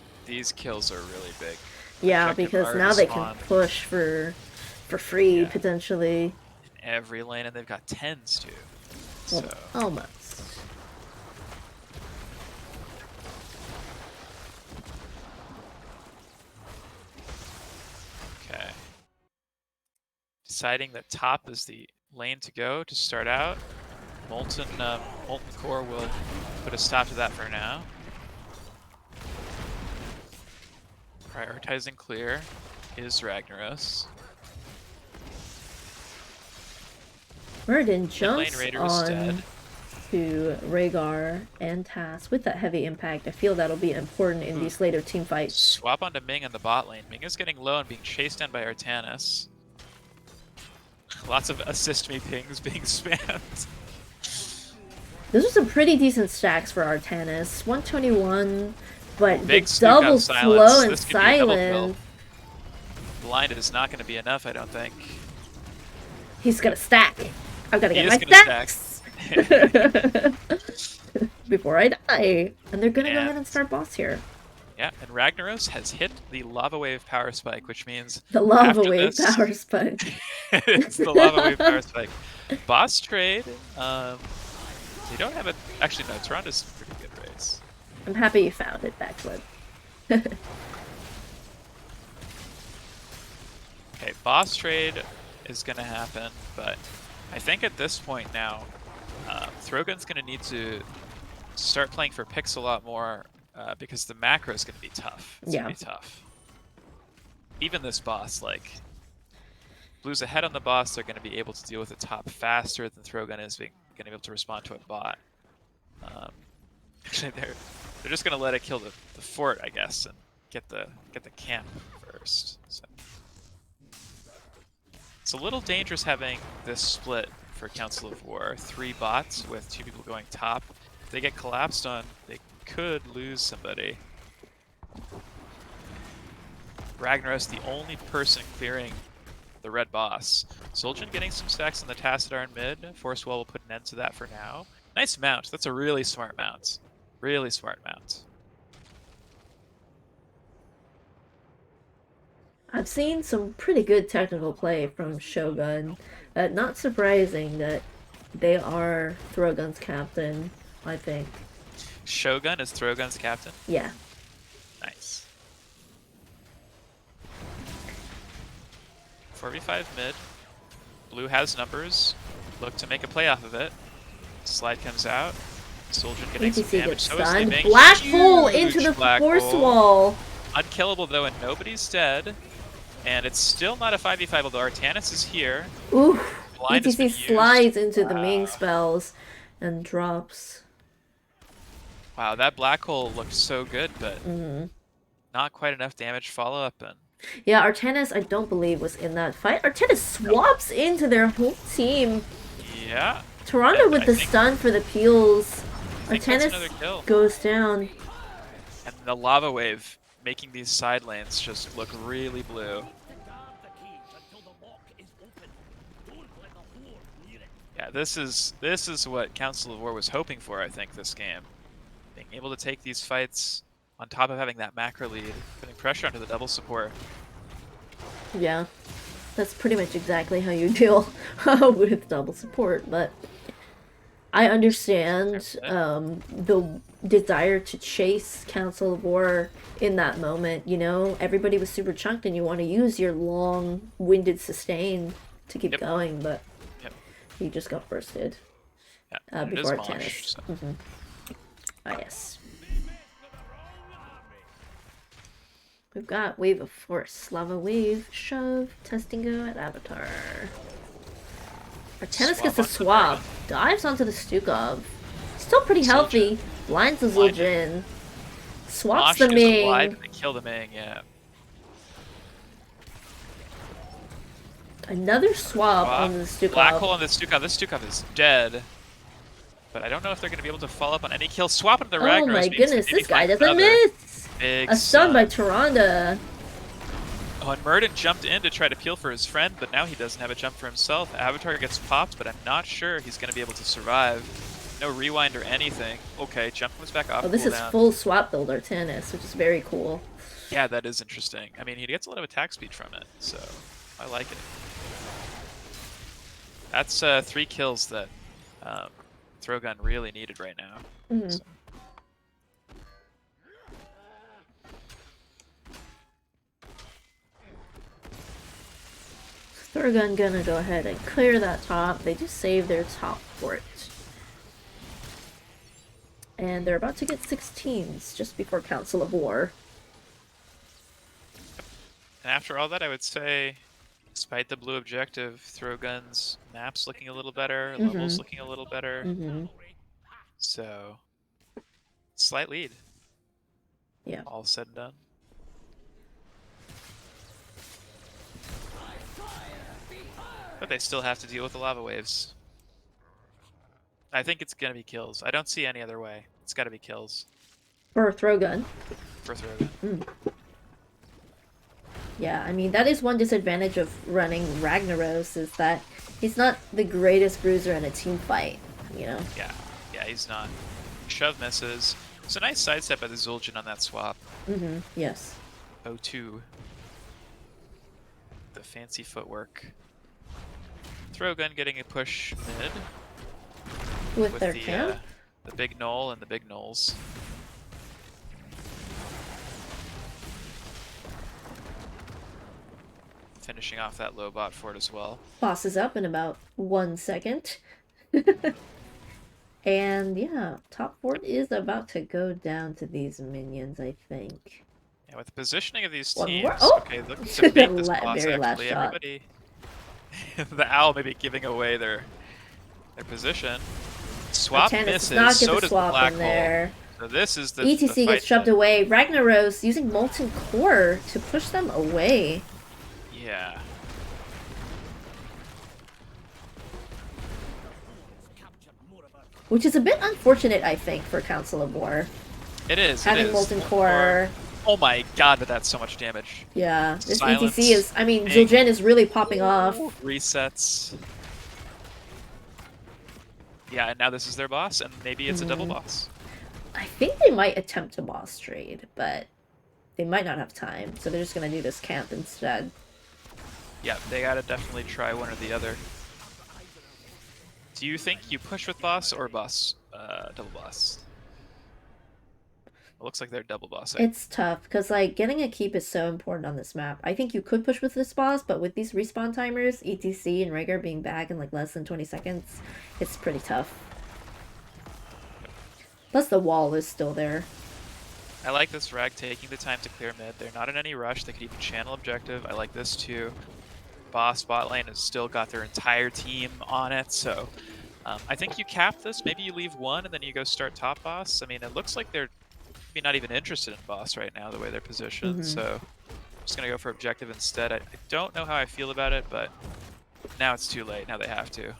kills are really big. Yeah, Objective because already now they can spawned push for free, Yeah. potentially. in every lane, and they've got 10s too. Well, So almost. okay. Deciding that top is the lane to go to start out. Molten Core will put a stop to that for now. Prioritizing clear is Ragnaros. Murden Lane jumps Raider is on dead. to Rhaegar and Tass with that heavy impact. I feel that'll be important in these later team fights. Swap onto Ming in the bot lane. Ming is getting low and being chased down by Artanis. Lots of assist me pings being spammed. Those are some pretty decent stacks for Artanis. 121, but Big the sneak on double silence. flow and This could be a double kill. silence. Blinded is not going to be enough, I don't think. He's gonna stack. I've gotta He get is my gonna stacks before I die. And they're gonna go ahead and start boss here. Yeah, and Ragnaros has hit the Lava Wave Power Spike, which means The lava after wave this- power spike. it's the Lava Wave Power Spike. Boss trade. They don't have a... Actually, no, Toronto's a pretty good race. I'm happy you found it, backflip. Okay, boss trade is going to happen, but I think at this point now, Throgun's going to need to start playing for picks a lot more because the macro is going to be tough. It's going to be tough. Even this boss, like, Blue's ahead on the boss, they're going to be able to deal with the top faster than Throgun is going to be able to respond to a bot. Actually, they're just going to let it kill the fort, I guess, and get the camp first. So. It's a little dangerous having this split for Council of War. 3 bots with 2 people going top. If they get collapsed on, they could lose somebody. Ragnaros, the only person clearing the red boss. Zul'jin getting some stacks on the Tassadar in mid. Force Well will put an end to that for now. Nice mount. That's a really smart mount. Really smart mount. I've seen some pretty good technical play from Shogun. Not surprising that they are Throgun's captain, I think. Shogun is Throgun's captain? Yeah. Nice. 4v5 mid. Blue has numbers. Look to make a play off of it. Slide comes out. Zul'jin getting some ETC damage. gets So is stunned. Li Ming. Black hole Huge into the black force hole. wall. Unkillable though, and nobody's dead. And it's still not a 5v5, although Artanis is here. Ooh, Blind has ETC been used. slides into the Ming spells and drops. Wow, that black hole looked so good, but Mm-hmm. not quite enough damage follow-up. And Yeah, Artanis, I don't believe, was in that fight. Artanis swaps into their whole team. yeah, Toronto and with I the think- stun for the peels. I think that's another Artanis kill. goes down. And the lava wave making these side lanes just look really blue. Yeah, this is what Council of War was hoping for, I think, this game. Being able to take these fights on top of having that macro lead, putting pressure onto the double support. Yeah, that's pretty much exactly how you deal with double support, but I understand the desire to chase Council of War in that moment, you know? Everybody was super chunked and you want to use your long-winded sustain to keep Yep. going, but Yep. he just got bursted Yeah, and it is before Mosh, tennis. so- Ah, yes. We've got Wave of Force, Lava Wave, Shove, Testing Go at Avatar. Our tennis gets a onto the swap, dives onto the Stukov. Still pretty healthy. Blinds the Blinded. Zul'jin. Swaps Mosh the gets wide Ming. and they kill the Ming, yeah. Another swap Wow. on the Stukov. Black hole on the Stukov. This Stukov is dead. But I don't know if they're going to be able to follow up on any kill. Swap into the Oh Ragnaros. my means goodness, maybe this guy find doesn't another miss! Big A stun by stun. Tyrande. Oh, and Murden jumped in to try to peel for his friend, but now he doesn't have a jump for himself. Avatar gets popped, but I'm not sure he's going to be able to survive. No rewind or anything. Okay, jump comes back off. Oh, this is cooldown. full swap builder tennis, which is very cool. Yeah, that is interesting. I mean, he gets a lot of attack speed from it, so I like it. That's 3 kills that Throwgun really needed right now. Mhm. So. Thurgun gonna go ahead and clear that top. They just saved their top fort. And they're about to get 16s just before Council of War. And after all that, I would say, despite the blue objective, Throwgun's map's looking a little better, levels looking a little better. Mm-hmm. So, slight lead. Yeah. All said and done. But they still have to deal with the lava waves. I think it's gonna be kills. I don't see any other way. It's gotta be kills For Throwgun. for Throwgun. Yeah, I mean, that is one disadvantage of running Ragnaros, is that he's not the greatest bruiser in a team fight, you know? Yeah, he's not. Shove misses. It's a nice sidestep by the Zul'jin on that swap. Mm-hmm, yes. 0-2. The fancy footwork. Throwgun getting a push mid. With their camp? The big knoll and the big knolls. Finishing off that low bot fort as well. Boss is up in about 1 second. And yeah, top fort is about to go down to these minions, I think. Yeah, with the positioning of these One teams, more- oh! okay, looking to bait this La- boss very last actually. shot. Everybody, the owl maybe giving away their position. Swap Artanis misses, does not get so the does swap the black in hole. there. So this is the ETC the gets fight shoved that- away. Ragnaros using Molten Core to push them away. Yeah. Which is a bit unfortunate, I think, for Council of War. It is. Having it is. Molten Core. Oh my god, but that's so much damage. Yeah, this Silence, ETC is, I mean, Ming. Zul'jin is really popping off. Resets. Yeah, and now this is their boss, and maybe it's a double boss. I think they might attempt a boss trade, but they might not have time, so they're just gonna do this camp instead. Yeah, they gotta definitely try one or the other. Do you think you push with boss or boss? Double boss. It looks like they're double bossing. It's tough, because, like, getting a keep is so important on this map. I think you could push with this boss, but with these respawn timers, ETC and Rhaegar being back in, like, less than 20 seconds, it's pretty tough. Plus the wall is still there. I like this Rag taking the time to clear mid. They're not in any rush. They could even channel objective. I like this too. Boss bot lane has still got their entire team on it, so I think you cap this. Maybe you leave one and then you go start top boss. I mean, it looks like they're maybe not even interested in boss right now, the way they're positioned. So I'm just gonna go for objective instead. I don't know how I feel about it, but now it's too late. Now they have to.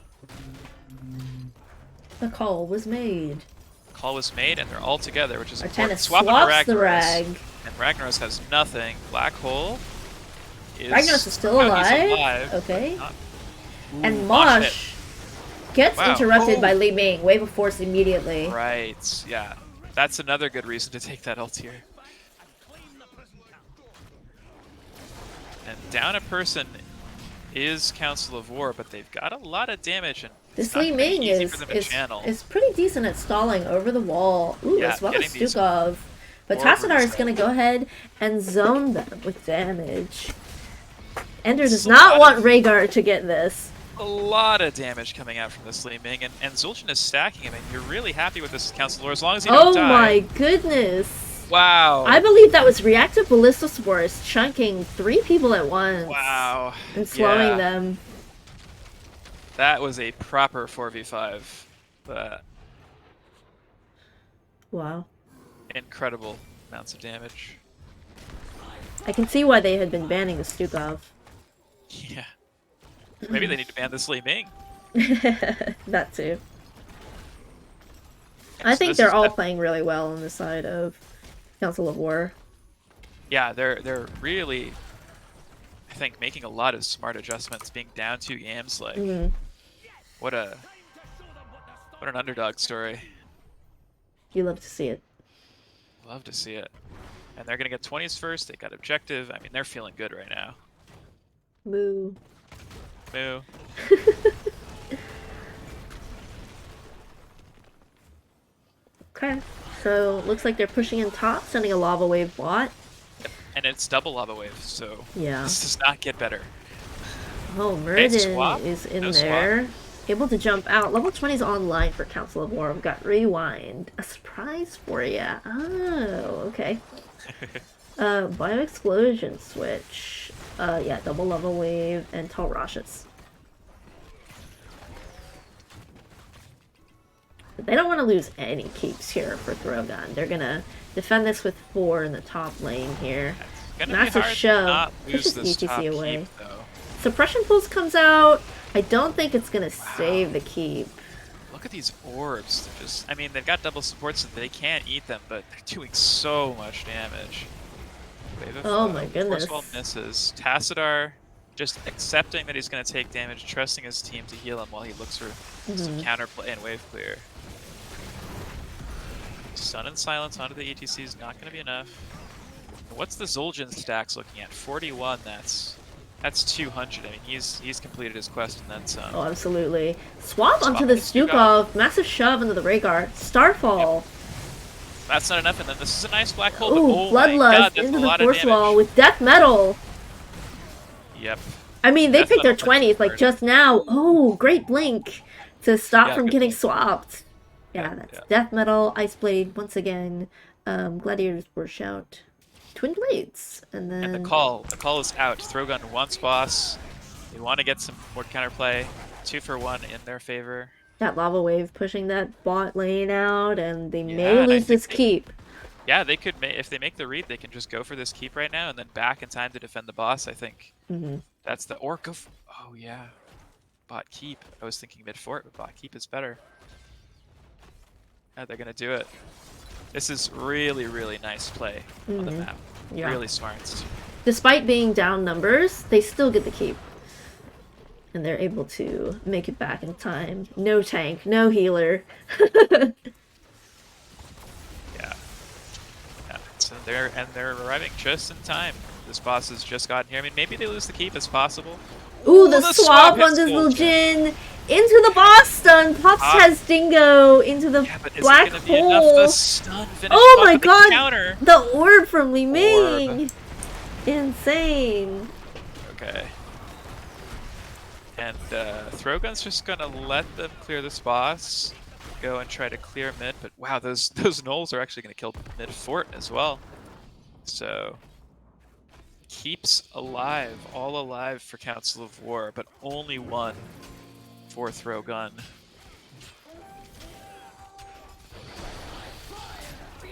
The call was made. Call was made, and they're all together, which is Artana important. Swap swaps onto the Ragnaros, Rag. and Ragnaros has nothing. Black Hole is... Ragnaros is still oh, he's alive? alive, but Okay. not- And Mosh Mosh gets Wow. interrupted Oh. by Li Ming. Wave of Force immediately. Right, yeah. That's another good reason to take that ult here. And down a person is Council of War, but they've got a lot of damage, and This it's not Li gonna be Ming easy is, for them to channel. is pretty decent at stalling over the wall. Ooh, Yeah, as well as getting these Stukov. But orbers Tassadar is out. going to go ahead and zone them with damage. Ender does It's a not lot want of- Rhaegar to get this. A lot of damage coming out from this Li Ming, and Zul'jin is stacking him, and you're really happy with this Council of War as long as you don't Oh die. my goodness. Wow. I believe that was reactive ballista spores chunking 3 people at once. Wow. And slowing Yeah. them. That was a proper 4v5. Wow. Incredible amounts of damage. I can see why they had been banning the Stukov. Yeah. Maybe they need to ban this Li Ming. That too. I So think this they're is all def- playing really well on the side of Council of War. Yeah, they're really, I think, making a lot of smart adjustments. Being down 2 games, like what an underdog story. You love to see it. Love to see it. And they're gonna get 20s first. They got objective. I mean, they're feeling good right now. Moo. Moo. Okay. So looks like they're pushing in top, sending a lava wave bot. And it's double lava wave, so Yeah. this does not get better. Oh, Okay, swap. Murden is in No swap. there. Able to jump out. Level 20 is online for Council of War. We've got Rewind. A surprise for ya. Oh, okay. Bio Explosion switch. Yeah, double lava wave and tall Rashas. They don't want to lose any keeps here for Throgun. They're gonna defend this with 4 in the top lane here. It's gonna Massive be hard shove. to not lose Pushes this ETC top away. keep, though. Suppression Pulse comes out. I don't think it's gonna save the keep. Look at these orbs. They're just, I mean, they've got double support, so they can't eat them, but they're doing so much damage. Wave of, Oh my goodness. Force Wall misses. Tassadar just accepting that he's going to take damage, trusting his team to heal him while he looks for some counterplay and wave clear. Stun and silence onto the ETC is not going to be enough. What's the Zul'jin stacks looking at? 41. That's 200. I mean, he's completed his quest and then some. Oh, absolutely. Swap onto Swap the onto Stukov. Massive shove into the Rhaegar. Starfall. That's not enough, and then this is a nice black hole. But Ooh, oh my god, Bloodlust that's into a the lot of Force damage. Wall with Death Metal. Yep. I mean, they Death picked their Metal punch 20s like hard. just now. Oh, great blink to stop Yeah, from good getting blink. swapped. Yeah, Yeah, that's yeah. Death Metal, Ice Blade once again. Gladiators Burst Out. Twin Blades. And then... And the call is out. Throgun wants boss. They want to get some more counterplay. 2 for 1 in their favor. That lava wave pushing that bot lane out, and they Yeah, may and I lose this think keep. Yeah, they could. If they make the read, they can just go for this keep right now and then back in time to defend the boss. I think that's the or go. Oh yeah, bot keep. I was thinking mid fort, but bot keep is better. Yeah, they're gonna do it. This is really, really nice play on the map. Yeah. Really smart. Despite being down numbers, they still get the keep. And they're able to make it back in time. No tank, no healer. Yeah. Yeah. So they're arriving just in time. This boss has just gotten here. I mean, maybe they lose the keep. It's possible. Ooh, the the swap swap on this hits little Zul'jin. Jin into the boss stun. Pops has Dingo into the Yeah, but is black it gonna be enough? hole. The stun finish Oh off my with the god! counter. The orb from Li Orb. Ming! Insane. Okay. And Throgun's just gonna let them clear this boss. go and try to clear mid, but wow, those gnolls are actually going to kill mid fort as well. So keeps alive, all alive for Council of War, but only one for throw gun.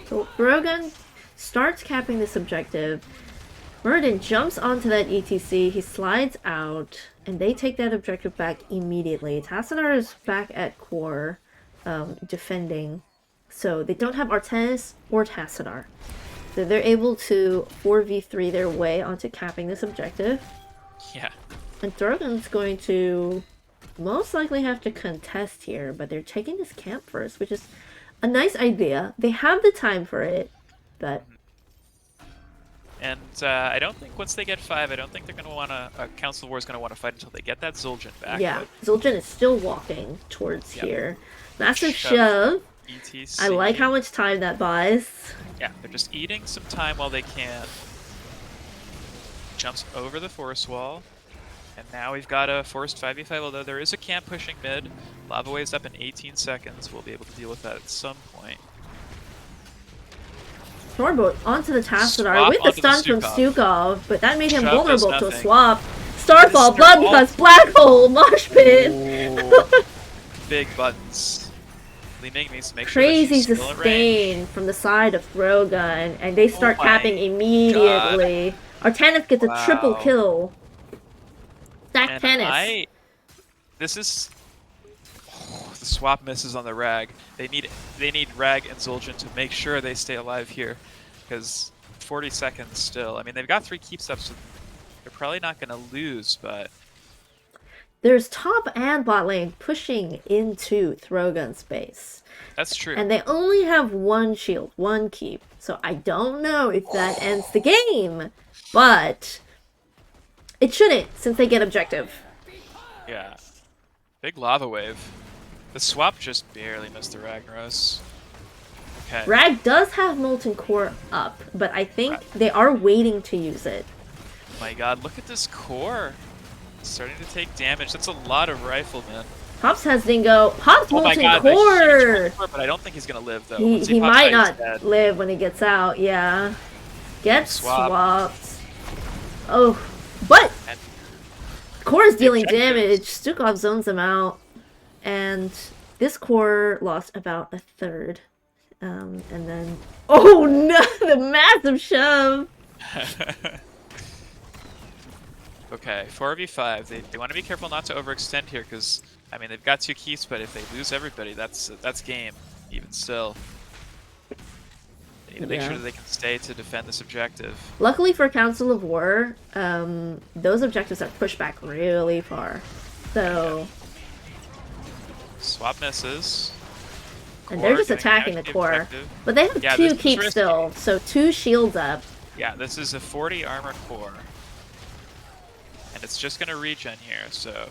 So Rogan starts capping this objective. Murden jumps onto that ETC, he slides out, and they take that objective back immediately. Tassadar is back at core, defending. So they don't have Artenis or Tassadar. So they're able to 4v3 their way onto capping this objective. Yeah. And Throgan's going to most likely have to contest here, but they're taking this camp first, which is a nice idea. They have the time for it, but... And I don't think once they get 5, I don't think they're going to want to... Council of War is going to want to fight until they get that Zul'jin back. Yeah, Zul'jin is still walking towards Yep. here. Massive Shove. shove. ETC. I like how much time that buys. Yeah, they're just eating some time while they can. Jumps over the forest wall. And now we've got a forced 5v5, although there is a camp pushing mid. Lava Wave's up in 18 seconds. We'll be able to deal with that at some point. Thornbolt onto the Tassadar Swap with the onto the stun from Stukov. Stukov, but that made him Shove vulnerable does to a nothing. swap. Starfall, Mr. Blood Alt. Plus, Black Hole, Mosh Pit! Ooh. Big buttons. Leaning needs to make sure that Crazy she's still at range. sustain from the side of Throgun, and they start Oh my capping immediately. Artanis gets a triple Wow. kill. Stack And tennis. this is the swap misses on the Rag. They need Rag and Zul'jin to make sure they stay alive here, because 40 seconds still. I mean, they've got 3 keeps up, so they're probably not going to lose, but There's top and bot lane pushing into Throgun space. that's true. And they only have one shield, one keep. So I don't know if that ends the game. But it shouldn't, since they get objective. Yeah. Big lava wave. The swap just barely missed the Ragnaros. Okay. Rag does have Molten Core up, but I think they are waiting to use it. My god, look at this core. It's starting to take damage. That's a lot of riflemen. Pops has Dingo. Pops Oh my Molten god, the huge Core! Molten core, but I don't think he's gonna live though. He, Once he pops might out, he's not dead. live when he gets out, yeah. Gets Swap. swapped. Oh, but And Core is dealing objectives. damage. Stukov zones him out. And this core lost about a third. And then... Oh no! The massive shove! Okay, 4v5. They want to be careful not to overextend here, because I mean they've got 2 keeps, but if they lose everybody, that's game. Even still, they need to make Yeah. sure that they can stay to defend this objective. Luckily for Council of War, those objectives are pushed back really far. So... Swap misses. And they're Core just getting attacking the down to core. objective. But they have Yeah, 2 this is keeps risky. still, so 2 shields up. Yeah, this is a 40 armor core. And it's just going to regen here, so...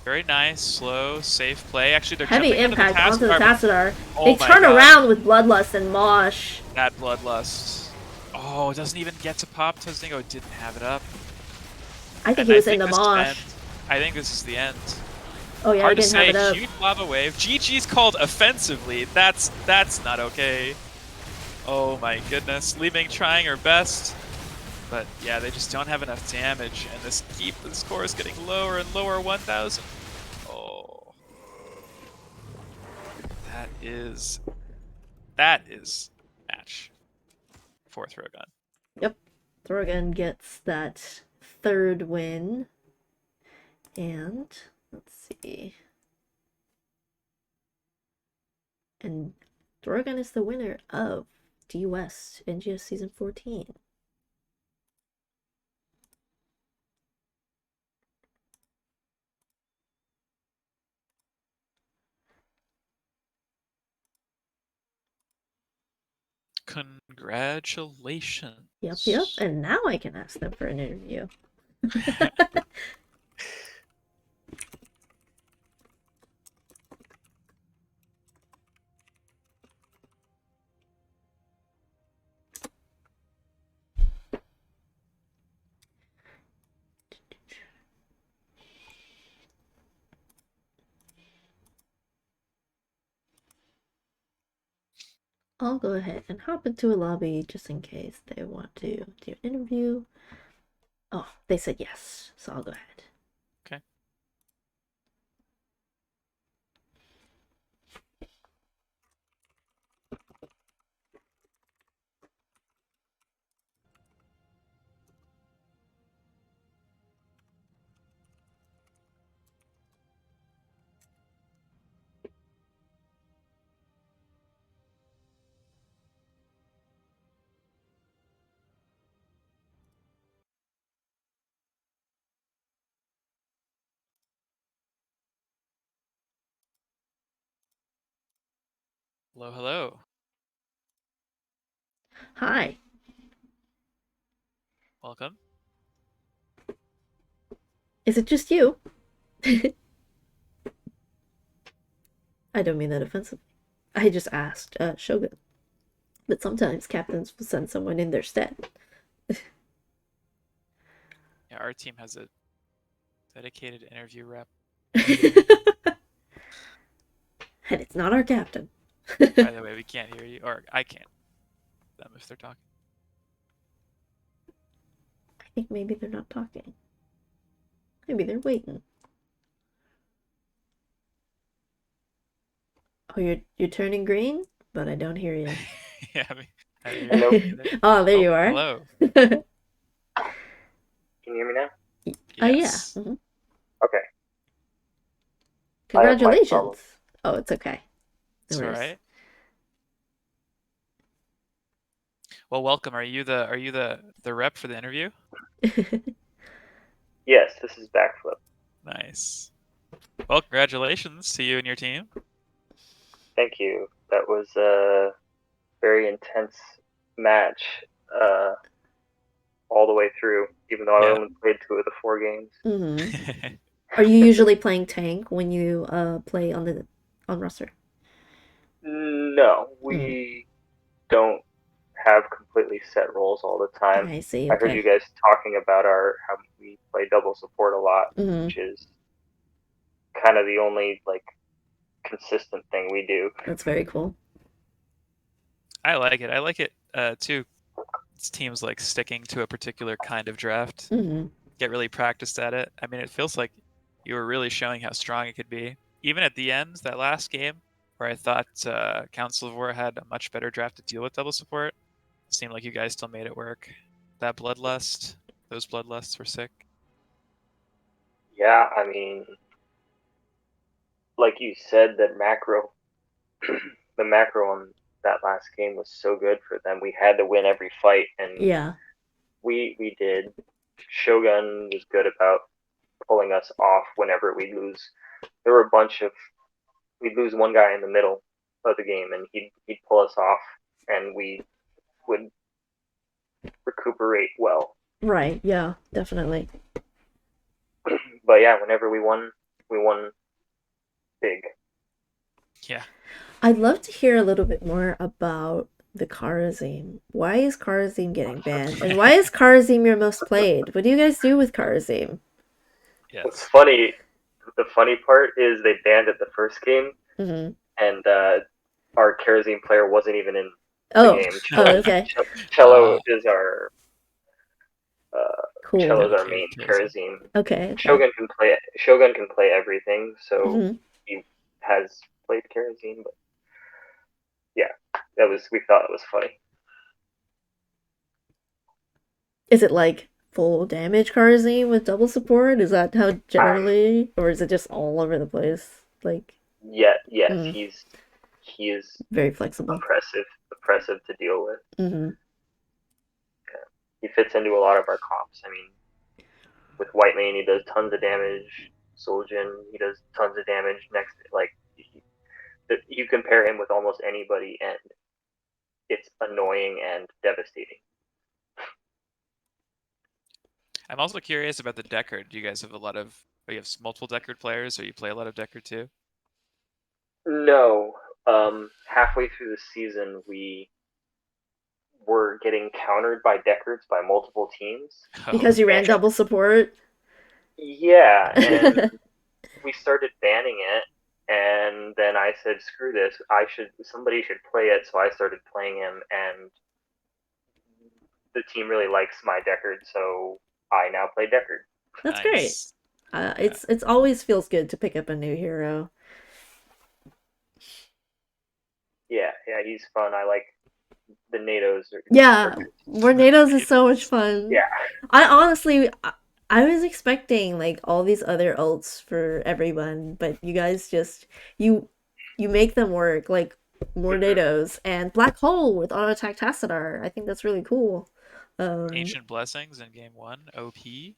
Very nice, slow, safe play. Actually, they're Heavy jumping impact onto onto the Tassadar, Tassadar. Oh They my turn God. around with Bloodlust and Mosh. but that bloodlust. Oh, it doesn't even get to pop. Tozingo didn't have it up. I think And he was I in the think this Mosh. end- I think this is the end. Oh yeah, Hard he to didn't have say. it up. Huge lava wave. GG's called offensively. That's not okay. Oh my goodness. Li Ming trying her best. But yeah, they just don't have enough damage. And this score is getting lower and lower. 1,000. Oh. That is match for Throgun. Yep. Throgan gets that 3rd win. And let's see. And Throgan is the winner of D West NGS Season 14. Congratulations. Yep. And now I can ask them for an interview. I'll go ahead and hop into a lobby just in case they want to do an interview. Oh, they said yes, so I'll go ahead. Okay. Hello, hello. Hi. Welcome. Is it just you? I don't mean that offensively. I just asked Shogun. But sometimes captains will send someone in their stead. Yeah, our team has a dedicated interview rep. And it's not our captain. By the way, we can't hear you, or I can't. Them if they're talking. I think maybe they're not talking. Maybe they're waiting. Oh, you're turning green, but I don't hear you. Yeah, I don't hear you either. Oh, there Oh, you are. hello. Can you hear me now? Oh yeah. Yes. Mhm. Okay. I have mic problems. Congratulations. Oh, it's okay. No It's all worries. right. Well, welcome. Are you the rep for the interview? Yes, this is backflip. Nice. Well, congratulations to you and your team. Thank you. That was a very intense match, all the way through. Even though I Yeah. only played 2 of the 4 games. Mhm. Are you usually playing tank when you play on roster? No, we don't have completely set roles all the time. I see. I heard you Okay. guys talking about how we play double support a lot, Mhm. which is kind of the only like consistent thing we do. That's very cool. I like it. I like it too. It's teams like sticking to a particular kind of draft. Mhm. Get really practiced at it. I mean, it feels like you were really showing how strong it could be. Even at the end, that last game, where I thought Council of War had a much better draft to deal with double support, it seemed like you guys still made it work. That Bloodlust, those Bloodlusts were sick. Yeah, I mean, like you said, that macro, the macro on that last game was so good for them. We had to win every fight, and Yeah. we did. Shogun was good about pulling us off whenever we lose. There were a bunch of we'd lose one guy in the middle of the game, and he'd pull us off, and we would recuperate well. Right. Yeah. Definitely. But yeah, whenever we won big. Yeah. I'd love to hear a little bit more about the Karazim. Why is Karazim getting banned? And why is Karazim your most played? What do you guys do with Karazim? What's Yes. funny, the funny part is they banned it the first game, Mm-hmm. and our kerosene player wasn't even in the Oh. game. Oh, okay. Cello is our Cool. Cello's our Dedicated main kerosene. kerosene. Okay. Okay. Shogun can play everything, so Mm-hmm. he has played kerosene. But yeah, we thought it was funny. Is it like full damage Karazim with double support? Is that how generally, or is it just all over the place? Like, Yes, Mm. he is very flexible. oppressive to deal with. Mm-hmm. He fits into a lot of our comps. I mean, with White Mane, he does tons of damage. Soljin, he does tons of damage. Next, like you compare him with almost anybody, and it's annoying and devastating. I'm also curious about the Deckard. Do you guys have you have multiple Deckard players, or you play a lot of Deckard too? No, halfway through the season, we were getting countered by Deckards by multiple teams. Because you ran double support? Yeah, and we started banning it, And then I said, "Screw this! Somebody should play it." So I started playing him, and the team really likes my Deckard, so I now play Deckard. That's great. Nice. It's always feels good to pick up a new hero. Yeah, he's fun. I like the NATOs. Yeah, Tornadoes is so much fun. Yeah. I honestly, I was expecting like all these other ults for everyone, but you guys just you make them work like Tornadoes and Black Hole with auto attack Tassadar. I think that's really cool. Ancient Blessings in game 1, OP.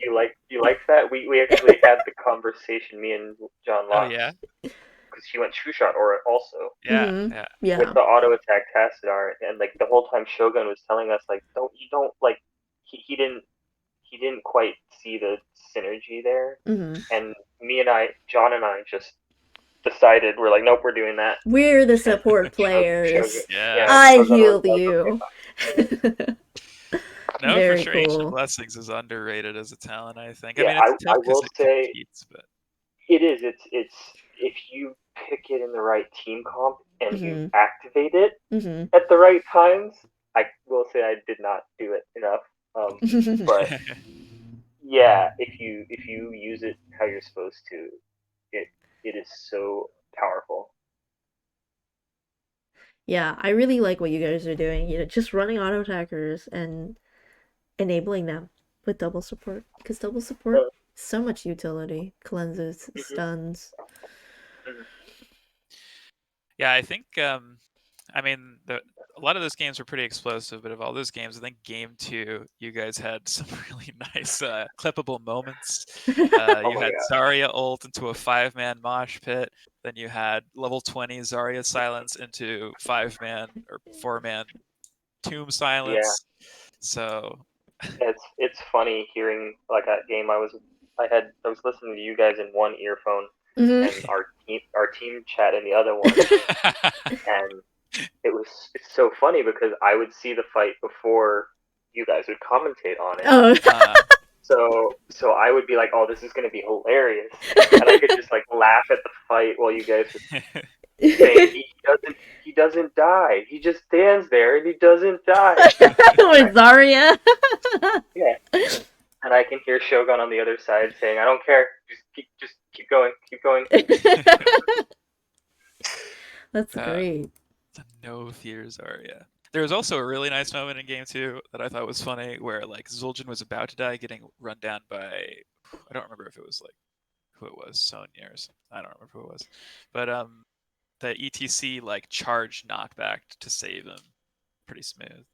You like that? We actually had the conversation, me and John Oh Locke, yeah, because he went True Shot or also yeah, Mhm. yeah. Yeah. with the auto attack Tassadar, and like the whole time Shogun was telling us like, don't like he didn't quite see the synergy there, Mhm. and John and I just decided we're like, nope, we're doing that. We're the And support Shogun, players. Yeah. I Shogun was healed like, you. No, for Very sure. Ancient cool. Blessings is underrated as a talent. I think. I yeah, mean, it's I tough because will it say competes, but it is. It's if you pick it in the right team comp and you Mhm. activate it Mhm. at the right times. I will say I did not do it enough. But yeah, if you use it how you're supposed to, it it is so powerful. Yeah, I really like what you guys are doing. Just running auto attackers and enabling them with double support because double support Uh, so much utility, cleanses, mhm, stuns. mhm. yeah, I think. I mean, a lot of those games were pretty explosive, but of all those games, I think game 2, you guys had some really nice clippable moments. Oh You my had god, Zarya ult into a 5-man mosh pit. Then you had level 20 Zarya silence into 5-man or 4-man tomb yeah, silence. So it's funny hearing like that game. I was listening to you guys in one earphone Mhm. and our team chat in the other one, and it's so funny because I would see the fight before you guys would commentate on it. Oh. So I would be like, "Oh, this is gonna be hilarious," and I could just like laugh at the fight while you guys were saying he doesn't die. He just stands there and he doesn't die. With Zarya. Yeah, and I can hear Shogun on the other side saying, "I don't care. Just keep going, keep going." That's uh, great. the no fear Zarya. There was also a really nice moment in game 2 that I thought was funny, where like Zul'jin was about to die, getting run down by I don't remember if it was like who it was, Sonya or something. I don't remember who it was, but the ETC like charge knockback to save him, pretty smooth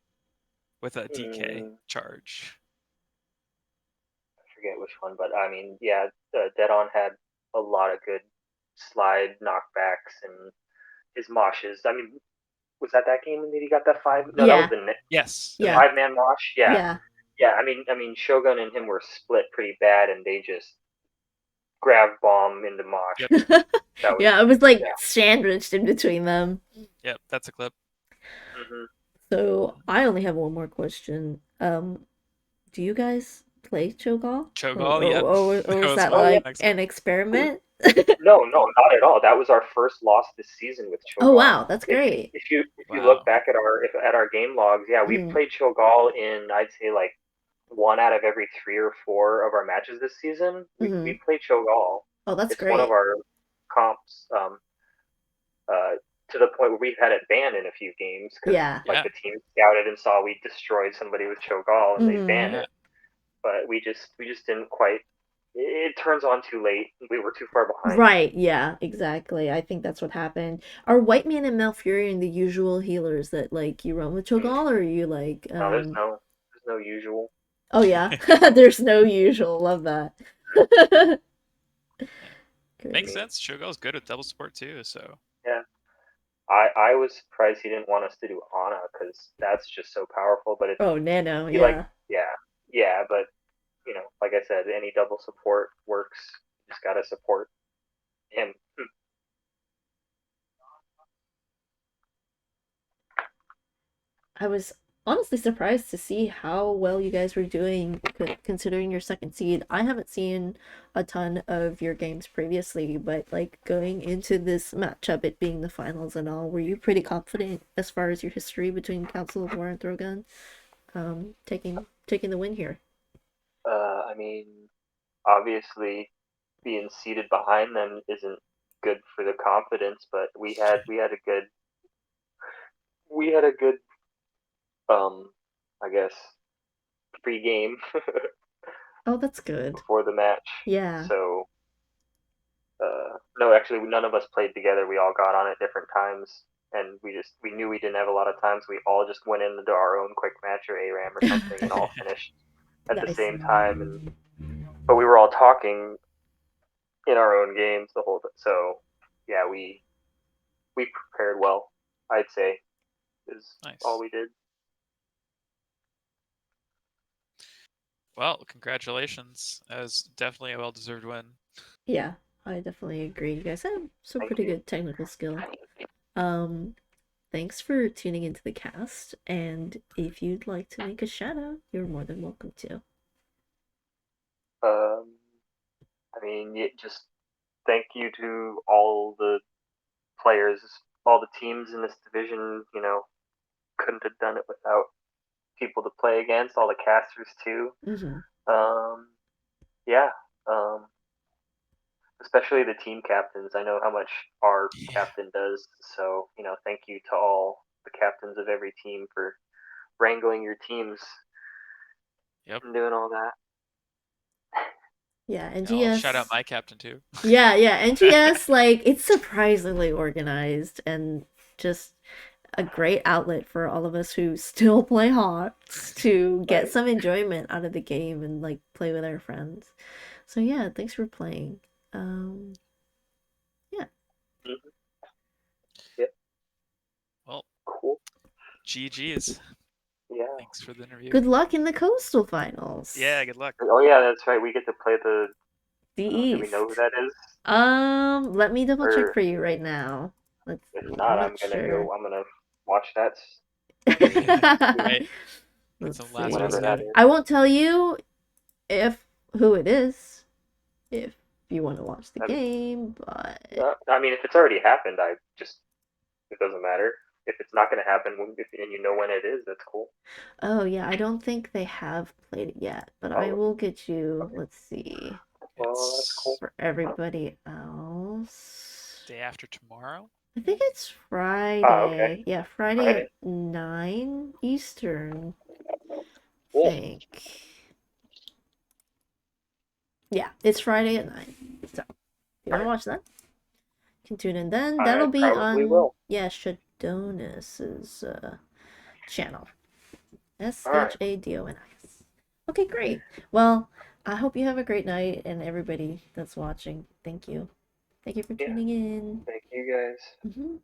with a DK Mm, charge. I forget which one, but I mean, yeah, Dead On had a lot of good slide knockbacks and his moshes. I mean, was that game that he got that five? No, that was Yeah. Yes, the Yeah. 5-man mosh. Yeah, Yeah. yeah. I mean, Shogun and him were split pretty bad, and they just grab bomb into mosh. Yep, That was Yeah, it was like yeah. sandwiched in between them. yep, that's a clip. Hmm. So I only have one more question. Do you guys play Cho'Gall? Cho'Gall, yep. Or That was was that my Oh yeah. like next one. an experiment? No, not at all. That was our first loss this season with Oh Cho'Gall. wow, that's great. If you look Wow. back at our game logs, yeah, we Mhm. played Cho'Gall in I'd say like one out of every 3 or 4 of our matches this season. We Mhm. played Cho'Gall. Oh, that's It's one of great. our comps. Uh, to the point where we've had it banned in a few games because Yeah. like Yeah, the team scouted and saw we destroyed somebody with Cho'Gall and they Mhm. banned yeah. it. But we just didn't quite. It turns on too late. We were too far behind. Right, yeah, exactly. I think that's what happened. Are White Man and Malfurion the usual healers that like you run with Mm. Cho'Gall, or are you like No, there's no usual. Oh yeah. There's no usual. Love that. I Makes Great. mean, sense. Cho'Gall's good with double support too, so yeah. I was surprised he didn't want us to do Ana because that's just so powerful. But Oh, Nano, he like yeah. yeah, yeah. But like I said, any double support works. You just gotta support him. I was honestly surprised to see how well you guys were doing considering your second seed. I haven't seen a ton of your games previously, but like going into this matchup, it being the finals and all, were you pretty confident as far as your history between Council of War and Throgun, taking the win here? I mean, obviously, being seated behind them isn't good for the confidence, but we had a good I guess pre-game Oh, that's good. before the match. Yeah. So no, actually, none of us played together. We all got on at different times, and we knew we didn't have a lot of time, so we all just went into our own quick match or ARAM or something, and all finished at the Nice. same time. And but we were all talking in our own games the whole time. So yeah, we prepared well. I'd say is all Nice. we did. Well, congratulations. That was definitely a well-deserved win. Yeah, I definitely agree. You guys have some Thank pretty you. good technical skill. Um, Thanks for tuning into the cast, and if you'd like to make a shout out, you're more than welcome to. Um, I mean, just thank you to all the players, all the teams in this division. You know, couldn't have done it without people to play against. All the casters too. Mm-hmm. Um, yeah. Um, especially the team captains. I know how much our Yeah. captain does. So you know, thank you to all the captains of every team for wrangling your teams Yep. and doing all that. Yeah, I'll shout out NGS. my captain too. Yeah, NGS, like, it's surprisingly organized and just a great outlet for all of us who still play HOTS to get Right. some enjoyment out of the game and like play with our friends. So yeah, thanks for playing. Yeah. Mm-hmm. Yep. Well, Cool. GG's. Yeah. Thanks for the interview. Good luck in the Coastal Finals. Yeah, good luck. Oh yeah, that's right. We get to play the. The Do we know who East. that is? Let me double check Or for you right now. Let's if see. I'm not, not I'm gonna sure. go. I'm gonna watch that Right. Get Let's some last see. whenever minute that scouting. is. I won't tell you if who it is if you want to watch the game, but I mean, if it's already happened, I just it doesn't matter. If it's not gonna happen, and you know when it is, that's cool. oh yeah, I don't think they have played it yet, but I Oh, will get you, okay. let's see, Well, that's cool. It's for everybody else. day after tomorrow. I think it's Ah, okay. Friday. Yeah, Friday Friday. at 9 Eastern, I Cool. think. Yeah, it's Friday at 9. So, if you want to watch that, you can tune in then. I That'll be probably on, will. yeah, Shadonus's channel. All right. Shadonis. Okay, great. Well, I hope you have a great night, and everybody that's watching, thank you. Thank you for Yeah. tuning in. Thank you guys. Mhm.